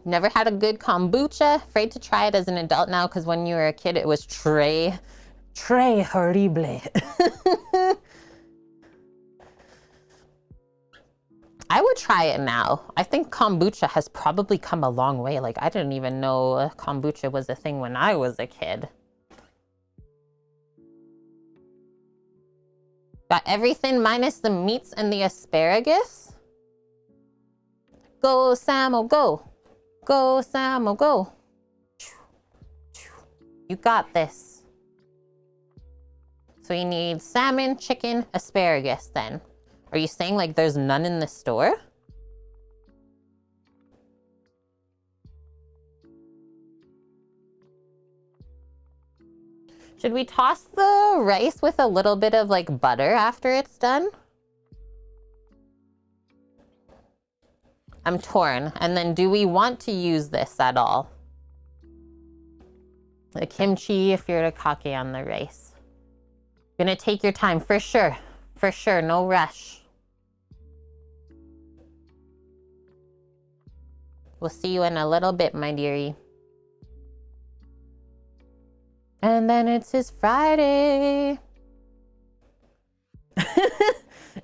Never had a good kombucha. Afraid to try it as an adult now because when you were a kid it was très horrible. I would try it now. I think kombucha has probably come a long way. Like, I didn't even know kombucha was a thing when I was a kid. Got everything minus the meats and the asparagus. Go, Samo, go. Go, Samo, go. You got this. So you need salmon, chicken, asparagus then. Are you saying like there's none in the store? Should we toss the rice with a little bit of like butter after it's done? I'm torn. And then do we want to use this at all? The kimchi, if you're to kake on the rice. Gonna take your time for sure. For sure, no rush. We'll see you in a little bit, my dearie. And then it's his Friday.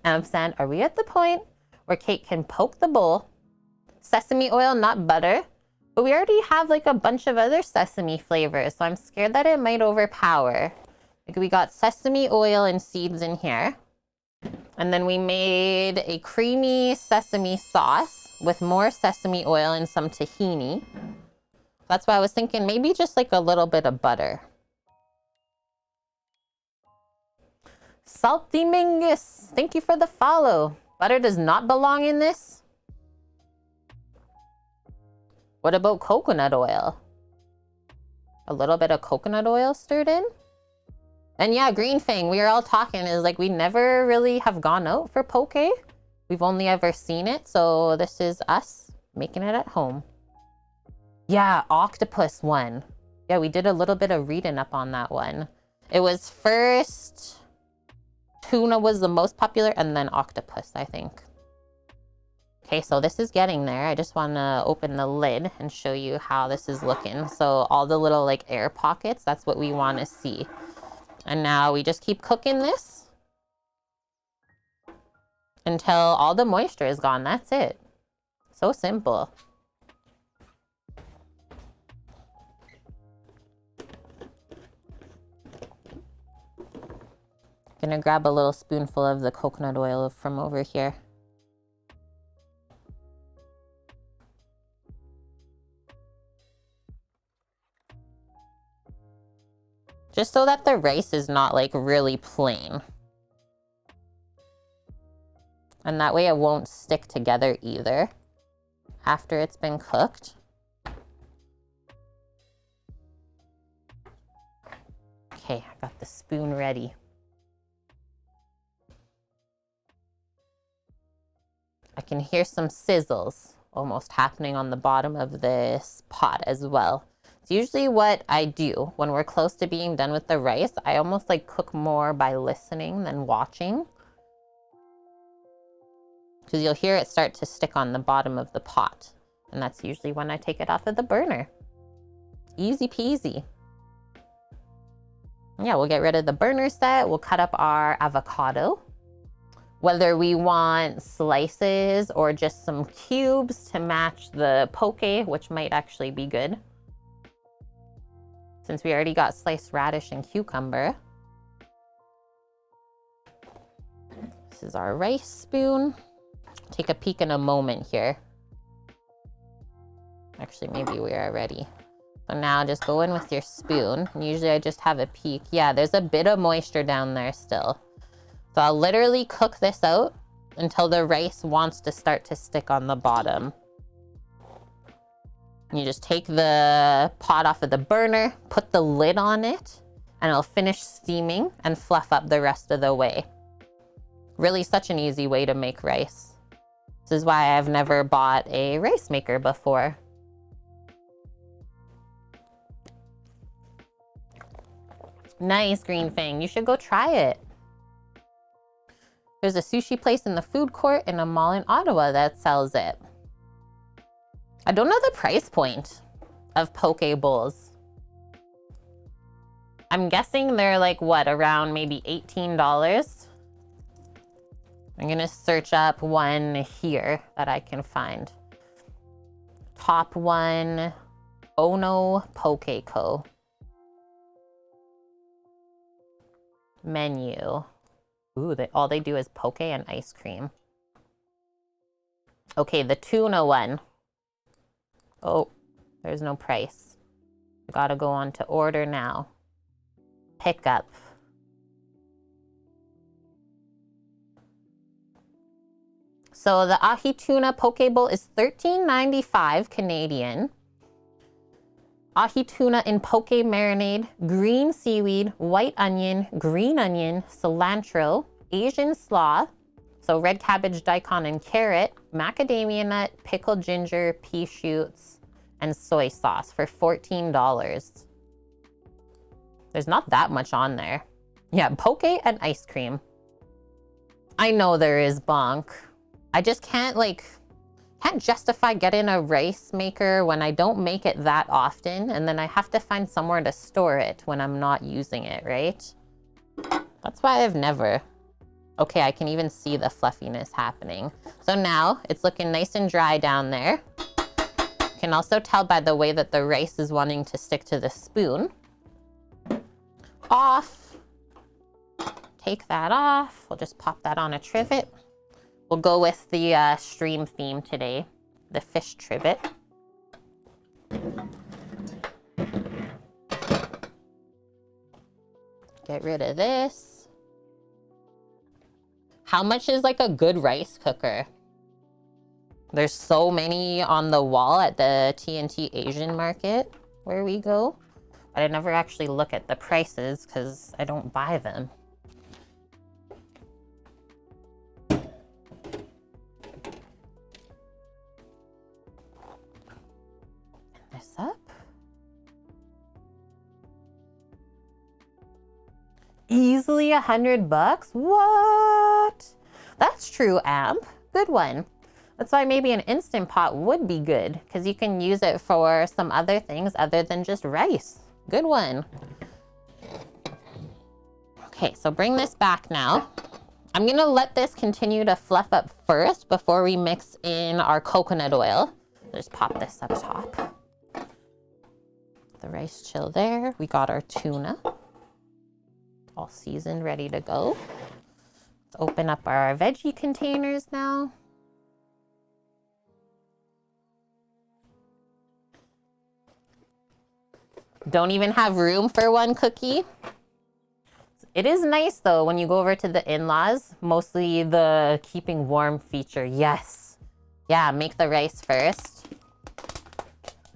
Ampersand, are we at the point where Kate can poke the bowl? Sesame oil, not butter. But we already have like a bunch of other sesame flavors, so I'm scared that it might overpower. Like we got sesame oil and seeds in here. And then we made a creamy sesame sauce with more sesame oil and some tahini. That's why I was thinking maybe just like a little bit of butter. Salty Mingus, thank you for the follow. Butter does not belong in this. What about coconut oil? A little bit of coconut oil stirred in? And yeah, Green Fang, we are all talking is like we never really have gone out for poke. We've only ever seen it, so this is us making it at home. Yeah, octopus one. Yeah, we did a little bit of reading up on that one. It was first tuna was the most popular and then octopus, I think. Okay, so this is getting there. I just want to open the lid and show you how this is looking. So all the little like air pockets, that's what we want to see. And now we just keep cooking this until all the moisture is gone. That's it. So simple. Gonna grab a little spoonful of the coconut oil from over here. Just so that the rice is not like really plain. And that way it won't stick together either after it's been cooked. Okay, I got the spoon ready. I can hear some sizzles almost happening on the bottom of this pot as well. It's usually what I do when we're close to being done with the rice. I almost like cook more by listening than watching. Because you'll hear it start to stick on the bottom of the pot. And that's usually when I take it off of the burner. Easy peasy. Yeah, we'll get rid of the burner set. We'll cut up our avocado. Whether we want slices or just some cubes to match the poke, which might actually be good. Since we already got sliced radish and cucumber. This is our rice spoon. Take a peek in a moment here. Actually, maybe we are ready. So now just go in with your spoon. Usually I just have a peek. Yeah, there's a bit of moisture down there still. So I'll literally cook this out until the rice wants to start to stick on the bottom. You just take the pot off of the burner, put the lid on it, and it'll finish steaming and fluff up the rest of the way. Really such an easy way to make rice. This is why I've never bought a rice maker before. Nice, Green Fang. You should go try it. There's a sushi place in the food court in a mall in Ottawa that sells it. I don't know the price point of poke bowls. I'm guessing they're like, what, around maybe $18? I'm gonna search up one here that I can find. Top one, Ono Poke Co. Menu. Ooh, all they do is poke and ice cream. Okay, the tuna one. Oh, there's no price. Gotta go on to order now. Pick up. So the Ahi Tuna Poke Bowl is $13.95 Canadian. Ahi tuna in poke marinade, green seaweed, white onion, green onion, cilantro, Asian slaw, so red cabbage, daikon, and carrot, macadamia nut, pickled ginger, pea shoots, and soy sauce for $14. There's not that much on there. Yeah, poke and ice cream. I know there is, bonk. I just can't justify getting a rice maker when I don't make it that often, and then I have to find somewhere to store it when I'm not using it, right? That's why I've never. Okay, I can even see the fluffiness happening. So now it's looking nice and dry down there. You can also tell by the way that the rice is wanting to stick to the spoon. Off. Take that off. We'll just pop that on a trivet. We'll go with the stream theme today, the fish trivet. Get rid of this. How much is like a good rice cooker? There's so many on the wall at the TNT Asian market where we go, but I never actually look at the prices because I don't buy them. Up. Easily $100? What? That's true, Amp. Good one. That's why maybe an Instant Pot would be good, because you can use it for some other things other than just rice. Good one. Okay, so bring this back now. I'm gonna let this continue to fluff up first before we mix in our coconut oil. Just pop this up top. The rice chill there. We got our tuna. All seasoned, ready to go. Let's open up our veggie containers now. Don't even have room for one cookie. It is nice though when you go over to the in-laws, mostly the keeping warm feature. Yes. Yeah, make the rice first.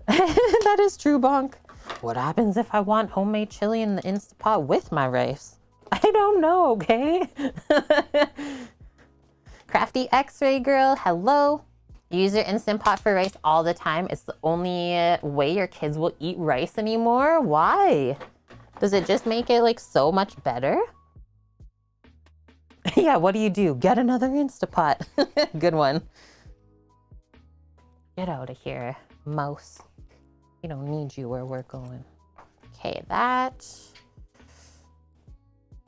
That is true, bonk. What happens if I want homemade chili in the Instant Pot with my rice? I don't know, okay? Crafty X-Ray Girl, hello. You use your Instant Pot for rice all the time. It's the only way your kids will eat rice anymore. Why? Does it just make it like so much better? Yeah, what do? Get another Instant Pot. Good one. Get out of here, mouse. We don't need you where we're going. Okay, that.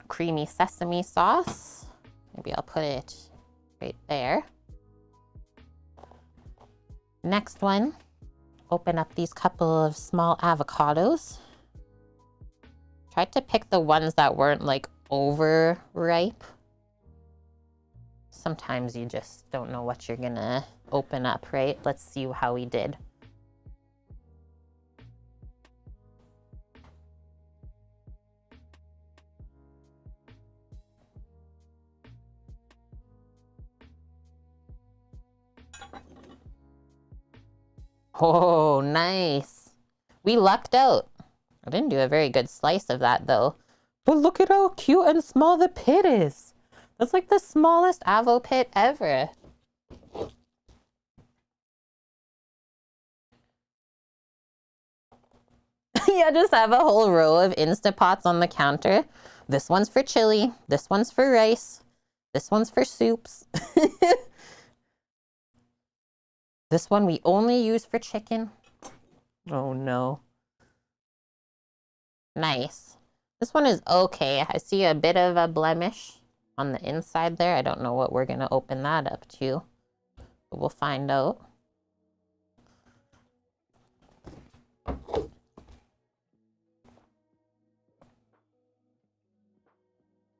Creamy sesame sauce. Maybe I'll put it right there. Next one, open up these couple of small avocados. Tried to pick the ones that weren't like overripe. Sometimes you just don't know what you're gonna open up, right? Let's see how we did. Oh, nice. We lucked out. I didn't do a very good slice of that though. But look at how cute and small the pit is. That's like the smallest avo pit ever. Yeah, just have a whole row of Instant Pots on the counter. This one's for chili. This one's for rice. This one's for soups. This one we only use for chicken. Oh no. Nice. This one is okay. I see a bit of a blemish on the inside there. I don't know what we're gonna open that up to, but we'll find out.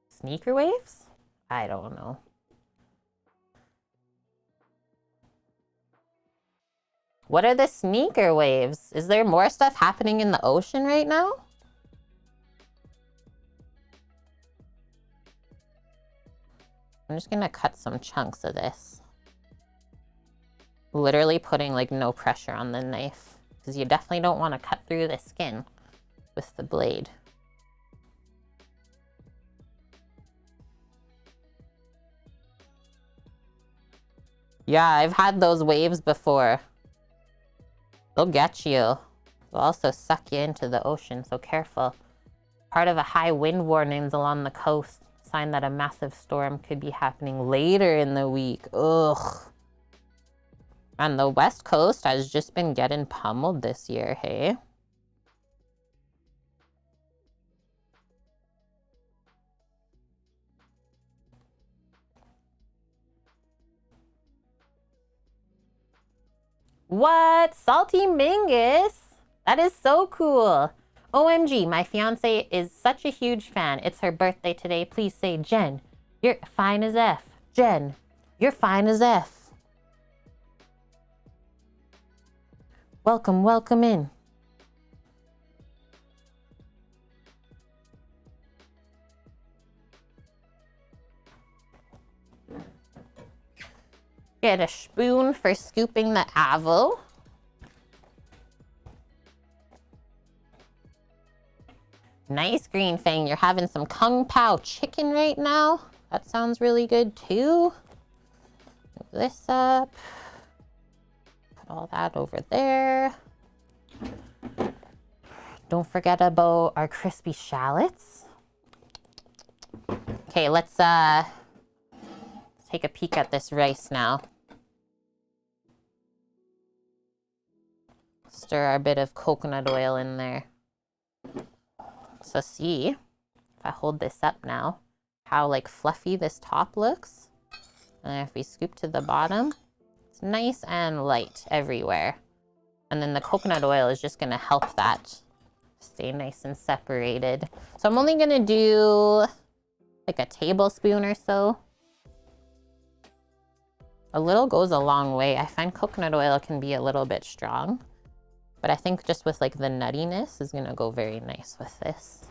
Sneaker waves? I don't know. What are the sneaker waves? Is there more stuff happening in the ocean right now? I'm just gonna cut some chunks of this. Literally putting like no pressure on the knife, because you definitely don't want to cut through the skin with the blade. Yeah, I've had those waves before. They'll get you. They'll also suck you into the ocean, so careful. Part of a high wind warnings along the coast. Sign that a massive storm could be happening later in the week. Ugh. And the West Coast has just been getting pummeled this year, hey? What? Salty Mingus? That is so cool. OMG, my fiance is such a huge fan. It's her birthday today. Please say, Jen, you're fine as F. Jen, you're fine as F. Welcome, welcome in. Get a spoon for scooping the avo. Nice, Green Fang. You're having some Kung Pao chicken right now. That sounds really good too. Move this up. Put all that over there. Don't forget about our crispy shallots. Okay, let's take a peek at this rice now. Stir our bit of coconut oil in there. So see, if I hold this up now, how like fluffy this top looks. And if we scoop to the bottom, it's nice and light everywhere. And then the coconut oil is just gonna help that stay nice and separated. So I'm only gonna do like a tablespoon or so. A little goes a long way. I find coconut oil can be a little bit strong, but I think just with like the nuttiness is gonna go very nice with this.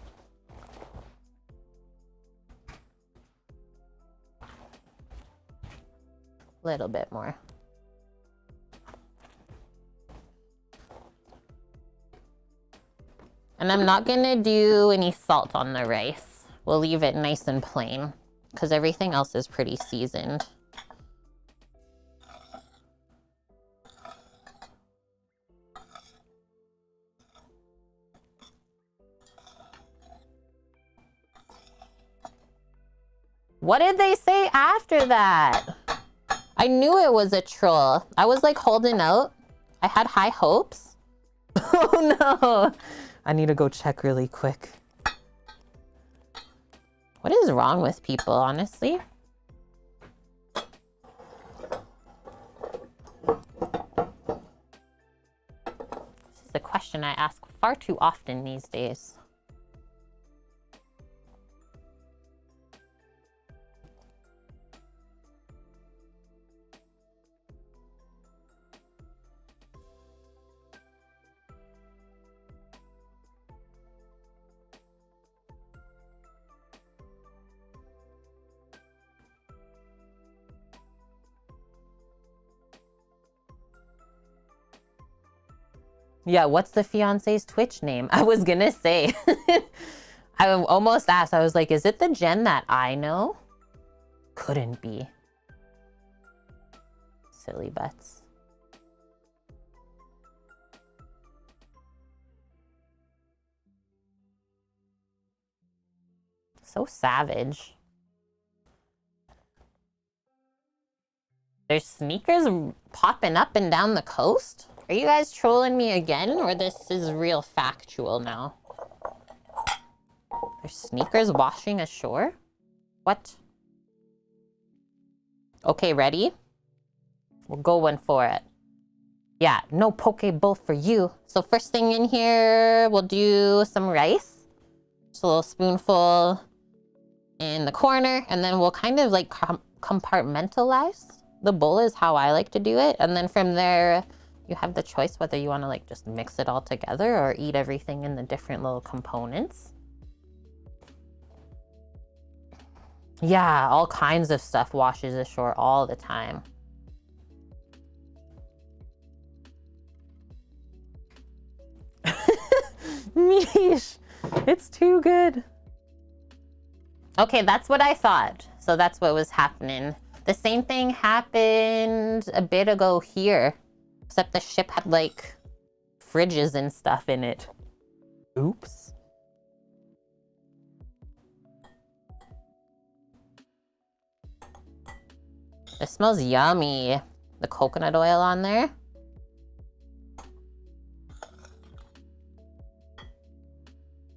A little bit more. And I'm not gonna do any salt on the rice. We'll leave it nice and plain because everything else is pretty seasoned. What did they say after that? I knew it was a troll. I was like holding out. I had high hopes. Oh no. I need to go check really quick. What is wrong with people, honestly? This is a question I ask far too often these days. Yeah, what's the fiance's Twitch name? I was gonna say. I almost asked. I was like, is it the Jen that I know? Couldn't be. Silly butts. So savage. There's sneakers popping up and down the coast? Are you guys trolling me again, or this is real factual now? There's sneakers washing ashore? What? Okay, ready? We're going for it. Yeah, no poke bowl for you. So first thing in here, we'll do some rice. Just a little spoonful in the corner, and then we'll kind of like compartmentalize the bowl is how I like to do it. And then from there, you have the choice whether you want to like just mix it all together or eat everything in the different little components. Yeah, all kinds of stuff washes ashore all the time. Mish, it's too good. Okay, that's what I thought. So that's what was happening. The same thing happened a bit ago here, except the ship had like fridges and stuff in it. Oops. It smells yummy. The coconut oil on there.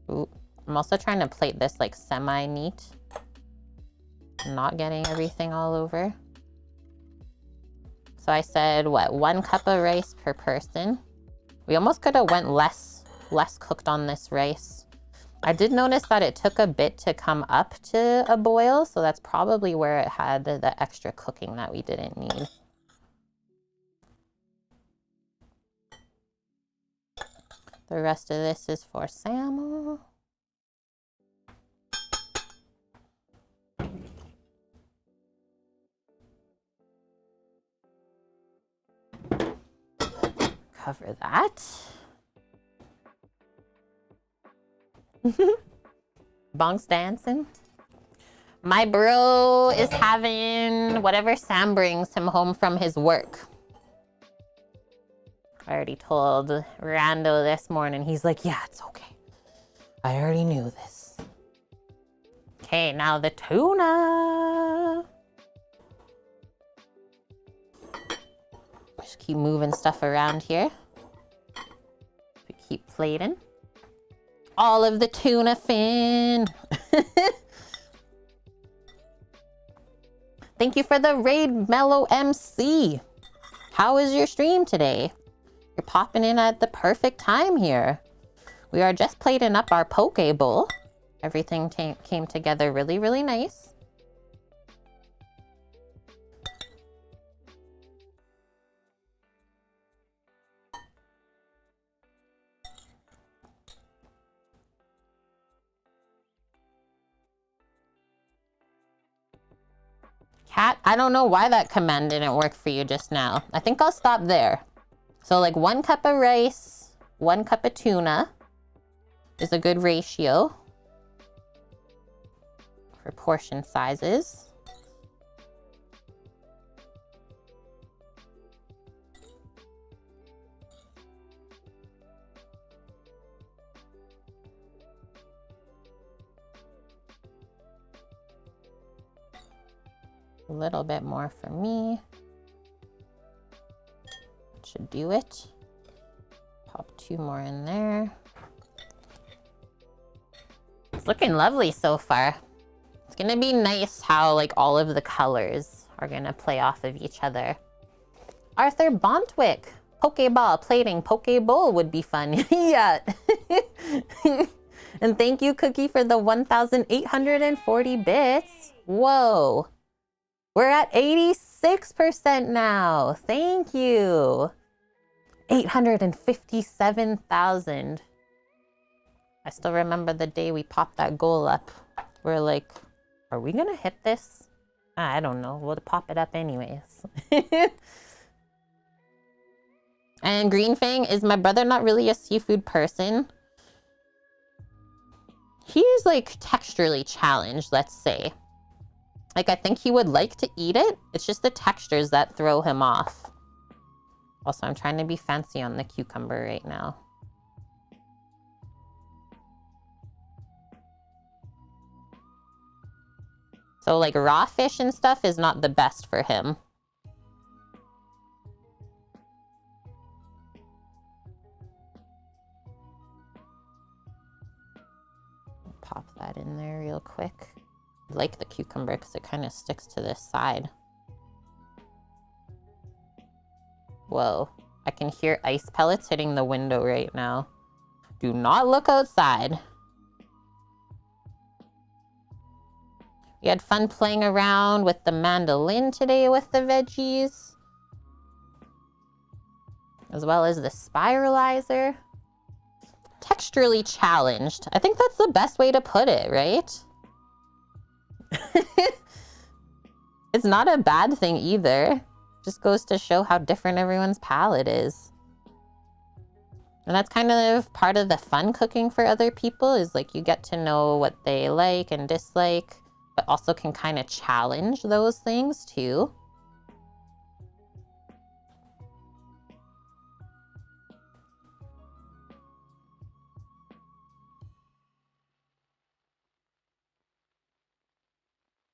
Ooh, I'm also trying to plate this like semi-neat. Not getting everything all over. So I said, what, 1 cup of rice per person. We almost could have went less cooked on this rice. I did notice that it took a bit to come up to a boil, so that's probably where it had the extra cooking that we didn't need. The rest of this is for Samuel. Cover that. Bonks dancing. My bro is having whatever Sam brings him home from his work. I already told Rando this morning. He's like, yeah, it's okay. I already knew this. Okay, now the tuna. Just keep moving stuff around here. We keep plating. All of the tuna fin. Thank you for the raid, Mellow MC. How is your stream today? You're popping in at the perfect time here. We are just plating up our poke bowl. Everything came together really, really nice. Cat, I don't know why that command didn't work for you just now. I think I'll stop there. So like 1 cup of rice, 1 cup of tuna is a good ratio for portion sizes. A little bit more for me. Should do it. Pop 2 more in there. It's looking lovely so far. It's gonna be nice how like all of the colors are gonna play off of each other. Arthur Bontwick, Pokeball plating poke bowl would be fun. Yeah. And thank you, Cookie, for the 1,840 bits. Whoa. We're at 86% now. Thank you. 857,000. I still remember the day we popped that goal up. We're like, are we gonna hit this? I don't know. We'll pop it up anyways. And Green Fang, is my brother not really a seafood person? He's like texturally challenged, let's say. Like, I think he would like to eat it. It's just the textures that throw him off. Also, I'm trying to be fancy on the cucumber right now. So, like, raw fish and stuff is not the best for him. Pop that in there real quick. I like the cucumber because it kind of sticks to this side. Whoa, I can hear ice pellets hitting the window right now. Do not look outside. We had fun playing around with the mandolin today with the veggies, as well as the spiralizer. Texturally challenged. I think that's the best way to put it, right? It's not a bad thing either. Just goes to show how different everyone's palate is. And that's kind of part of the fun cooking for other people, is like you get to know what they like and dislike, but also can kind of challenge those things too.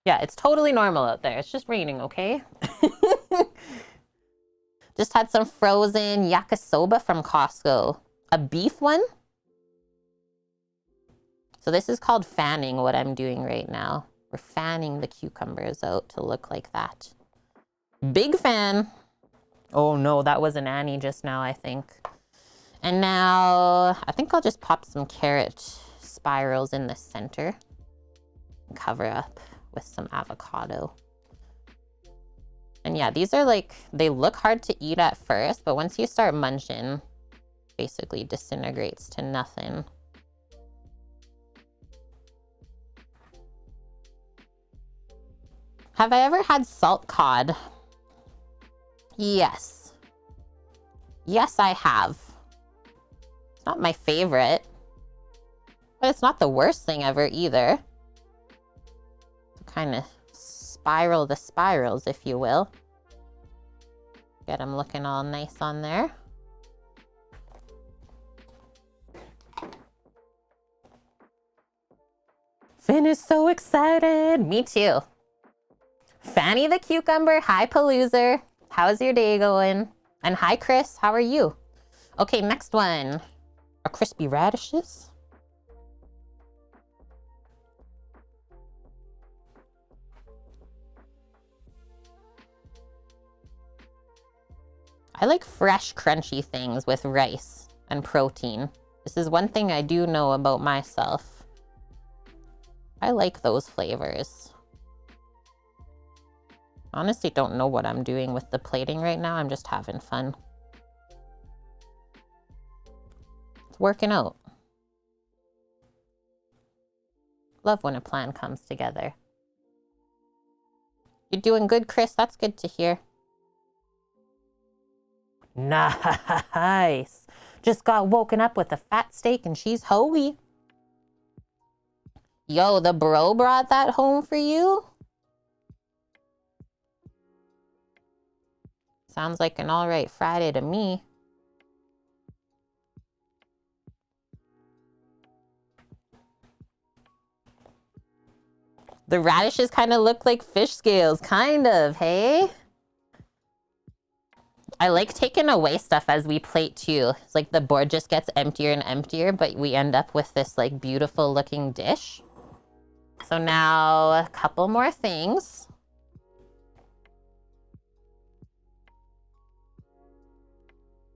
Yeah, it's totally normal out there. It's just raining, okay? Just had some frozen yakisoba from Costco. A beef one. So this is called fanning, what I'm doing right now. We're fanning the cucumbers out to look like that. Big fan. Oh no, that was an Annie just now, I think. And now I think I'll just pop some carrot spirals in the center. Cover up with some avocado. And yeah, these are like, they look hard to eat at first, but once you start munching, basically disintegrates to nothing. Have I ever had salt cod? Yes. Yes, I have. It's not my favorite, but it's not the worst thing ever either. Kind of spiral the spirals, if you will. Get them looking all nice on there. Finn is so excited. Me too. Fanny the cucumber. Hi, Paloozer. How's your day going? And hi, Chris. How are you? Okay, next one. Our crispy radishes. I like fresh, crunchy things with rice and protein. This is one thing I do know about myself. I like those flavors. Honestly, don't know what I'm doing with the plating right now. I'm just having fun. It's working out. Love when a plan comes together. You're doing good, Chris. That's good to hear. Nice. Just got woken up with a fat steak and she's hoey. Yo, the bro brought that home for you? Sounds like an all right Friday to me. The radishes kind of look like fish scales, kind of, hey? I like taking away stuff as we plate too. It's like the board just gets emptier and emptier, but we end up with this like beautiful looking dish. So now a couple more things.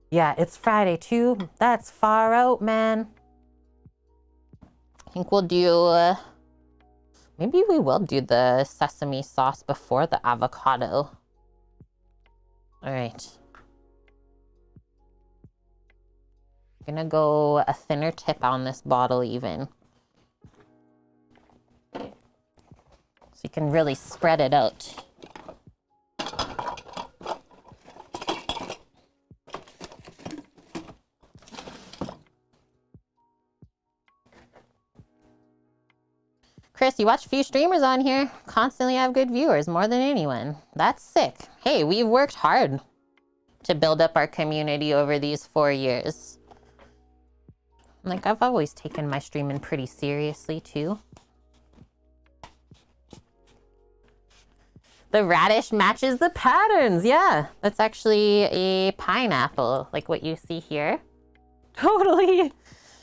Yeah, it's Friday too. That's far out, man. I think we'll do, maybe we will do the sesame sauce before the avocado. All right. I'm gonna go a thinner tip on this bottle even. So you can really spread it out. Chris, you watch a few streamers on here. Constantly have good viewers, more than anyone. That's sick. Hey, we've worked hard to build up our community over these 4 years. Like, I've always taken my streaming pretty seriously, too. The radish matches the patterns. Yeah, that's actually a pineapple, like what you see here. Totally.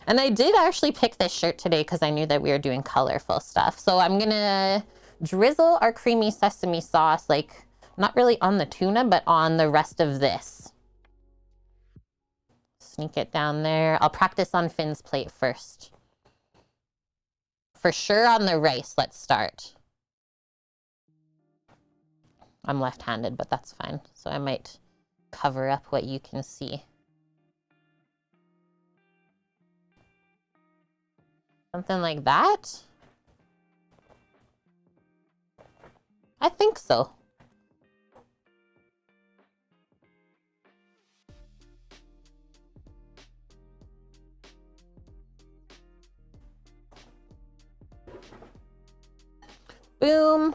And I did actually pick this shirt today because I knew that we were doing colorful stuff. So I'm gonna drizzle our creamy sesame sauce, like not really on the tuna, but on the rest of this. Sneak it down there. I'll practice on Finn's plate first. For sure on the rice, let's start. I'm left-handed, but that's fine. So I might cover up what you can see. Something like that? I think so. Boom.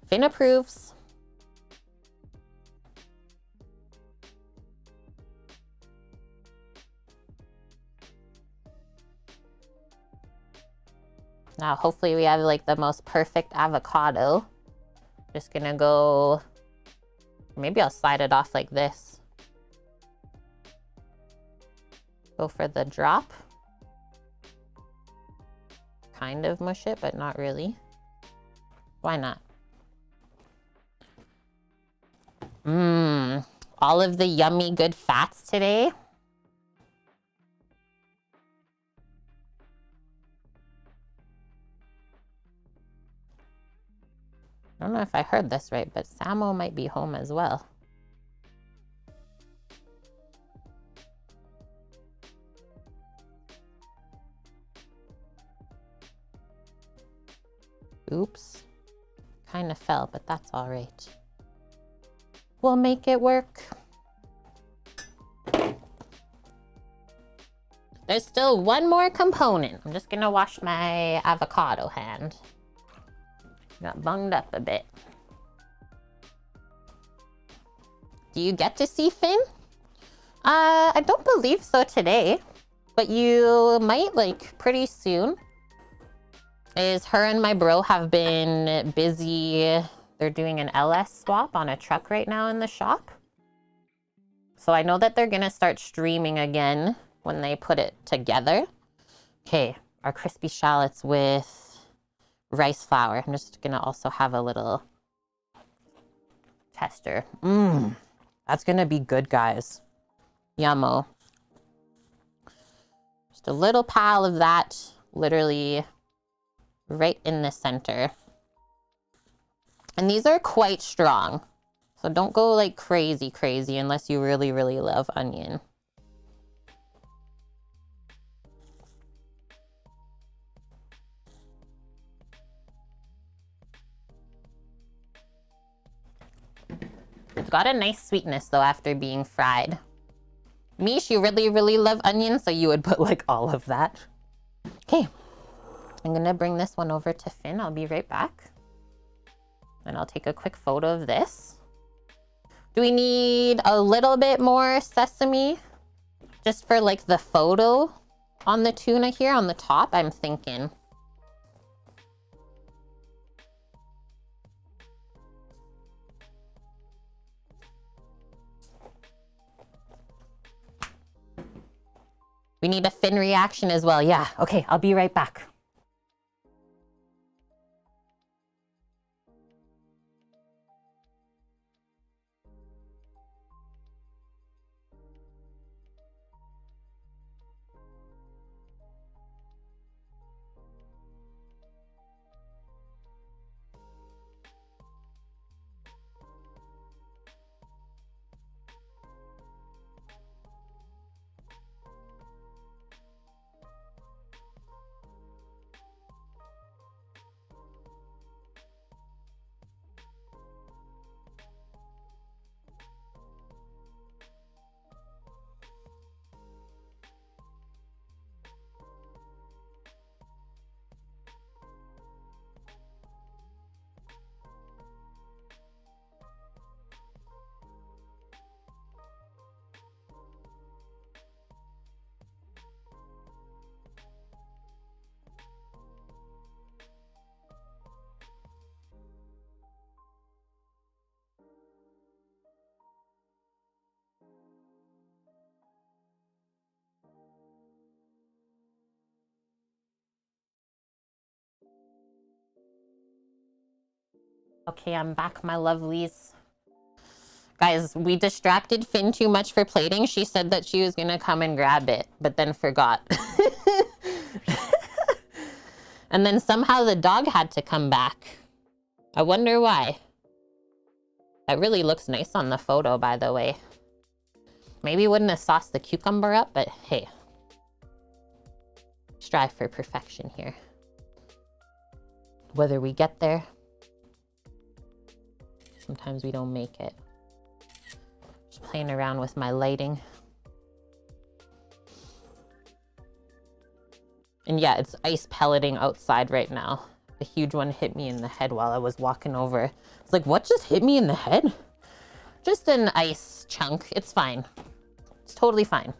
Finn approves. Now, hopefully we have like the most perfect avocado. Just gonna go Maybe I'll slide it off like this. Go for the drop. Kind of mush it, but not really. Why not? Mmm. All of the yummy good fats today. I don't know if I heard this right, but Samo might be home as well. Oops. Kind of fell, but that's all right. We'll make it work. There's still one more component. I'm just gonna wash my avocado hand. Got bunged up a bit. Do you get to see Finn? I don't believe so today, but you might, like, pretty soon. Is her and my bro have been busy. They're doing an LS swap on a truck right now in the shop. So I know that they're gonna start streaming again when they put it together. Okay, our crispy shallots with rice flour. I'm just gonna also have a little tester. Mmm, that's gonna be good, guys. Yummo. Just a little pile of that, literally right in the center. And these are quite strong, so don't go like crazy unless you really love onion. It's got a nice sweetness though after being fried. Mish, you really love onion, so you would put like all of that. Okay, I'm gonna bring this one over to Finn. I'll be right back. And I'll take a quick photo of this. Do we need a little bit more sesame? Just for like the photo on the tuna here on the top, I'm thinking. We need a Finn reaction as well. Yeah, okay, I'll be right back. Okay, I'm back, my lovelies. Guys, we distracted Finn too much for plating. She said that she was gonna come and grab it, but then forgot. And then somehow the dog had to come back. I wonder why. That really looks nice on the photo, by the way. Maybe wouldn't have sauced the cucumber up, but hey. Strive for perfection here. Whether we get there, sometimes we don't make it. Just playing around with my lighting. And yeah, it's ice pelleting outside right now. A huge one hit me in the head while I was walking over. It's like, what just hit me in the head? Just an ice chunk. It's fine. It's totally fine.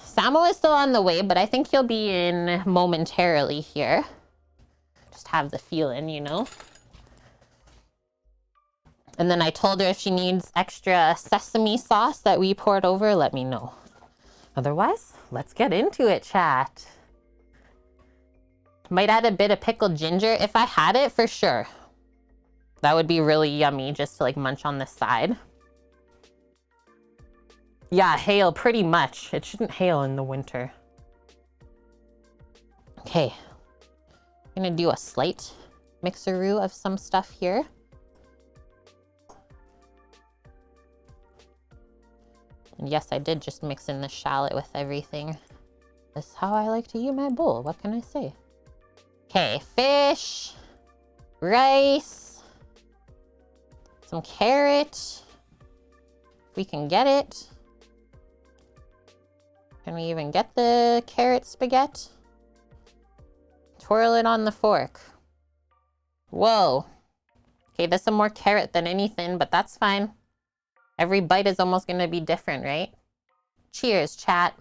Samo is still on the way, but I think he'll be in momentarily here. Just have the feeling, you know? And then I told her if she needs extra sesame sauce that we poured over, let me know. Otherwise, let's get into it, chat. Might add a bit of pickled ginger if I had it, for sure. That would be really yummy just to like munch on the side. Yeah, hail pretty much. It shouldn't hail in the winter. Okay. I'm gonna do a slight mixeroo of some stuff here. And yes, I did just mix in the shallot with everything. That's how I like to use my bowl. What can I say? Okay, fish, rice, some carrot, if we can get it. Can we even get the carrot spaghetti? Twirl it on the fork. Whoa. Okay, there's some more carrot than anything, but that's fine. Every bite is almost gonna be different, right? Cheers, chat.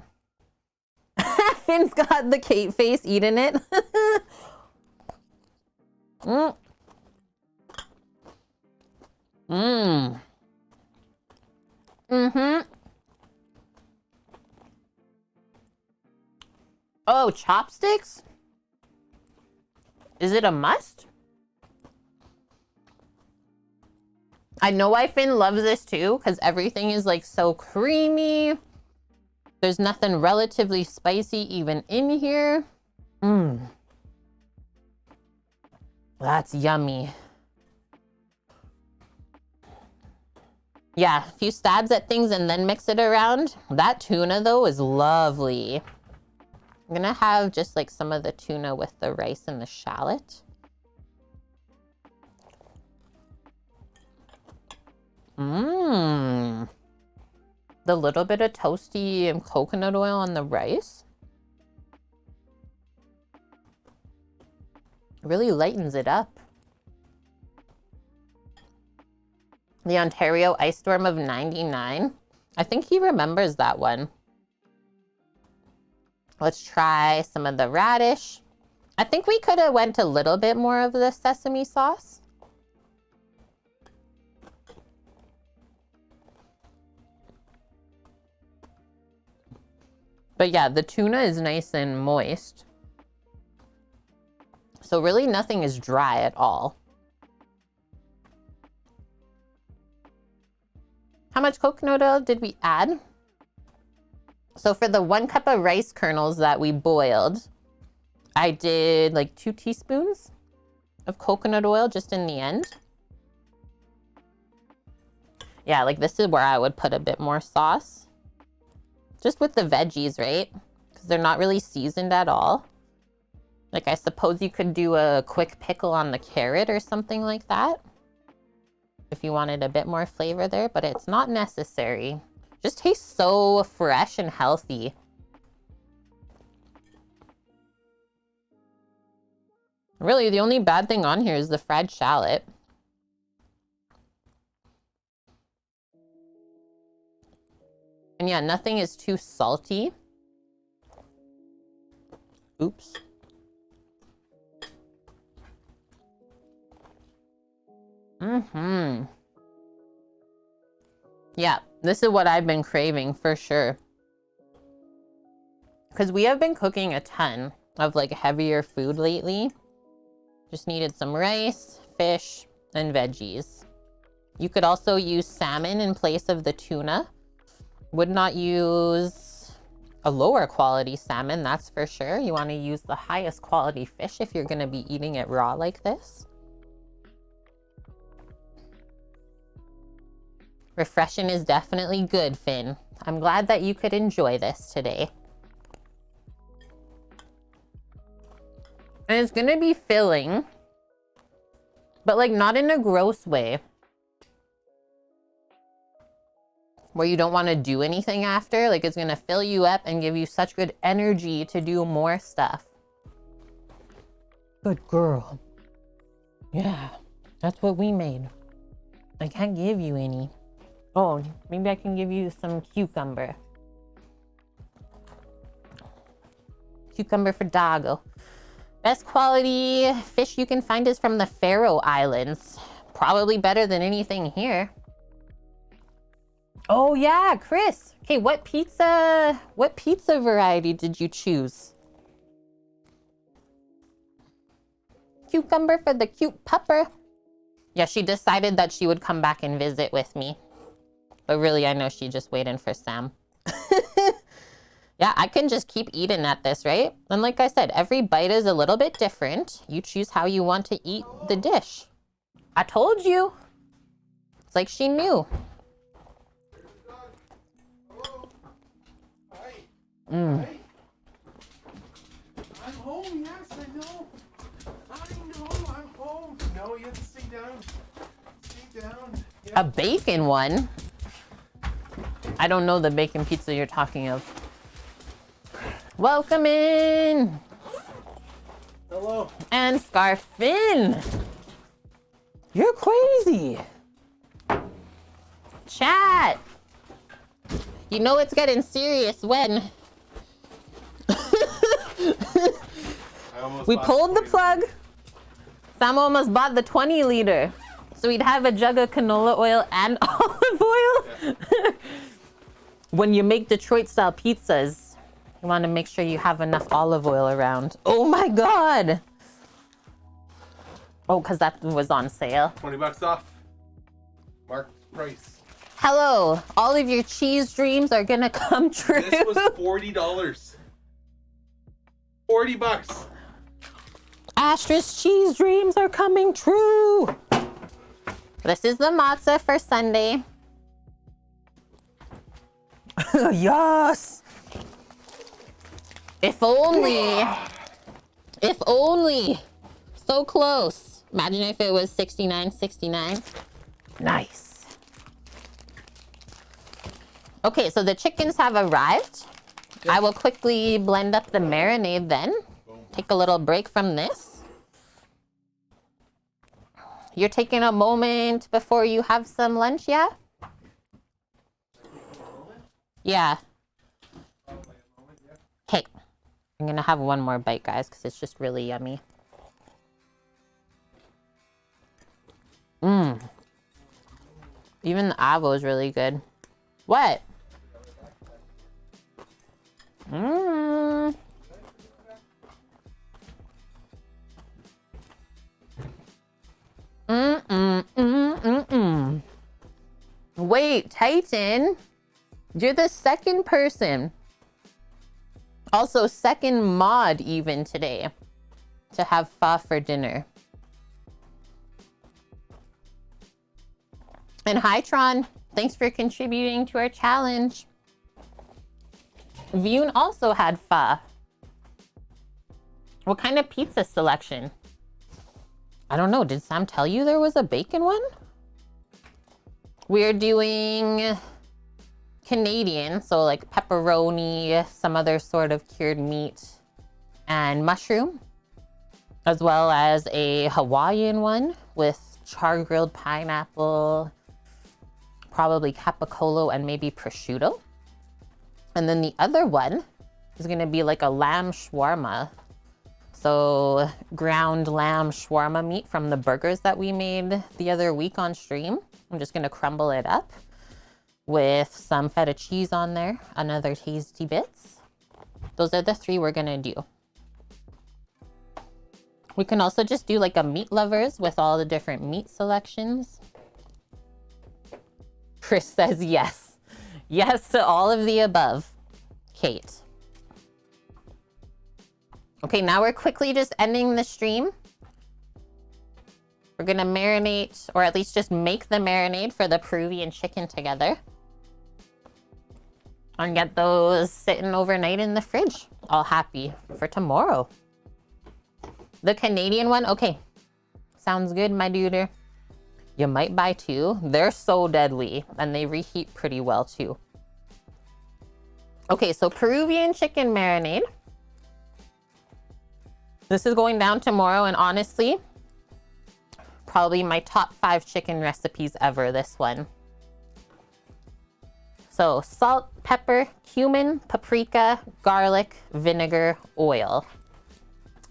Finn's got the Kate face eating it. Mm. Mmm. Mm-hmm. Oh, chopsticks? Is it a must? I know why Finn loves this too, because everything is like so creamy. There's nothing relatively spicy even in here. Mmm. That's yummy. Yeah, a few stabs at things and then mix it around. That tuna though is lovely. I'm gonna have just like some of the tuna with the rice and the shallot. Mmm. The little bit of toasty coconut oil on the rice really lightens it up. The Ontario Ice Storm of 99. I think he remembers that one. Let's try some of the radish. I think we could have went a little bit more of the sesame sauce. But yeah, the tuna is nice and moist. So really nothing is dry at all. How much coconut oil did we add? So for the 1 cup of rice kernels that we boiled, I did like 2 teaspoons of coconut oil just in the end. Yeah, like this is where I would put a bit more sauce. Just with the veggies, right? Because they're not really seasoned at all. Like I suppose you could do a quick pickle on the carrot or something like that, if you wanted a bit more flavor there, but it's not necessary. Just tastes so fresh and healthy. Really, the only bad thing on here is the fried shallot. And yeah, nothing is too salty. Oops. Mm-hmm. Yeah, this is what I've been craving for sure. Because we have been cooking a ton of like heavier food lately. Just needed some rice, fish, and veggies. You could also use salmon in place of the tuna. Would not use a lower quality salmon, that's for sure. You want to use the highest quality fish if you're going to be eating it raw like this. Refreshing is definitely good, Finn. I'm glad that you could enjoy this today. And it's gonna be filling, but like not in a gross way, where you don't want to do anything after. Like it's gonna fill you up and give you such good energy to do more stuff. Good girl. Yeah, that's what we made. I can't give you any. Oh, maybe I can give you some cucumber. Cucumber for doggo. Best quality fish you can find is from the Faroe Islands. Probably better than anything here. Oh yeah, Chris. Okay, what pizza variety did you choose? Cucumber for the cute pupper. Yeah, she decided that she would come back and visit with me. But really, I know she's just waiting for Sam. Yeah, I can just keep eating at this, right? And like I said, every bite is a little bit different. You choose how you want to eat the dish. I told you. It's like she knew. Hi. I'm home, yes, I know. I'm home. No, you have to sit down. Sit down. A bacon one? I don't know the bacon pizza you're talking of. Welcome in. Hello. And Scarfin. You're crazy. Chat. You know it's getting serious when we pulled the plug. Sam almost bought the 20 liter. So we'd have a jug of canola oil and olive oil. Yeah. When you make Detroit style pizzas, you want to make sure you have enough olive oil around. Oh my God. Oh, because that was on sale. $20 off. Marked price. Hello. All of your cheese dreams are going to come true. This was $40. $40. Astra's cheese dreams are coming true. This is the matzah for Sunday. Yes. If only. If only. So close. Imagine if it was 69.69. Nice. Okay, so the chickens have arrived. Yep. I will quickly blend up the marinade then. Take a little break from this. You're taking a moment before you have some lunch, yeah? Yeah. Okay. I'm gonna have one more bite, guys, because it's just really yummy. Mmm. Even the avo is really good. What? Mmm. Wait, Titan, you're the second person, also second mod even today, to have pho for dinner. And hi, Tron, thanks for contributing to our challenge. Vune also had pho. What kind of pizza selection? I don't know, did Sam tell you there was a bacon one? We're doing Canadian, so like pepperoni, some other sort of cured meat, and mushroom, as well as a Hawaiian one with char-grilled pineapple, probably capicola, and maybe prosciutto. And then the other one is gonna be like a lamb shawarma. So ground lamb shawarma meat from the burgers that we made the other week on stream. I'm just gonna crumble it up with some feta cheese on there, another tasty bits. Those are the three we're gonna do. We can also just do like a meat lovers with all the different meat selections. Chris says yes. Yes to all of the above. Kate. Okay, now we're quickly just ending the stream. We're gonna marinate, or at least just make the marinade for the Peruvian chicken together. And get those sitting overnight in the fridge, all happy for tomorrow. The Canadian one, okay. Sounds good, my dude. You might buy two. They're so deadly, and they reheat pretty well too. Okay, so Peruvian chicken marinade. This is going down tomorrow, and honestly, probably my top 5 chicken recipes ever, this one. So salt, pepper, cumin, paprika, garlic, vinegar, oil.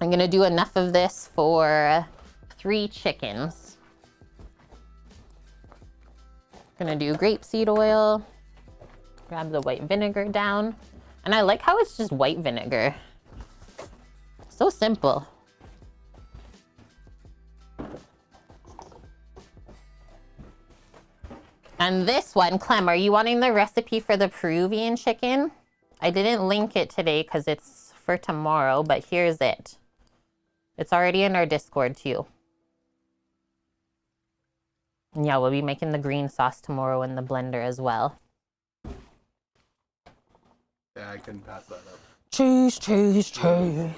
I'm gonna do enough of this for 3 chickens. Gonna do grapeseed oil. Grab the white vinegar down. And I like how it's just white vinegar. So simple. And this one, Clem, are you wanting the recipe for the Peruvian chicken? I didn't link it today because it's for tomorrow, but here's it. It's already in our Discord too. And yeah, we'll be making the green sauce tomorrow in the blender as well. Yeah, I couldn't pass that up. Cheese, cheese, cheese.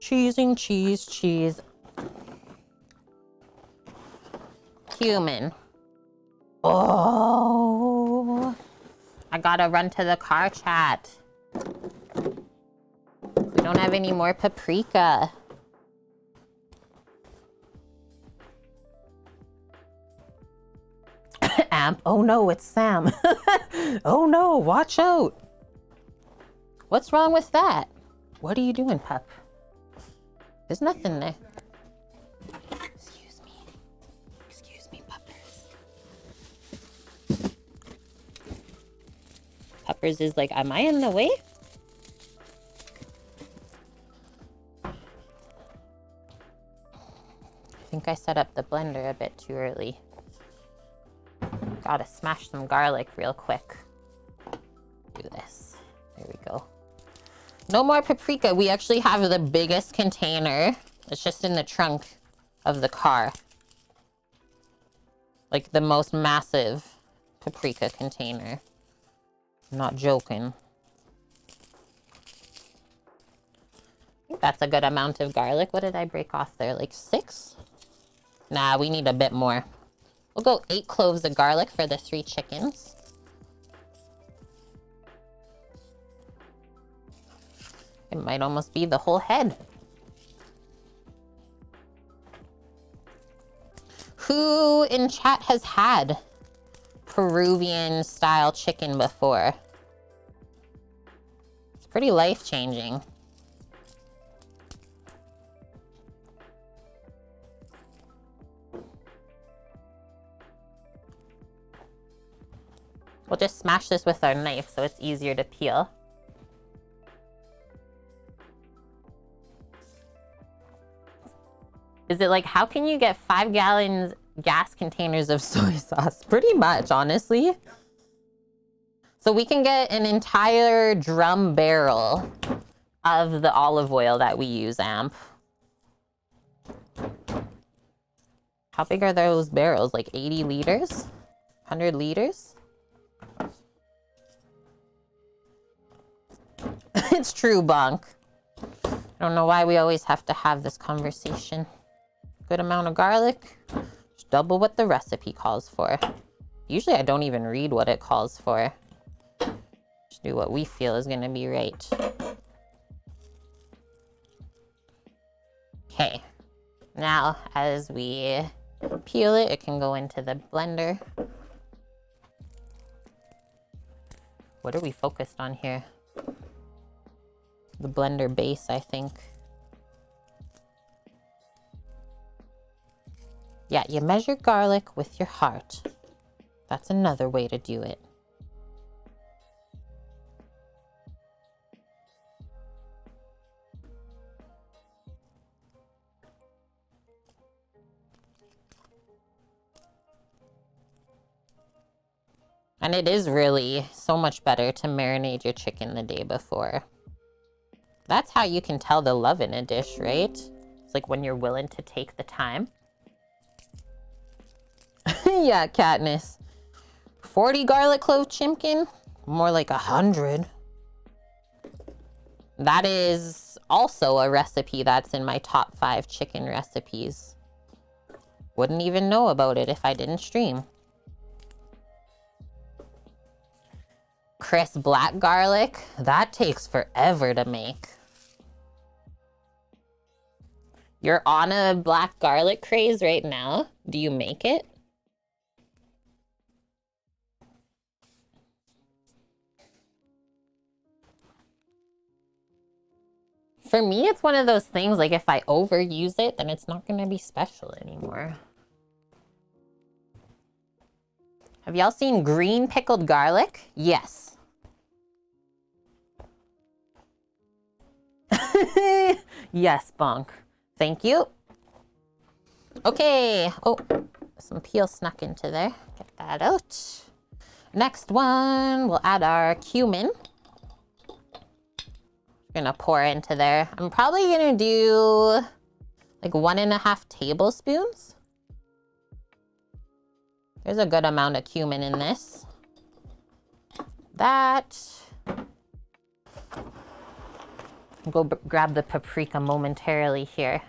Cheesing, cheese, cheese. Cumin. Oh, I gotta run to the car, chat. We don't have any more paprika. Amp. Oh no, it's Sam. Oh no, watch out. What's wrong with that? What are you doing, pup? There's nothing there. Excuse me, puppers. Puppers is like, am I in the way? I think I set up the blender a bit too early. Gotta smash some garlic real quick. Do this. There we go. No more paprika. We actually have the biggest container. It's just in the trunk of the car. Like the most massive paprika container. I'm not joking. I think that's a good amount of garlic. What did I break off there? Like 6? Nah, we need a bit more. We'll go 8 cloves of garlic for the 3 chickens. It might almost be the whole head. Who in chat has had Peruvian style chicken before? It's pretty life-changing. We'll just smash this with our knife so it's easier to peel. Is it like, how can you get 5 gallons gas containers of soy sauce? Pretty much, honestly. So we can get an entire drum barrel of the olive oil that we use, Amp. How big are those barrels? Like 80 liters? 100 liters? It's true, Bonk. I don't know why we always have to have this conversation. Good amount of garlic. Just double what the recipe calls for. Usually I don't even read what it calls for. Just do what we feel is gonna be right. Okay. Now, as we peel it, it can go into the blender. What are we focused on here? The blender base, I think. Yeah, you measure garlic with your heart. That's another way to do it. And it is really so much better to marinate your chicken the day before. That's how you can tell the love in a dish, right? It's like when you're willing to take the time. Yeah, Katniss. 40 garlic clove chicken? More like 100. That is also a recipe that's in my top 5 chicken recipes. Wouldn't even know about it if I didn't stream. Crisp black garlic, that takes forever to make. You're on a black garlic craze right now. Do you make it? For me, it's one of those things, like if I overuse it, then it's not gonna be special anymore. Have y'all seen green pickled garlic? Yes. Yes, Bonk. Thank you. Okay. Oh, some peel snuck into there. Get that out. Next one, we'll add our cumin. Gonna pour into there. I'm probably gonna do like 1.5 tablespoons. There's a good amount of cumin in this. That. Go grab the paprika momentarily here.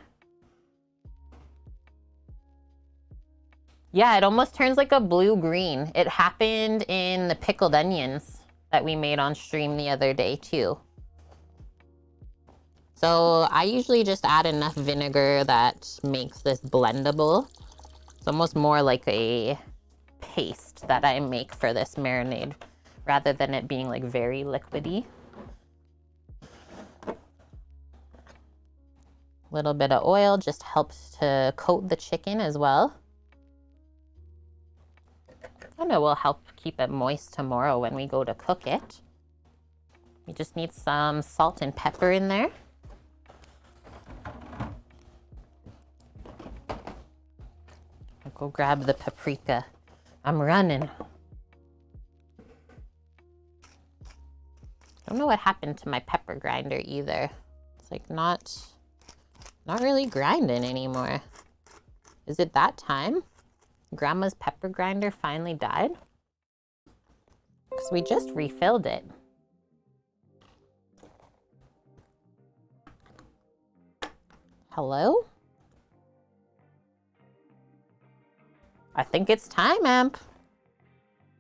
Yeah, it almost turns like a blue-green. It happened in the pickled onions that we made on stream the other day too. So I usually just add enough vinegar that makes this blendable. It's almost more like a paste that I make for this marinade rather than it being like very liquidy. A little bit of oil just helps to coat the chicken as well. And it will help keep it moist tomorrow when we go to cook it. We just need some salt and pepper in there. I'll go grab the paprika. I'm running. I don't know what happened to my pepper grinder either. It's like not really grinding anymore. Is it that time? Grandma's pepper grinder finally died? Because we just refilled it. Hello? I think it's time, Amp.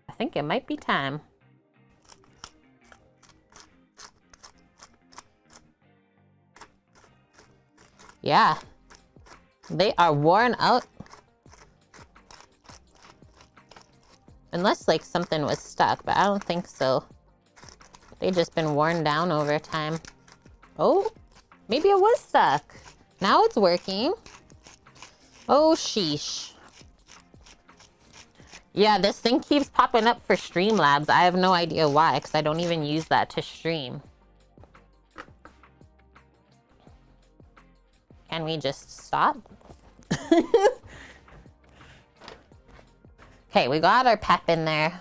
I think it might be time. Yeah. They are worn out. Unless like something was stuck, but I don't think so. They've just been worn down over time. Oh, maybe it was stuck. Now it's working. Oh, sheesh. Yeah, this thing keeps popping up for Streamlabs. I have no idea why, because I don't even use that to stream. Can we just stop? Okay, we got our pep in there.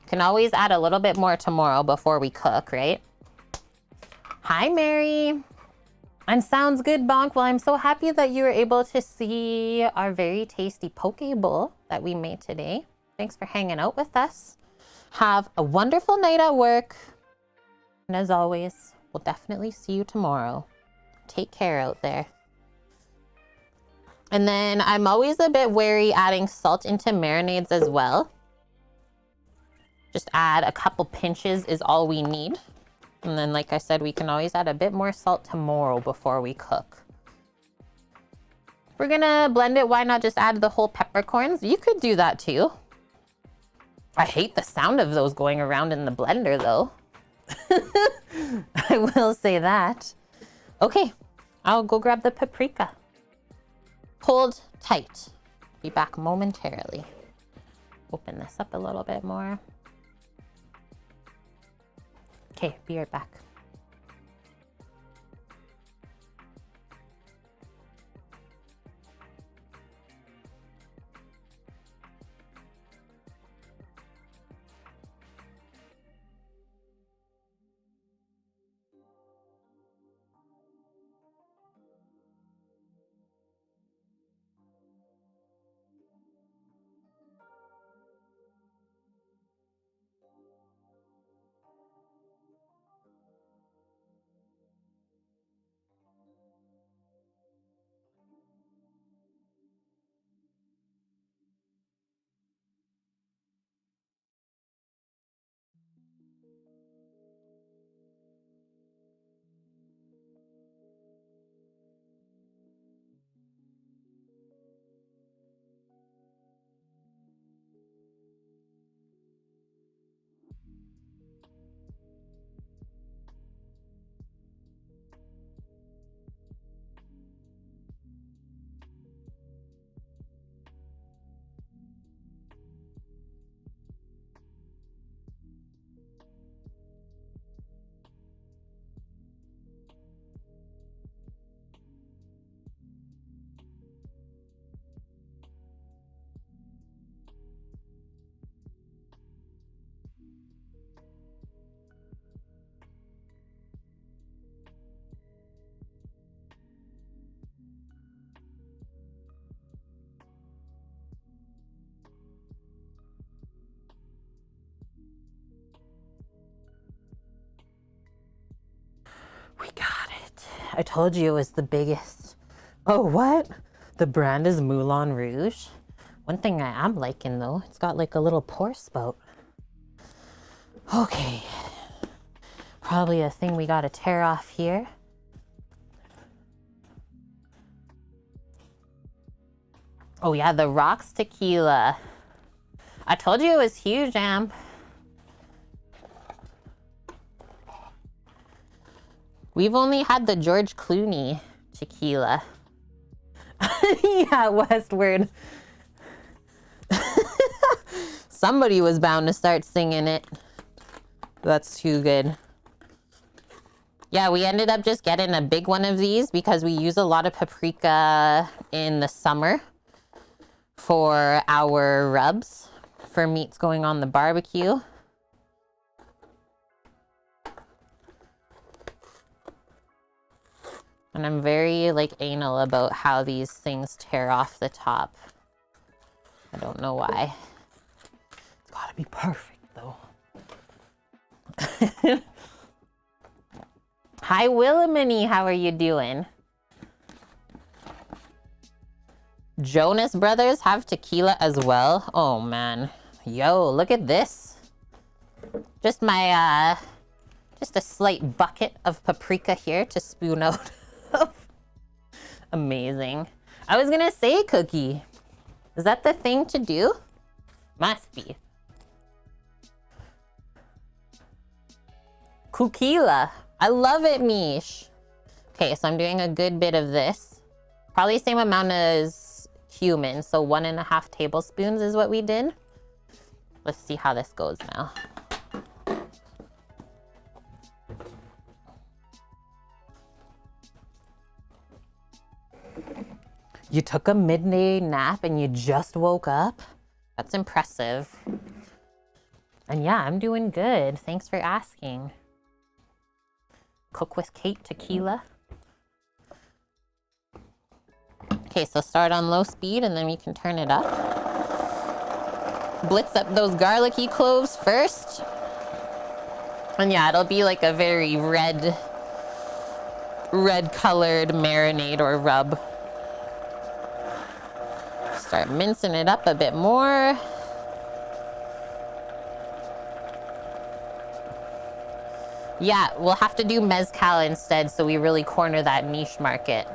Can always add a little bit more tomorrow before we cook, right? Hi, Mary. And sounds good, Bonk. Well, I'm so happy that you were able to see our very tasty poke bowl that we made today. Thanks for hanging out with us. Have a wonderful night at work. And as always, we'll definitely see you tomorrow. Take care out there. And then I'm always a bit wary adding salt into marinades as well. Just add a couple pinches is all we need. And then, like I said, we can always add a bit more salt tomorrow before we cook. If we're gonna blend it, why not just add the whole peppercorns? You could do that too. I hate the sound of those going around in the blender though. I will say that. Okay, I'll go grab the paprika. Hold tight. Be back momentarily. Open this up a little bit more. Okay, be right back. I told you it was the biggest. Oh, what? The brand is Moulin Rouge. One thing I am liking though, it's got like a little pour spout. Okay. Probably a thing we gotta tear off here. Oh yeah, the Rocks tequila. I told you it was huge, Amp. We've only had the George Clooney tequila. Yeah, Westward. Somebody was bound to start singing it. That's too good. Yeah, we ended up just getting a big one of these because we use a lot of paprika in the summer for our rubs, for meats going on the barbecue. And I'm very like anal about how these things tear off the top. I don't know why. It's gotta be perfect though. Hi Willamini, how are you doing? Jonas Brothers have tequila as well. Oh man. Yo, look at this. Just my just a slight bucket of paprika here to spoon out. Amazing. I was gonna say cookie. Is that the thing to do? Must be. Kukila. I love it, Mish. Okay, so I'm doing a good bit of this. Probably same amount as cumin. So 1.5 tablespoons is what we did. Let's see how this goes now. You took a midday nap and you just woke up? That's impressive. And yeah, I'm doing good. Thanks for asking. Cook with Kate tequila. Okay, so start on low speed and then we can turn it up. Blitz up those garlicky cloves first. And yeah, it'll be like a very red colored marinade or rub. Start mincing it up a bit more. Yeah, we'll have to do mezcal instead so we really corner that niche market.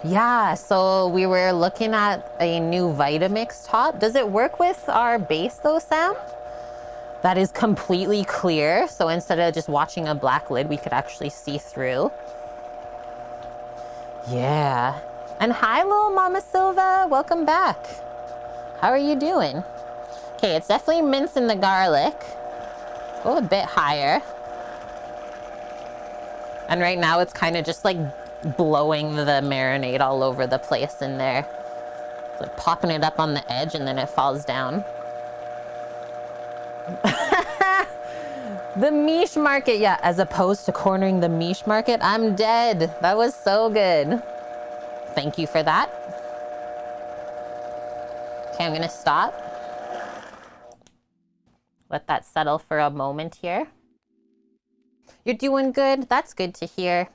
Yeah, so we were looking at a new Vitamix top. Does it work with our base though, Sam? That is completely clear. So instead of just watching a black lid, we could actually see through. Yeah. And hi, little Mama Silva. Welcome back. How are you doing? Okay, it's definitely mincing the garlic. Go a bit higher. And right now it's kind of just like blowing the marinade all over the place in there. So popping it up on the edge and then it falls down. The miche market, yeah, as opposed to cornering the miche market, I'm dead. That was so good. Thank you for that. Okay, I'm gonna stop. Let that settle for a moment here. You're doing good. That's good to hear.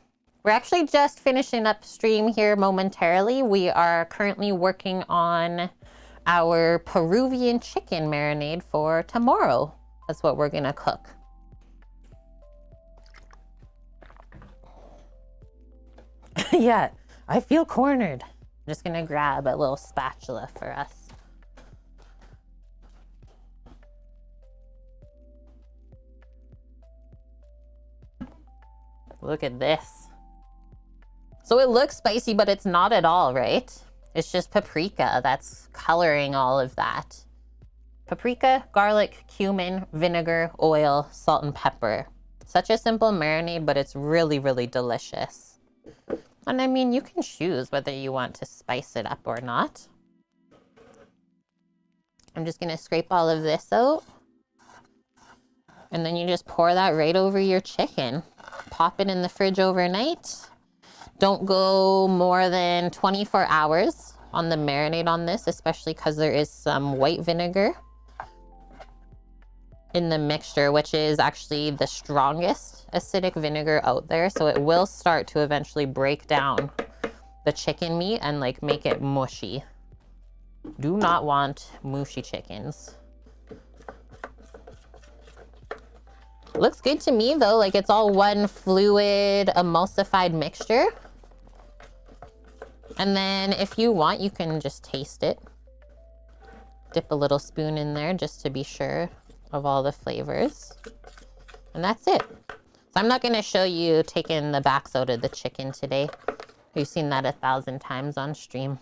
We're actually just finishing up stream here momentarily. We are currently working on our Peruvian chicken marinade for tomorrow. That's what we're gonna cook. Yeah, I feel cornered. I'm just gonna grab a little spatula for us. Look at this. So it looks spicy, but it's not at all, right? It's just paprika that's coloring all of that. Paprika, garlic, cumin, vinegar, oil, salt, and pepper. Such a simple marinade, but it's really, really delicious. And I mean, you can choose whether you want to spice it up or not. I'm just gonna scrape all of this out. And then you just pour that right over your chicken. Pop it in the fridge overnight. Don't go more than 24 hours on the marinade on this, especially because there is some white vinegar in the mixture, which is actually the strongest acidic vinegar out there. So it will start to eventually break down the chicken meat and like make it mushy. Do not want mushy chickens. Looks good to me though, like it's all one fluid emulsified mixture. And then if you want, you can just taste it. Dip a little spoon in there just to be sure of all the flavors. And that's it. So I'm not gonna show you taking the backs out of the chicken today. You've seen that 1,000 times on stream.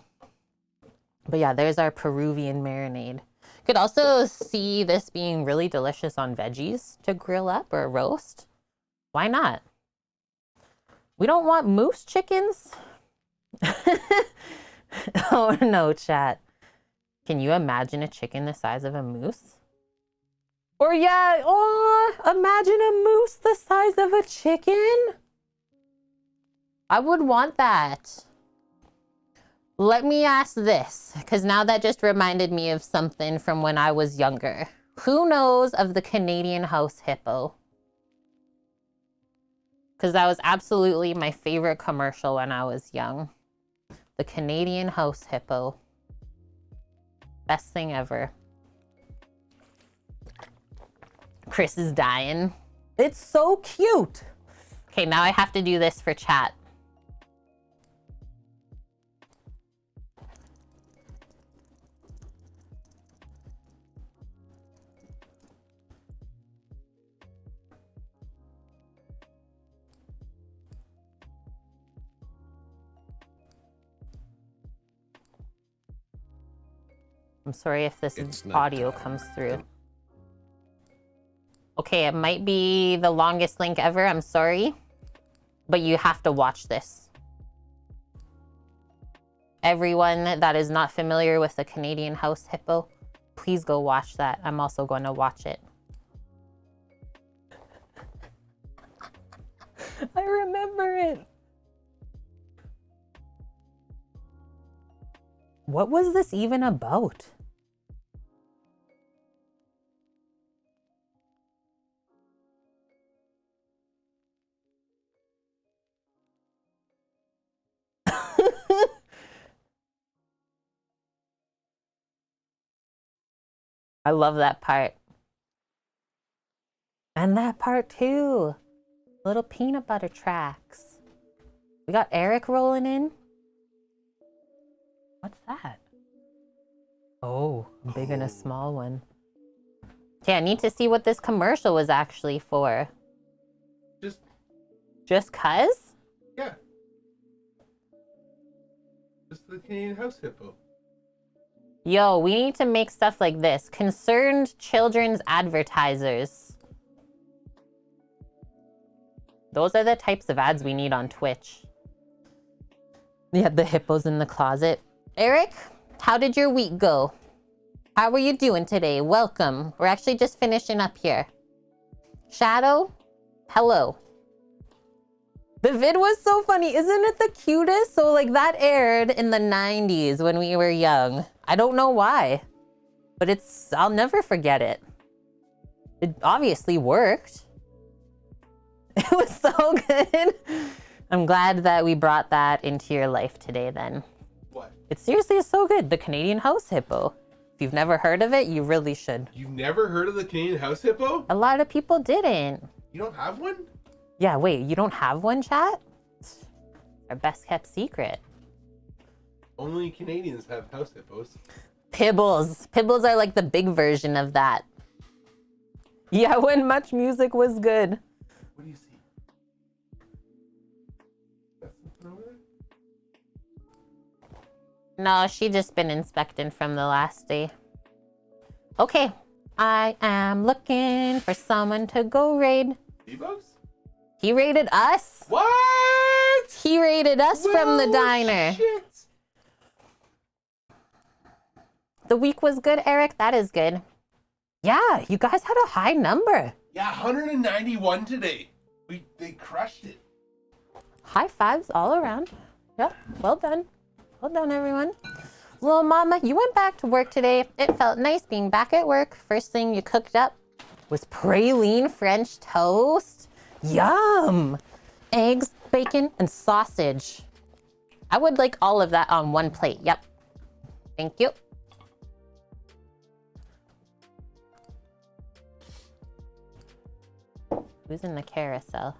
But yeah, there's our Peruvian marinade. Could also see this being really delicious on veggies to grill up or roast. Why not? We don't want moose chickens. Oh no, chat. Can you imagine a chicken the size of a moose? Or yeah, oh, imagine a moose the size of a chicken. I would want that. Let me ask this, because now that just reminded me of something from when I was younger. Who knows of the Canadian house hippo? Because that was absolutely my favorite commercial when I was young. The Canadian house hippo. Best thing ever. Chris is dying. It's so cute. Okay, now I have to do this for chat. I'm sorry if this audio comes through. Okay, it might be the longest link ever. I'm sorry. But you have to watch this. Everyone that is not familiar with the Canadian house hippo, please go watch that. I'm also going to watch it. I remember it. What was this even about? I love that part. And that part too. Little peanut butter tracks. We got Eric rolling in. What's that? Oh, a big and a small one. Okay, I need to see what this commercial was actually for. Just cuz? Yeah. Just the Canadian house hippo. Yo, we need to make stuff like this. Concerned children's advertisers. Those are the types of ads we need on Twitch. Yeah, the hippos in the closet. Eric, how did your week go? How are you doing today? Welcome. We're actually just finishing up here. Shadow, hello. The vid was so funny. Isn't it the cutest? So like that aired in the 90s when we were young. I don't know why, but I'll never forget it. It obviously worked. It was so good. I'm glad that we brought that into your life today then. What? It seriously is so good. The Canadian house hippo. If you've never heard of it, you really should. You've never heard of the Canadian house hippo? A lot of people didn't. You don't have one? Yeah, wait, you don't have one, chat? Our best kept secret. Only Canadians have house hippos. Pibbles. Pibbles are like the big version of that. Yeah, when Much Music was good. What do you see? That's something over there? No, she just been inspecting from the last day. Okay, I am looking for someone to go raid. D-Bugs? He raided us. What? He raided us from the diner. Shit. The week was good, Eric. That is good. Yeah, you guys had a high number. Yeah, 191 today. They crushed it. High fives all around. Yep, well done. Well done, everyone. Little mama, you went back to work today. It felt nice being back at work. First thing you cooked up, with praline French toast. Yum! Eggs, bacon, and sausage. I would like all of that on one plate. Yep. Thank you. Who's in the carousel?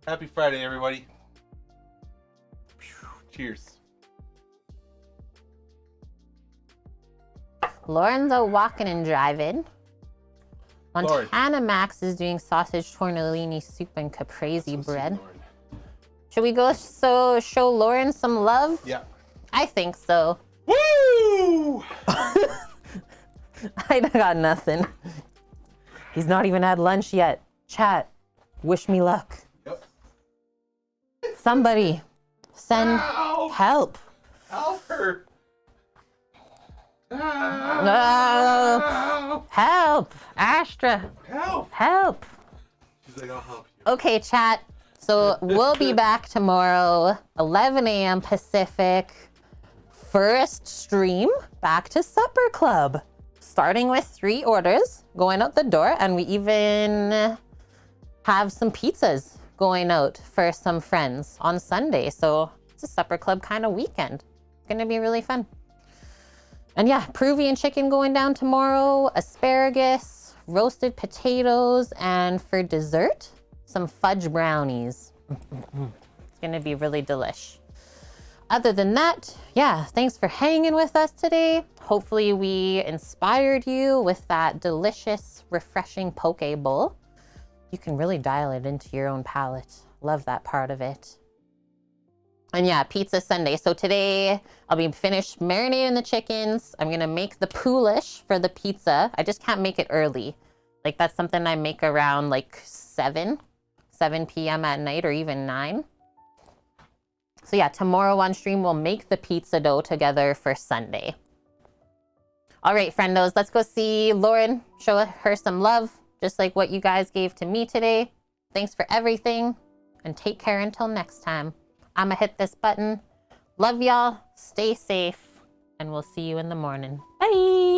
Happy Friday, everybody. Cheers. Lauren's out walking and driving. Lauren. Montana Max is doing sausage tortellini soup and caprese bread. Lauren. Should we go show Lauren some love? Yeah. I think so. Woo! I got nothing. He's not even had lunch yet. Chat, wish me luck. Yep. Somebody send Help! help. Help her! Help! Astra, Help! help. She's like, I'll help you. Okay, chat. So we'll be back tomorrow, 11 a.m. Pacific. First stream back to Supper Club. Starting with 3 orders going out the door, and we even have some pizzas going out for some friends on Sunday. So it's a Supper Club kind of weekend. It's gonna be really fun. And yeah, Peruvian chicken going down tomorrow, asparagus, roasted potatoes, and for dessert, some fudge brownies. It's gonna be really delish. Other than that, yeah, thanks for hanging with us today. Hopefully we inspired you with that delicious, refreshing poke bowl. You can really dial it into your own palate. Love that part of it. And yeah, pizza Sunday. So today I'll be finished marinating the chickens. I'm gonna make the poolish for the pizza. I just can't make it early. Like that's something I make around like 7 p.m. at night or even 9. So yeah, tomorrow on stream, we'll make the pizza dough together for Sunday. All right, friendos, let's go see Lauren, show her some love, just like what you guys gave to me today. Thanks for everything, and take care until next time. I'ma hit this button. Love y'all, stay safe, and we'll see you in the morning. Bye.